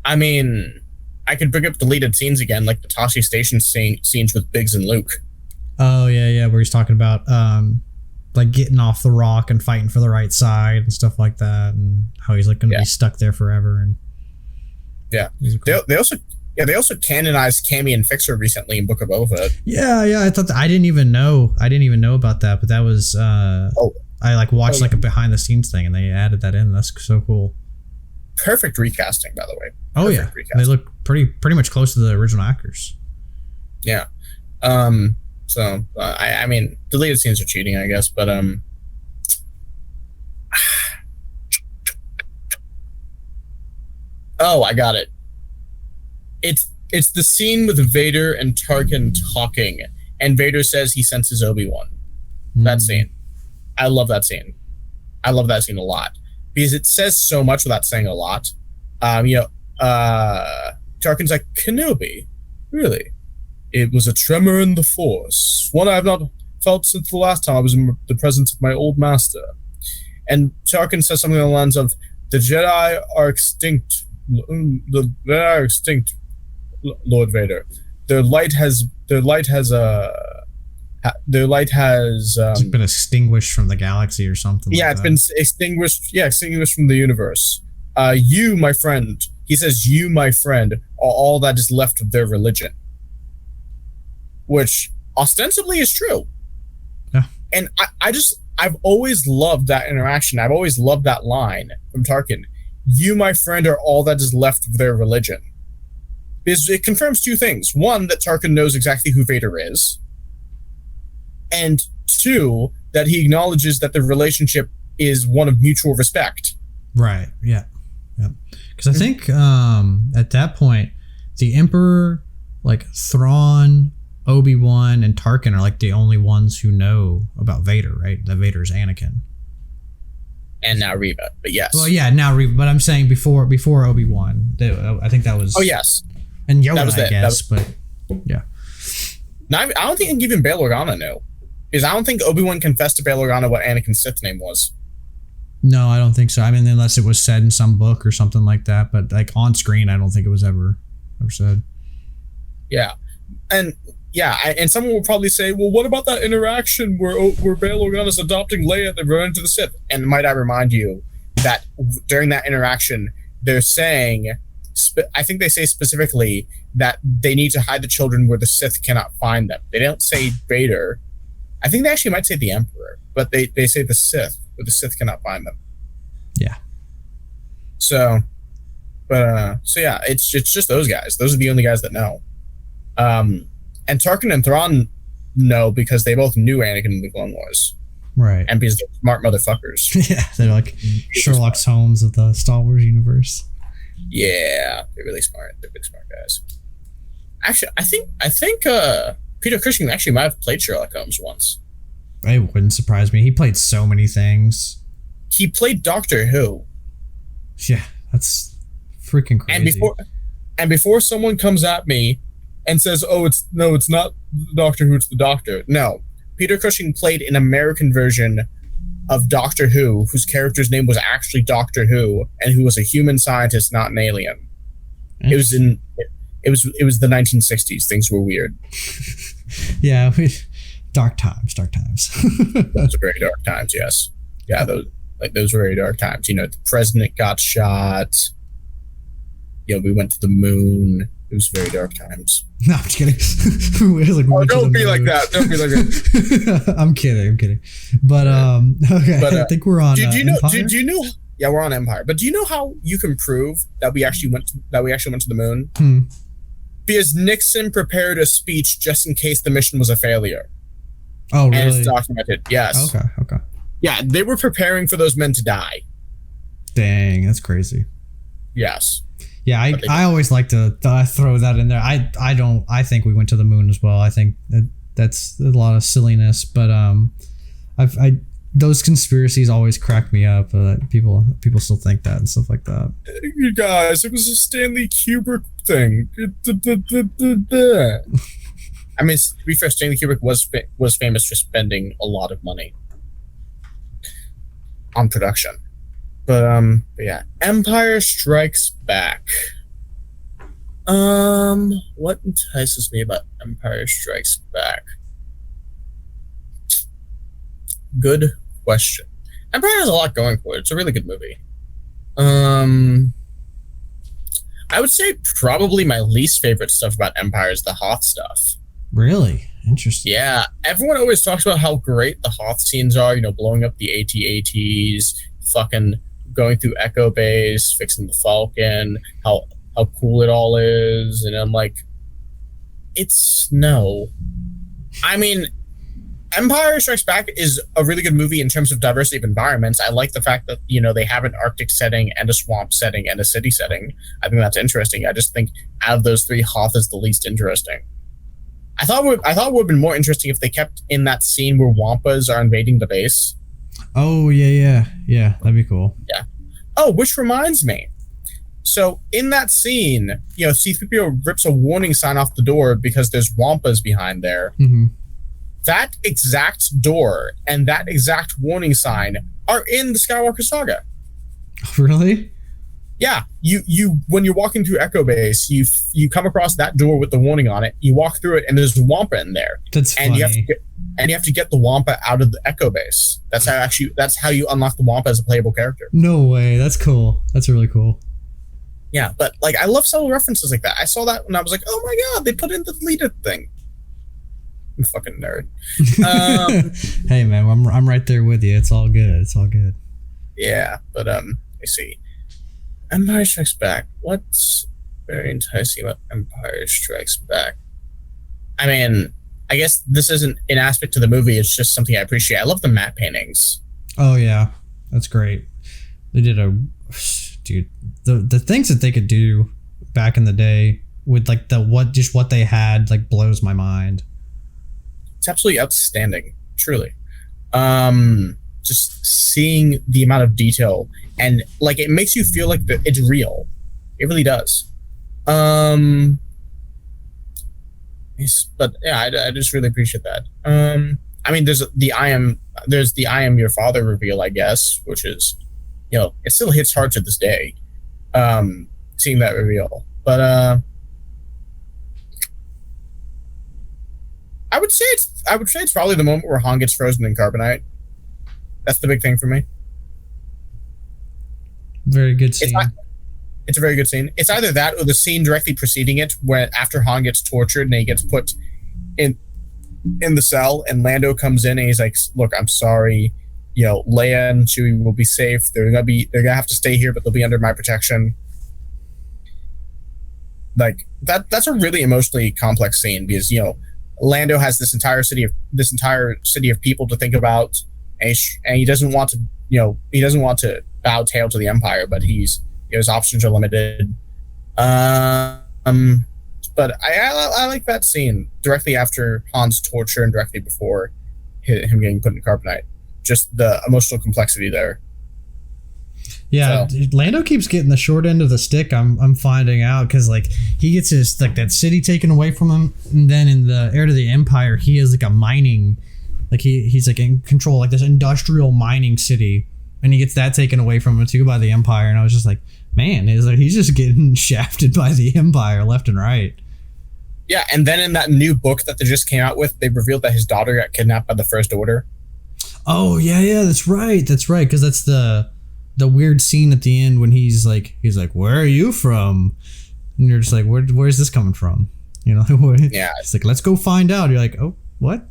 I mean, I could bring up deleted scenes again, like the Tashi Station scenes with Biggs and Luke. Oh yeah, where he's talking about like getting off the rock and fighting for the right side and stuff like that, and how he's like going to be stuck there forever. And cool. They also canonized Cammy and Fixer recently in Book of Boba Fett. Yeah. I thought I didn't even know about that, but that was I like watched like a behind the scenes thing, and they added that in. That's so cool. Perfect recasting, by the way. They look pretty much close to the original actors. Yeah. So I mean, deleted scenes are cheating, I guess, but oh, I got it. It's the scene with Vader and Tarkin talking, and Vader says he senses Obi-Wan. That scene. I love that scene. I love that scene a lot because it says so much without saying a lot. Tarkin's like, Kenobi, really? It was a tremor in the Force, one I have not felt since the last time I was in the presence of my old master. And Tarkin says something along the lines of, the Jedi are extinct. The Jedi are extinct, Lord Vader. Their light has been extinguished from the galaxy or something. Yeah, it's been extinguished. Yeah, extinguished from the universe. You, my friend. He says, "You, my friend, are all that is left of their religion," which ostensibly is true. Yeah. And I've always loved that interaction. I've always loved that line from Tarkin. You, my friend, are all that is left of their religion. Because it confirms two things. One, that Tarkin knows exactly who Vader is. And two, that he acknowledges that the relationship is one of mutual respect. Right. Yeah. Because I think at that point, the Emperor, like Thrawn, Obi-Wan, and Tarkin are like the only ones who know about Vader, right? That Vader's Anakin. And now Reva, but yes. Well, yeah, now Reva, but I'm saying before Obi-Wan, I think that was. Oh yes. And Yoda, I guess, but yeah. Now, I don't think even Bail Organa knew, because I don't think Obi-Wan confessed to Bail Organa what Anakin's Sith name was. No, I don't think so. I mean, unless it was said in some book or something like that, but like on screen, I don't think it was ever said. Yeah, and someone will probably say, well, what about that interaction where Bail Organa's adopting Leia at the Revenge of the Sith? And might I remind you that during that interaction, they're saying, I think they say specifically that they need to hide the children where the Sith cannot find them. They don't say Vader. I think they actually might say the Emperor, but they say the Sith, where the Sith cannot find them. Yeah. So yeah, it's just those guys. Those are the only guys that know. And Tarkin and Thrawn know because they both knew Anakin in the Clone Wars. Right. And because they're smart motherfuckers. Yeah, they're like Sherlock Holmes of the Star Wars universe. Yeah, they're really smart. They're big smart guys. Actually, I think Peter Cushing actually might have played Sherlock Holmes once. It wouldn't surprise me. He played so many things. He played Doctor Who. Yeah, that's freaking crazy. And before someone comes at me and says, "Oh, it's not Doctor Who, it's the Doctor." No, Peter Cushing played an American version of Doctor Who, whose character's name was actually Doctor Who, and who was a human scientist, not an alien. It was the 1960s. Things were weird. Yeah, dark times. Those were very dark times. Yes. Yeah, those were very dark times. You know, the president got shot. You know, we went to the moon. It was very dark times. No, I'm just kidding. Don't be like that. Don't be like that. I'm kidding. But okay, I think we're on. Do you know? Empire? Do you know? Yeah, we're on Empire. But do you know how you can prove that we actually went to the moon? Because Nixon prepared a speech just in case the mission was a failure. Oh, really? And it's documented. Yes. Okay. Yeah, they were preparing for those men to die. Dang, that's crazy. Yes. Yeah, I always like to throw that in there. I think we went to the moon as well. I think that's a lot of silliness, but those conspiracies always crack me up. People still think that and stuff like that. You guys, it was a Stanley Kubrick thing. I mean, to be fair, Stanley Kubrick was famous for spending a lot of money on production. But yeah, Empire Strikes Back. What entices me about Empire Strikes Back? Good question. Empire has a lot going for it. It's a really good movie. I would say probably my least favorite stuff about Empire is the Hoth stuff. Really? Interesting. Yeah, everyone always talks about how great the Hoth scenes are, blowing up the AT-ATs, fucking going through Echo Base, fixing the Falcon, how cool it all is, and I'm like, it's no. I mean, Empire Strikes Back is a really good movie in terms of diversity of environments. I like the fact that, they have an Arctic setting and a swamp setting and a city setting. I think that's interesting. I just think out of those three, Hoth is the least interesting. I thought it would have been more interesting if they kept in that scene where Wampas are invading the base. Oh, yeah. That'd be cool. Yeah. Oh, which reminds me. So in that scene, C-3PO rips a warning sign off the door because there's Wampas behind there. Mm-hmm. That exact door and that exact warning sign are in the Skywalker saga. Really? Yeah. You when you're walking through Echo Base, you come across that door with the warning on it. You walk through it, and there's a Wampa in there. That's and funny. you have to get the Wampa out of the Echo Base. That's how you unlock the Wampa as a playable character. No way. That's cool. That's really cool. Yeah, but I love subtle references like that. I saw that when I was like, oh my god, they put in the deleted thing. I'm a fucking nerd. Hey man, I'm right there with you. It's all good. It's all good. Yeah, but let me see. Empire Strikes Back. What's very enticing about Empire Strikes Back? I mean, I guess this isn't an aspect to the movie. It's just something I appreciate. I love the matte paintings. Oh yeah, that's great. They did the things that they could do back in the day with what they had blows my mind. It's absolutely outstanding, truly. Just seeing the amount of detail and it makes you feel like it's real. It really does. But yeah, I just really appreciate that. I mean, there's the I am your father reveal, I guess, which is, it still hits hard to this day. Seeing that reveal, but I would say it's probably the moment where Han gets frozen in carbonite. That's the big thing for me. Very good scene. It's a very good scene. It's either that or the scene directly preceding it, when after Han gets tortured and he gets put in the cell, and Lando comes in and he's like, "Look, I'm sorry. Leia and Chewie will be safe. They're gonna have to stay here, but they'll be under my protection." That's a really emotionally complex scene because Lando has this entire city of people to think about, and he doesn't want to bow tail to the Empire, but his options are limited. But I like that scene directly after Han's torture and directly before him getting put in carbonite. Just the emotional complexity there. Yeah, so. Lando keeps getting the short end of the stick. I'm finding out because he gets his that city taken away from him, and then in the Heir to the Empire, he has a mining, he's in control this industrial mining city, and he gets that taken away from him too by the Empire. And I was just like, man, he's just getting shafted by the Empire left and right. Yeah, and then in that new book that they just came out with, they revealed that his daughter got kidnapped by the First Order. Oh yeah, that's right, because that's the weird scene at the end when he's like, where are you from? And you're just like, where's this coming from? Yeah. It's like, let's go find out. You're like, oh, what?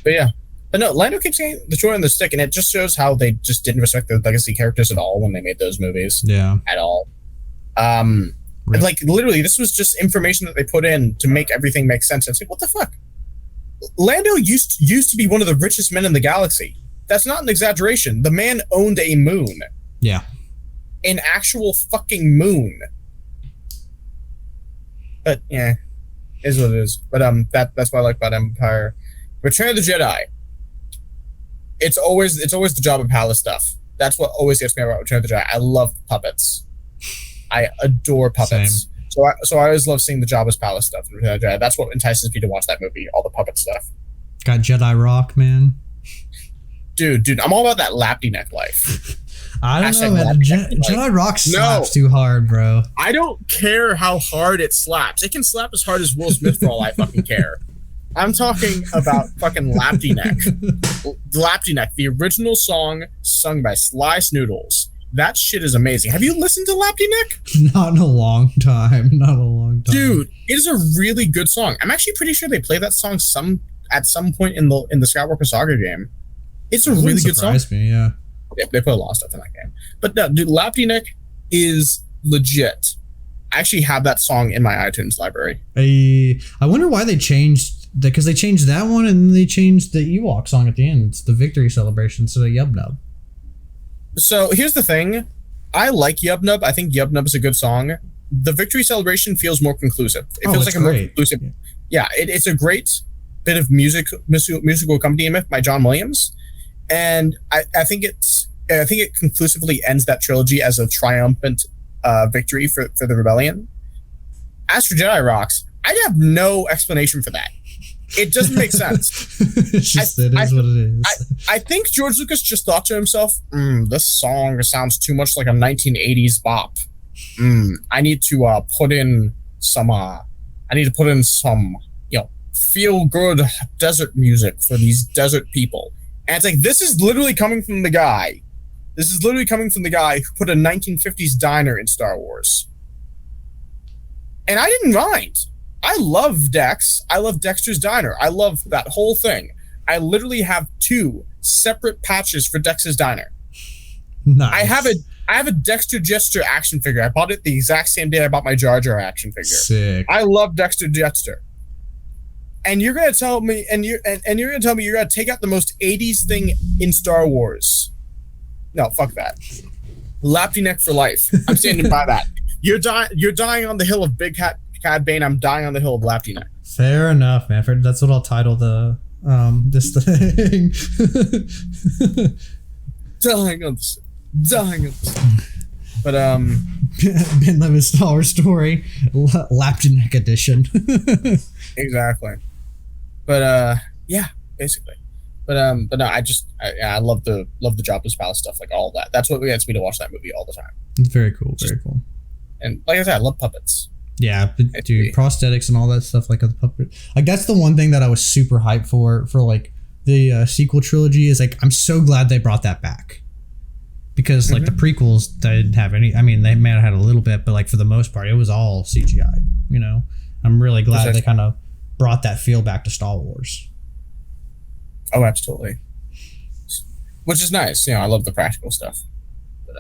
But no, Lando keeps getting the short end of the stick, and it just shows how they just didn't respect the legacy characters at all when they made those movies. Yeah. At all. Literally, this was just information that they put in to make everything make sense. It's like, what the fuck? Lando used to be one of the richest men in the galaxy. That's not an exaggeration. The man owned a moon. Yeah. An actual fucking moon. But yeah, is what it is. But that's what I like about Empire. Return of the Jedi. It's always the Jabba Palace stuff. That's what always gets me about Return of the Jedi. I love puppets. I adore puppets. Same. So I always love seeing the Jabba's palace stuff. That's what entices me to watch that movie. All the puppet stuff. Got Jedi Rock, man. Dude, I'm all about that lappy neck life. I don't know, man. Jedi Rock slaps too hard, bro. I don't care how hard it slaps. It can slap as hard as Will Smith for all I fucking care. I'm talking about fucking Lapty Neck. Lapty Neck, the original song sung by Sly Snoodles. That shit is amazing. Have you listened to Lapty Neck? Not in a long time. Dude, it is a really good song. I'm actually pretty sure they play that song at some point in the Skywalker Saga game. It's a really good song. Me, yeah. They put a lot of stuff in that game. But no, dude, Lapty Neck is legit. I actually have that song in my iTunes library. I wonder why they changed that, because they changed that one and then they changed the Ewok song at the end. It's the victory celebration, so Yub Nub. So here's the thing. I like Yub Nub. I think Yub Nub is a good song. The victory celebration feels more conclusive. It feels like a more conclusive. Yeah, it's a great bit of musical accompaniment by John Williams. And I think it conclusively ends that trilogy as a triumphant victory for the rebellion. As for Jedi Rocks, I have no explanation for that. It doesn't make sense. It is what it is. I think George Lucas just thought to himself, this song sounds too much like a 1980s bop. I need to put in some feel good desert music for these desert people. And it's like, this is literally coming from the guy who put a 1950s diner in Star Wars. And I didn't mind. I love Dex. I love Dexter's Diner. I love that whole thing. I literally have 2 separate patches for Dexter's Diner. Nice. I have a Dexter Jester action figure. I bought it the exact same day I bought my Jar Jar action figure. Sick. I love Dexter Jester. And you're gonna tell me, you're gonna take out the most 80s thing in Star Wars. No, fuck that. Lapty Neck for life. I'm standing by that. You're dying on the hill of Big Cad Bane. I'm dying on the hill of Lapty Neck. Fair enough, man. That's what I'll title the this thing. dying on this. But Benlivid's Star Wars story, Lapty Neck edition. Exactly. But yeah, basically. But no, I love the Jabba's palace stuff, like all that. That's what gets me to watch that movie all the time. It's very cool, very cool. And like I said, I love puppets. Yeah, dude, prosthetics and all that stuff, like the puppet. Like that's the one thing that I was super hyped for like the sequel trilogy is like I'm so glad they brought that back. Because like the prequels, they didn't have any. I mean, they may have had a little bit, but like for the most part, it was all CGI. You know, I'm really glad they kind of brought that feel back to Star Wars. Oh, absolutely. Which is nice. You know, I love the practical stuff. But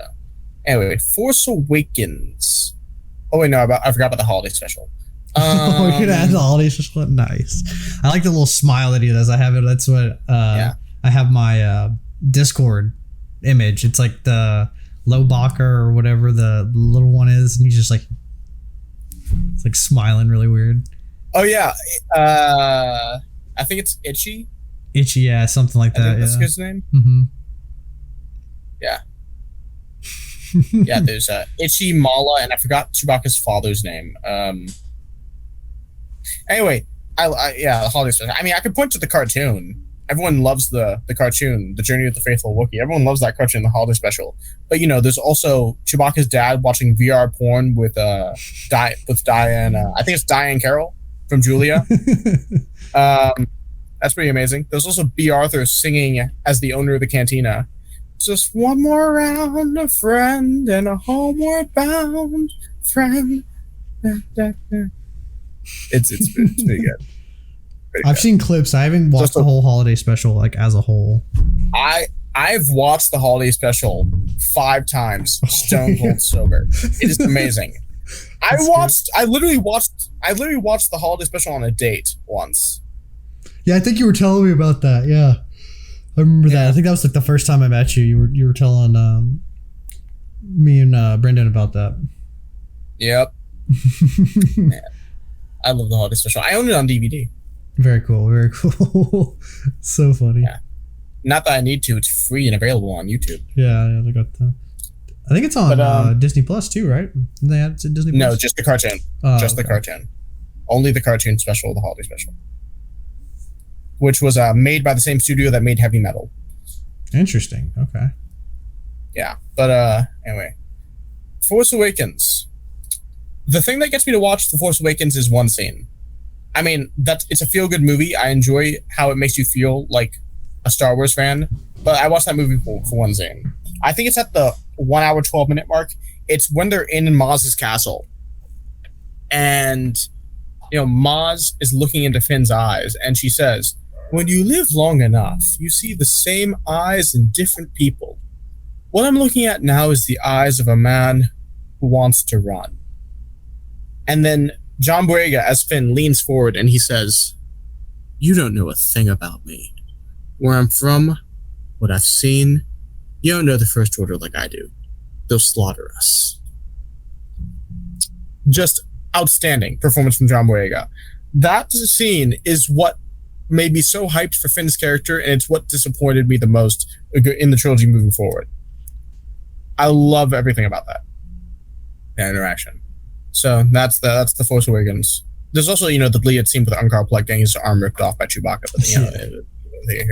anyway, Force Awakens. Oh wait, no, I forgot about the holiday special. We could add the holiday special. Nice. I like the little smile that he does. I have it. That's what. I have my Discord image. It's like the Lowbacher or whatever the little one is, and he's just like, it's like smiling really weird. Oh yeah, I think it's Itchy. Itchy, yeah, something like that. That's his name. Mm-hmm. Yeah. Yeah, there's Itchy, Mala, and I forgot Chewbacca's father's name. Anyway, the holiday special. I mean, I could point to the cartoon. Everyone loves the cartoon, The Journey of the Faithful Wookiee. Everyone loves that cartoon, the holiday special. But you know, there's also Chewbacca's dad watching VR porn with Diane. I think it's Diane Carroll from Julia. That's pretty amazing. There's also B. Arthur singing as the owner of the cantina. Just one more round, a friend, and a homeward bound friend. It's pretty good. I've seen clips. I haven't watched the whole holiday special like as a whole. I've watched the holiday special 5 times, stone cold sober. It is amazing. I literally watched the holiday special on a date once. Yeah, I think you were telling me about that. Yeah, I remember that. I think that was like the first time I met you. You were telling me and Brendan about that. Yep. Man, I love the holiday special. I own it on DVD. Very cool. Very cool. So funny. Yeah. Not that I need to. It's free and available on YouTube. Yeah, they got that. I think it's on Disney Plus too, right? They had it Disney Plus? No, just the cartoon. Just the cartoon. Only the cartoon special, the holiday special, which was made by the same studio that made Heavy Metal. Interesting. Okay. Yeah, but anyway, Force Awakens. The thing that gets me to watch The Force Awakens is one scene. I mean, it's a feel-good movie. I enjoy how it makes you feel like a Star Wars fan, but I watched that movie for one scene. I think it's at the 1 hour, 12-minute mark. It's when they're in Maz's castle. And, Maz is looking into Finn's eyes, and she says, "When you live long enough, you see the same eyes in different people. What I'm looking at now is the eyes of a man who wants to run." And then John Boyega as Finn leans forward and he says, "You don't know a thing about me. Where I'm from, what I've seen, you don't know the First Order like I do. They'll slaughter us." Just outstanding performance from John Boyega. That scene is what made me so hyped for Finn's character, and it's what disappointed me the most in the trilogy moving forward. I love everything about that interaction. So that's the Force Awakens. There's also, the deleted scene with Unkar Plugged getting his arm ripped off by Chewbacca, but here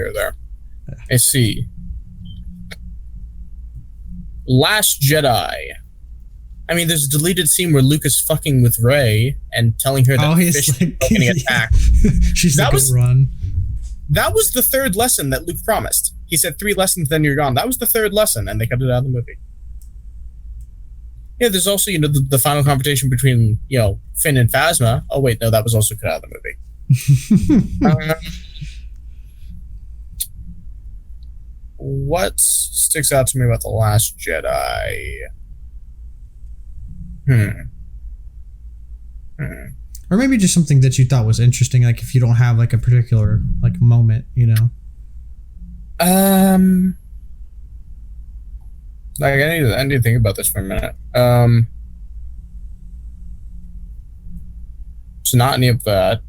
or there. I see. Last Jedi. I mean, there's a deleted scene where Luke is fucking with Rey and telling her that fish is getting attacked. She's like, run. That was the third lesson that Luke promised. He said 3 lessons, then you're gone. That was the third lesson, and they cut it out of the movie. Yeah, there's also, the final confrontation between, Finn and Phasma. Oh, wait, no, that was also cut out of the movie. What sticks out to me about The Last Jedi? Or maybe just something that you thought was interesting, like if you don't have like a particular like moment, Like I need to think about this for a minute. It's not any of that.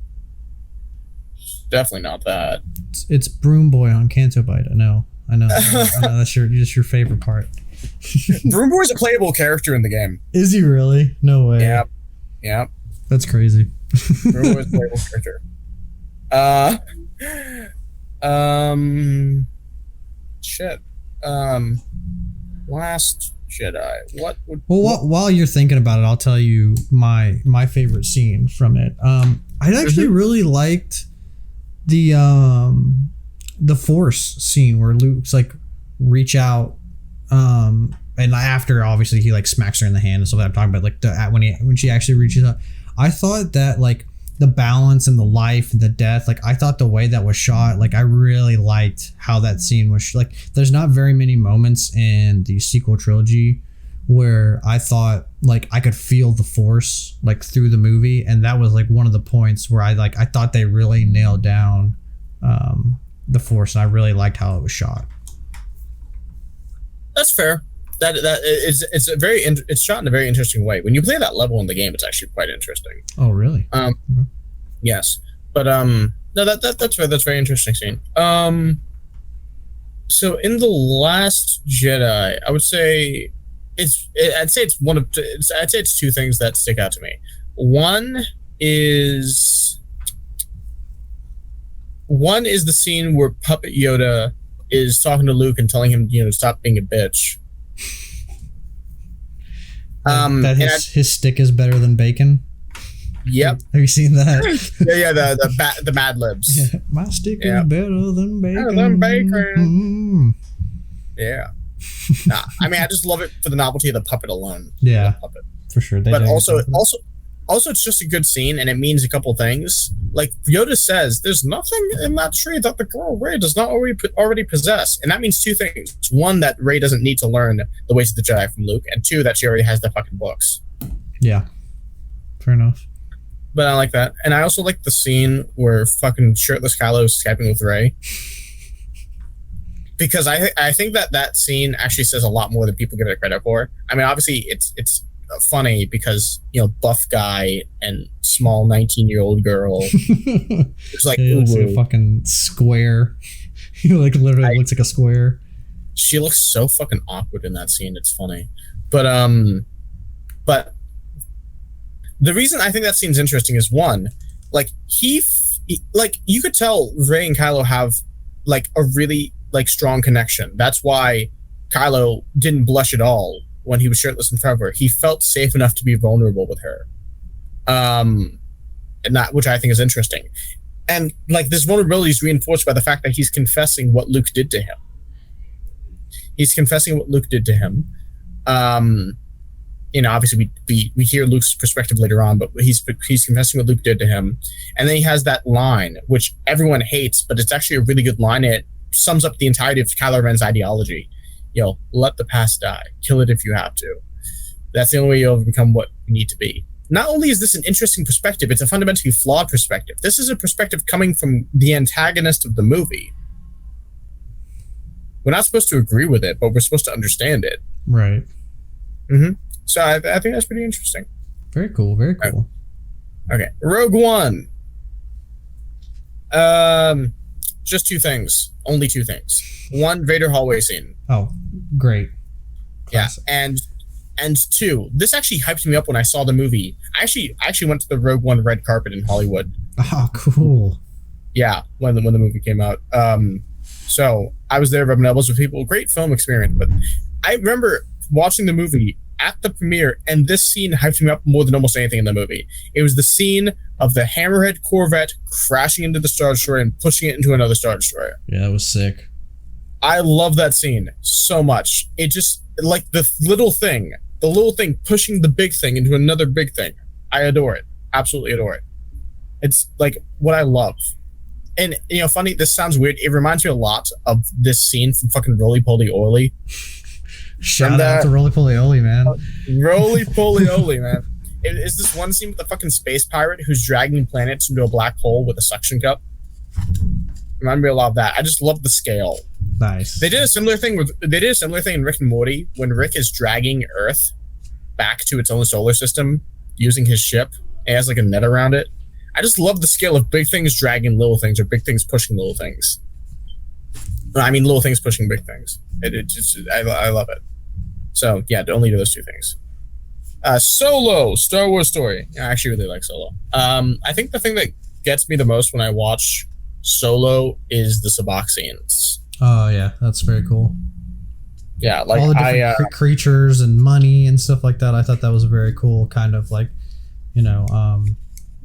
It's definitely not that. It's Broom Boy on Canto Bite. I know. That's your favorite part. Broom Boy is a playable character in the game. Is he really? No way. Yep. That's crazy. Broom Boy is a playable character. Shit. Last Jedi. What would? Well, while you're thinking about it, I'll tell you my favorite scene from it. I actually really liked the Force scene where Luke's like reach out, and after obviously he like smacks her in the hand and stuff that I'm talking about, like when she actually reaches out. I thought that like the balance and the life and the death, like I thought the way that was shot, like I really liked how that scene was like. There's not very many moments in the sequel trilogy where I thought like I could feel the Force like through the movie, and that was like one of the points where I thought they really nailed down the Force, and I really liked how it was shot. That's fair. It's shot in a very interesting way. When you play that level in the game, it's actually quite interesting. Oh, really? Yes, but no, that's very interesting scene. So in The Last Jedi, I would say I'd say it's 2 things that stick out to me. One is the scene where Puppet Yoda is talking to Luke and telling him, stop being a bitch. His stick is better than bacon. Yep. Have you seen that? yeah. The Mad Libs. Yeah. My stick is better than bacon. Better than bacon. Yeah. I mean, I just love it for the novelty of the puppet alone. Yeah, puppet. For sure. But also, it's just a good scene, and it means a couple things. Like Yoda says, there's nothing in that tree that the girl Rey does not already possess, and that means 2 things. 1, that Rey doesn't need to learn the ways of the Jedi from Luke, and 2, that she already has the fucking books. Yeah, fair enough. But I like that, and I also like the scene where fucking shirtless Kylo is Skyping with Rey, because I think that scene actually says a lot more than people give it credit for. I mean, obviously it's funny because buff guy and small 19-year-old girl. It's like, he looks like a fucking square. He like literally looks like a square. She looks so fucking awkward in that scene. It's funny, but the reason I think that scene's interesting is one, like like you could tell Rey and Kylo have like a really like strong connection. That's why Kylo didn't blush at all when he was shirtless in front of her. He felt safe enough to be vulnerable with her, and that, which I think is interesting. And like this vulnerability is reinforced by the fact that he's confessing what Luke did to him. He's confessing what Luke did to him. You know, obviously we hear Luke's perspective later on, but he's confessing what Luke did to him. And then he has that line, which everyone hates, but it's actually a really good line. It sums up the entirety of Kylo Ren's ideology. You know, let the past die. Kill it if you have to. That's the only way you'll become what you need to be. Not only is this an interesting perspective, it's a fundamentally flawed perspective. This is a perspective coming from the antagonist of the movie. We're not supposed to agree with it, but we're supposed to understand it. Right. Mm-hmm. So I think that's pretty interesting. Very cool. Very cool. Okay. Rogue One. Just two things. Only two things. One, Vader hallway scene. Oh, great. Classic. Yeah. And two, this actually hyped me up when I saw the movie. I actually went to the Rogue One red carpet in Hollywood. Oh, cool. Yeah, when the movie came out. So I was there rubbing elbows with people. Great film experience. But I remember watching the movie at the premiere, and this scene hyped me up more than almost anything in the movie. It was the scene of the Hammerhead Corvette crashing into the Star Destroyer and pushing it into another Star Destroyer. Yeah, that was sick. I love that scene so much. It just, like the little thing pushing the big thing into another big thing. I adore it. Absolutely adore it. It's like what I love. And, you know, funny, this sounds weird. It reminds me a lot of this scene from fucking Roly Poly Oly. Shout out to Roly Poly Oly, man. Roly Poly Oly, man. Is this one scene with the fucking space pirate who's dragging planets into a black hole with a suction cup? Remind me a lot of that. I just love the scale. Nice. They did a similar thing in Rick and Morty when Rick is dragging Earth back to its own solar system using his ship. It has like a net around it. I just love the scale of big things dragging little things or big things pushing little things. I mean, little things pushing big things. I love it. So yeah, only do those two things. Solo, Star Wars story. I actually really like Solo. I think the thing that gets me the most when I watch Solo is the Sabacc scenes. Oh yeah, that's very cool. Yeah, like all the different creatures and money and stuff like that. I thought that was a very cool kind of like, you know,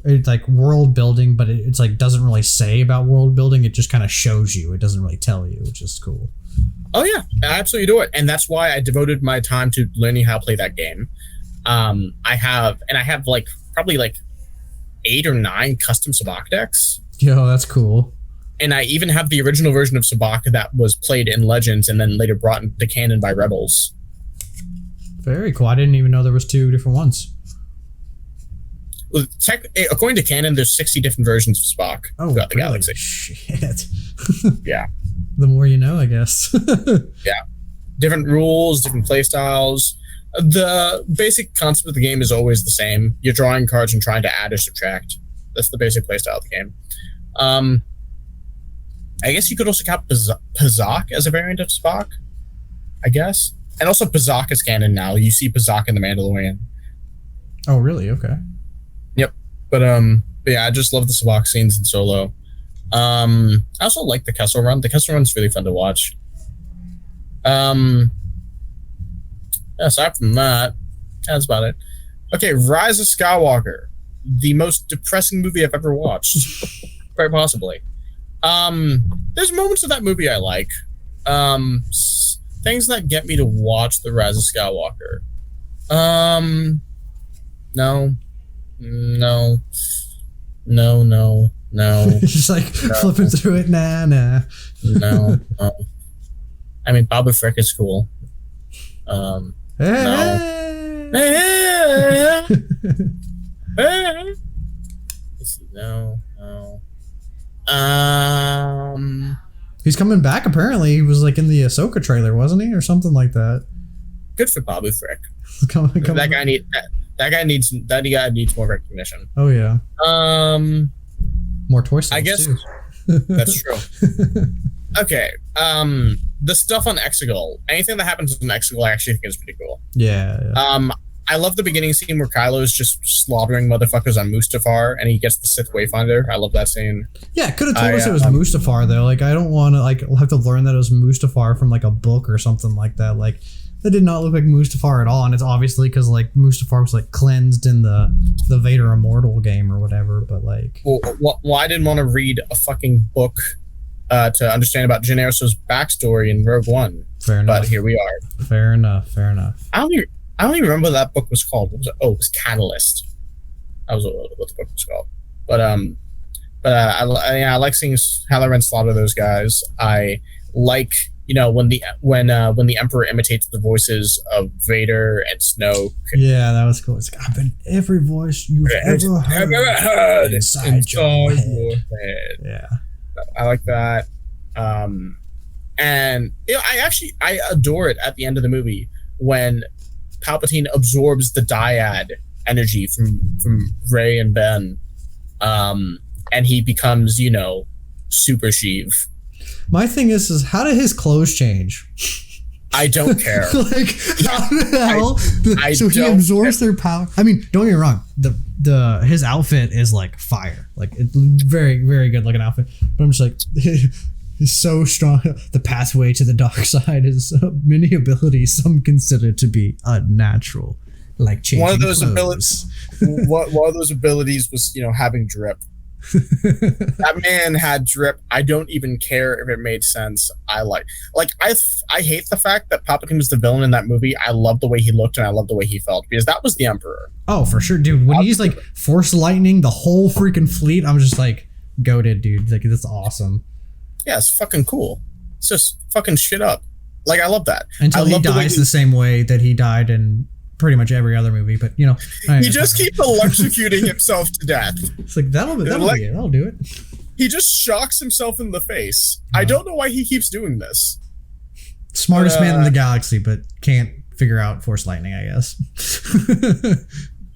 it's like world building, but it's like doesn't really say about world building. It just kind of shows you. It doesn't really tell you, which is cool. Oh yeah, I absolutely do it, and that's why I devoted my time to learning how to play that game. I have like probably like 8 or 9 custom Sabacc decks. Yo, that's cool. And I even have the original version of Sabacc that was played in Legends and then later brought into canon by Rebels. Very cool. I didn't even know there was 2 different ones. Well, according to canon, there's 60 different versions of Spock throughout the galaxy. Shit. Yeah. The more you know, I guess. Yeah. Different rules, different play styles. The basic concept of the game is always the same. You're drawing cards and trying to add or subtract. That's the basic play style of the game. I guess you could also count Pazak as a variant of Spock, I guess. And also Pazak is canon now. You see Pazak in The Mandalorian. Oh, really? Okay. Yep. But yeah, I just love the Sabacc scenes in Solo. I also like the Kessel Run. The Kessel Run's really fun to watch. Aside from that, that's about it. Okay, Rise of Skywalker. The most depressing movie I've ever watched. Quite possibly. There's moments of that movie I like. Things that get me to watch The Rise of Skywalker. No. Just like flipping through it. Nah. No. I mean, Boba Frick is cool. No. No. He's coming back. Apparently, he was like in the Ahsoka trailer, wasn't he, or something like that? Good for Babu Frick. That guy needs more recognition. Oh yeah. More Toy Story. I guess too. That's true. Okay. the stuff on Exegol, anything that happens on Exegol, I actually think is pretty cool. Yeah. I love the beginning scene where Kylo is just slaughtering motherfuckers on Mustafar, and he gets the Sith Wayfinder. I love that scene. Yeah, could have told us it was Mustafar though. Like, I don't want to like have to learn that it was Mustafar from like a book or something like that. Like, that did not look like Mustafar at all, and it's obviously because like Mustafar was like cleansed in the Vader Immortal game or whatever. But like, well, I didn't want to read a fucking book to understand about Jyn Erso's backstory in Rogue One. Fair enough. But here we are. Fair enough. I don't even remember what that book was called. It was Catalyst. That was what the book was called. But I like seeing Kylo Ren slaughter those guys. I like, you know, when the Emperor imitates the voices of Vader and Snoke. Yeah, that was cool. It's like, I've been every voice you've ever heard inside your head. Yeah, I like that. And you know, I adore it at the end of the movie when Palpatine absorbs the dyad energy from Rey and Ben, and he becomes, you know, Super Sheev. My thing is how did his clothes change? I don't care. Like, how the hell? So he absorbs their power. I mean, don't get me wrong. His outfit is like fire. Like, it's very, very good looking outfit. But I'm just like, he's so strong. The pathway to the dark side is many abilities some consider to be unnatural, like changing one of those clothes. Abilities. One of those abilities was, you know, having drip. That man had drip. I don't even care if it made sense. I hate the fact that Palpatine was the villain in that movie. I love the way he looked and I love the way he felt, because that was the Emperor. Oh, for sure, dude. When he's like force lightning the whole freaking fleet, I'm just like, goated, dude. Like, that's awesome. Yeah, it's fucking cool. It's just fucking shit up. Like, I love that. Until he dies the same way that he died in pretty much every other movie, but you know, he just keeps electrocuting himself to death. It's like that'll be it. That'll do it. He just shocks himself in the face. I don't know why he keeps doing this. Smartest man in the galaxy, but can't figure out force lightning, I guess.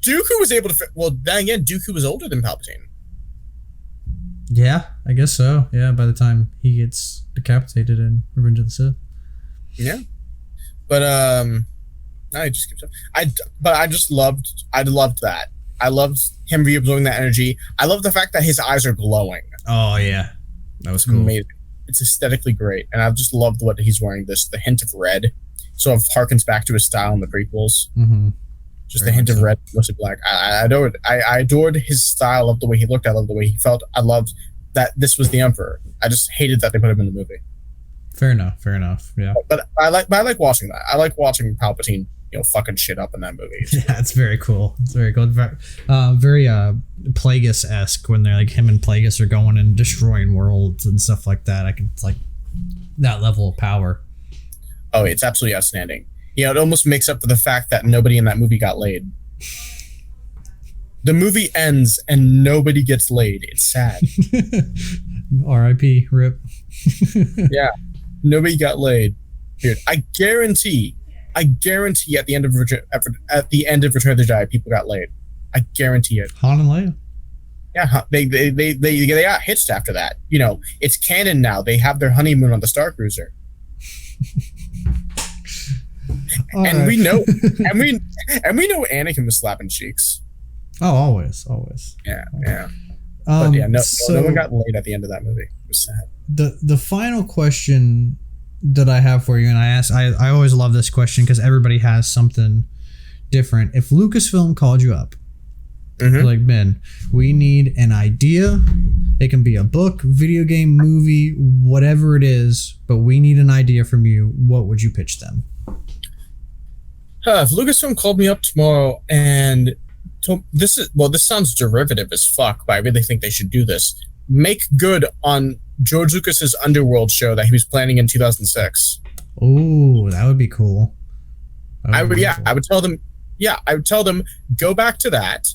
Dooku was able to. Well, then again, Dooku was older than Palpatine. Yeah, I guess so. Yeah, by the time he gets decapitated in Revenge of the Sith. Yeah, but I just kept. I loved that. I loved him reabsorbing that energy. I love the fact that his eyes are glowing. Oh yeah, that was cool. Amazing. It's aesthetically great, and I've just loved what he's wearing. The hint of red, so it harkens back to his style in the prequels. Mm-hmm. Just the hint of red, mostly black. I adored it. I adored his style. I loved the way he looked. I loved the way he felt. I loved that this was the Emperor. I just hated that they put him in the movie. Fair enough. Yeah. But I like watching that. I like watching Palpatine, you know, fucking shit up in that movie. Yeah, it's very cool. It's very cool. Very Plagueis-esque when they're like him and Plagueis are going and destroying worlds and stuff like that. It's like that level of power. Oh, it's absolutely outstanding. You know, it almost makes up for the fact that nobody in that movie got laid. The movie ends and nobody gets laid. It's sad. R.I.P. Rip. Yeah, nobody got laid. Dude, I guarantee at the end of Return of the Jedi, people got laid. I guarantee it. Han and Leia. Yeah, they got hitched after that. You know, it's canon now. They have their honeymoon on the Star Cruiser. We know Anakin was slapping cheeks. Oh, always. Yeah. But yeah, no one got laid at the end of that movie. It was sad. The final question that I have for you, and I always love this question because everybody has something different. If Lucasfilm called you up, like, Ben, we need an idea. It can be a book, video game, movie, whatever it is, but we need an idea from you. What would you pitch them? If Lucasfilm called me up tomorrow and this sounds derivative as fuck, but I really think they should do this. Make good on George Lucas's Underworld show that he was planning in 2006. Oh, that would be cool. I would tell them, go back to that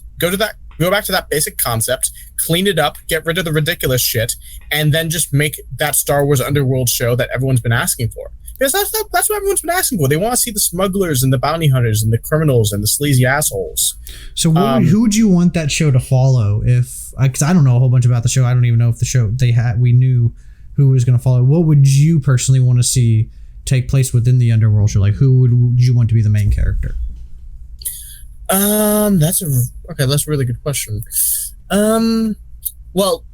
basic concept, clean it up, get rid of the ridiculous shit, and then just make that Star Wars Underworld show that everyone's been asking for. Because that's what everyone's been asking for. They want to see the smugglers and the bounty hunters and the criminals and the sleazy assholes. So who would you want that show to follow? Because I don't know a whole bunch about the show. I don't even know if the show we knew who was going to follow. What would you personally want to see take place within the underworld show? Like, who would you want to be the main character? That's a really good question. Well,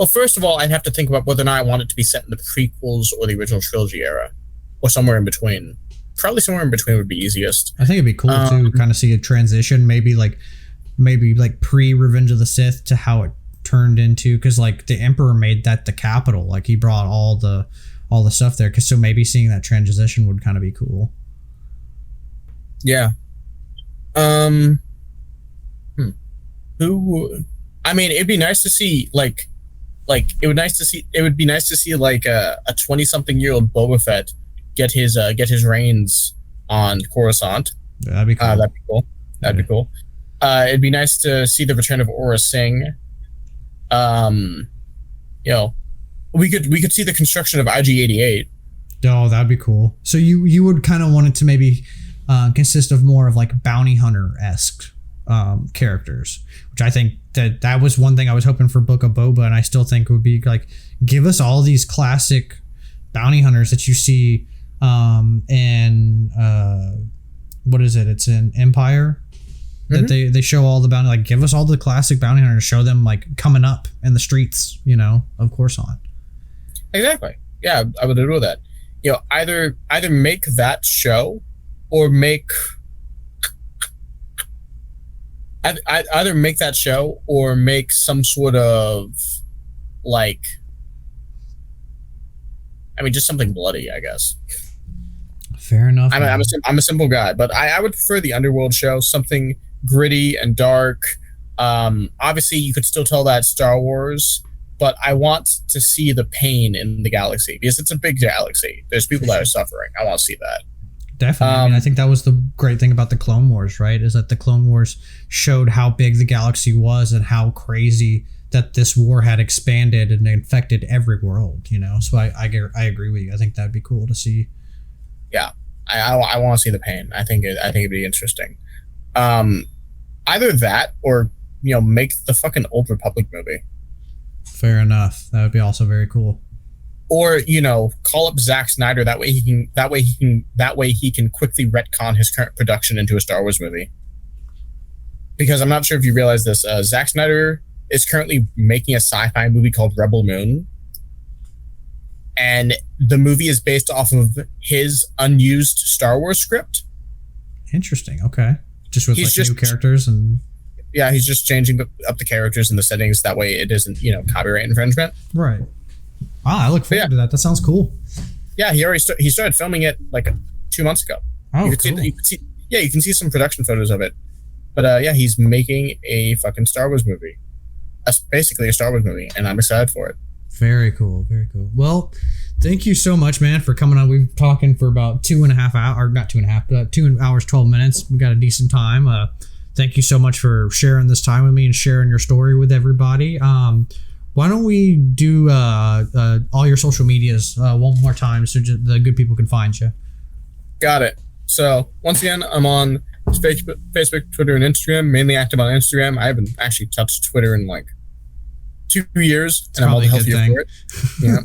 first of all, I'd have to think about whether or not I want it to be set in the prequels or the original trilogy era, or somewhere in between. Probably somewhere in between would be easiest. I think it'd be cool to kind of see a transition, maybe like pre-Revenge of the Sith to how it turned into, because like the Emperor made that the capital, like he brought all the stuff there, so maybe seeing that transition would kind of be cool. Yeah. Who? I mean, it'd be nice to see like it would be nice to see like a 20-something-year-old Boba Fett get his reins on Coruscant. That'd be cool. That'd be cool. It'd be nice to see the return of Aurra Sing. We could see the construction of IG-88. Oh, that'd be cool. So you would kind of want it to maybe consist of more of like bounty hunter-esque characters, which I think that was one thing I was hoping for Book of Boba, and I still think would be like, give us all these classic bounty hunters that you see in what is it? It's in Empire that they show all the bounty. Like, give us all the classic bounty hunters, show them like coming up in the streets, of Coruscant. Exactly. Yeah, I would agree with that. Either make that show, or make either make that show, or make some sort of like, just something bloody, I guess. Fair enough. I'm a simple guy, but I would prefer the Underworld show, something gritty and dark. Obviously, you could still tell that Star Wars, but I want to see the pain in the galaxy, because it's a big galaxy. There's people that are suffering. I want to see that. Definitely. I think that was the great thing about the Clone Wars, right? Is that the Clone Wars showed how big the galaxy was and how crazy that this war had expanded and infected every world, So I agree with you. I think that'd be cool to see. Yeah, I want to see the pain. I think it'd be interesting. Either that, or make the fucking Old Republic movie. Fair enough. That would be also very cool. Or call up Zack Snyder. That way he can quickly retcon his current production into a Star Wars movie. Because I'm not sure if you realize this, Zack Snyder is currently making a sci-fi movie called Rebel Moon. And the movie is based off of his unused Star Wars script. Interesting. Okay. Just with new characters and... Yeah, he's just changing up the characters and the settings. That way it isn't, copyright infringement. Right. Wow, I look forward to that. That sounds cool. Yeah, he started filming it like 2 months ago. Oh, you cool. You can see some production photos of it. But he's making a fucking Star Wars movie. That's basically a Star Wars movie, and I'm excited for it. Very cool. Very cool. Well, thank you so much, man, for coming on. We've been talking for about 2.5 hours, or not 2.5, but 2 hours, 12 minutes. We got a decent time. Thank you so much for sharing this time with me and sharing your story with everybody. Why don't we do all your social medias one more time so the good people can find you? Got it. So once again, I'm on Facebook, Twitter, and Instagram. Mainly active on Instagram. I haven't actually touched Twitter in like 2 years, and I'm all the healthier for it. Yeah.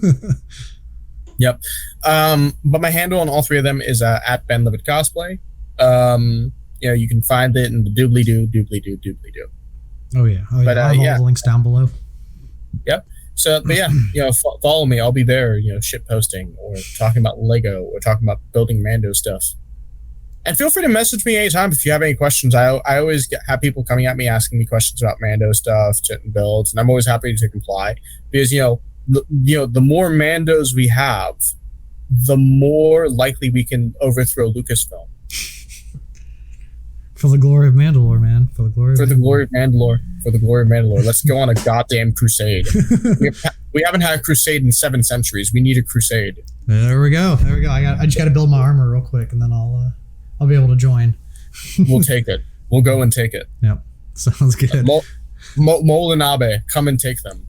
Yep. But my handle on all three of them is at Benlividcosplay. You can find it in the doobly-doo. Oh yeah. But I'll have all the links down below. Yep. So, but yeah, follow me. I'll be there, shit posting or talking about Lego or talking about building Mando stuff. And feel free to message me anytime if you have any questions. I always have people coming at me asking me questions about Mando stuff, and builds, and I'm always happy to comply because the more Mandos we have, the more likely we can overthrow Lucasfilm. For the glory of Mandalore, man. For the glory of Mandalore. Let's go on a goddamn crusade. We haven't had a crusade in 7 centuries. We need a crusade. There we go. I just got to build my armor real quick, and then I'll be able to join. We'll take it. We'll go and take it. Yep. Sounds good. Mole and Abe, come and take them.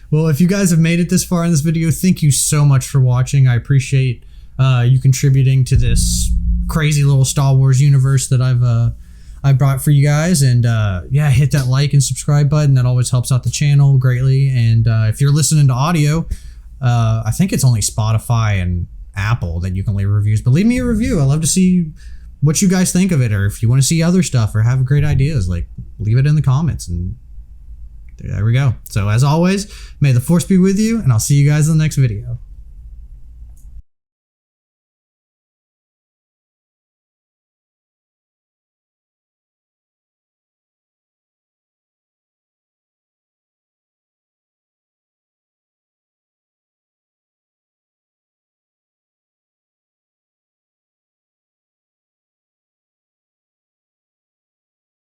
Well, if you guys have made it this far in this video, thank you so much for watching. I appreciate you contributing to this crazy little Star Wars universe that I brought for you guys. And yeah, hit that like and subscribe button. That always helps out the channel greatly. And if you're listening to audio, I think it's only Spotify and Apple that you can leave reviews. But leave me a review. I love to see what you guys think of it, or if you want to see other stuff or have great ideas, like leave it in the comments. And there we go. So as always, may the force be with you, and I'll see you guys in the next video.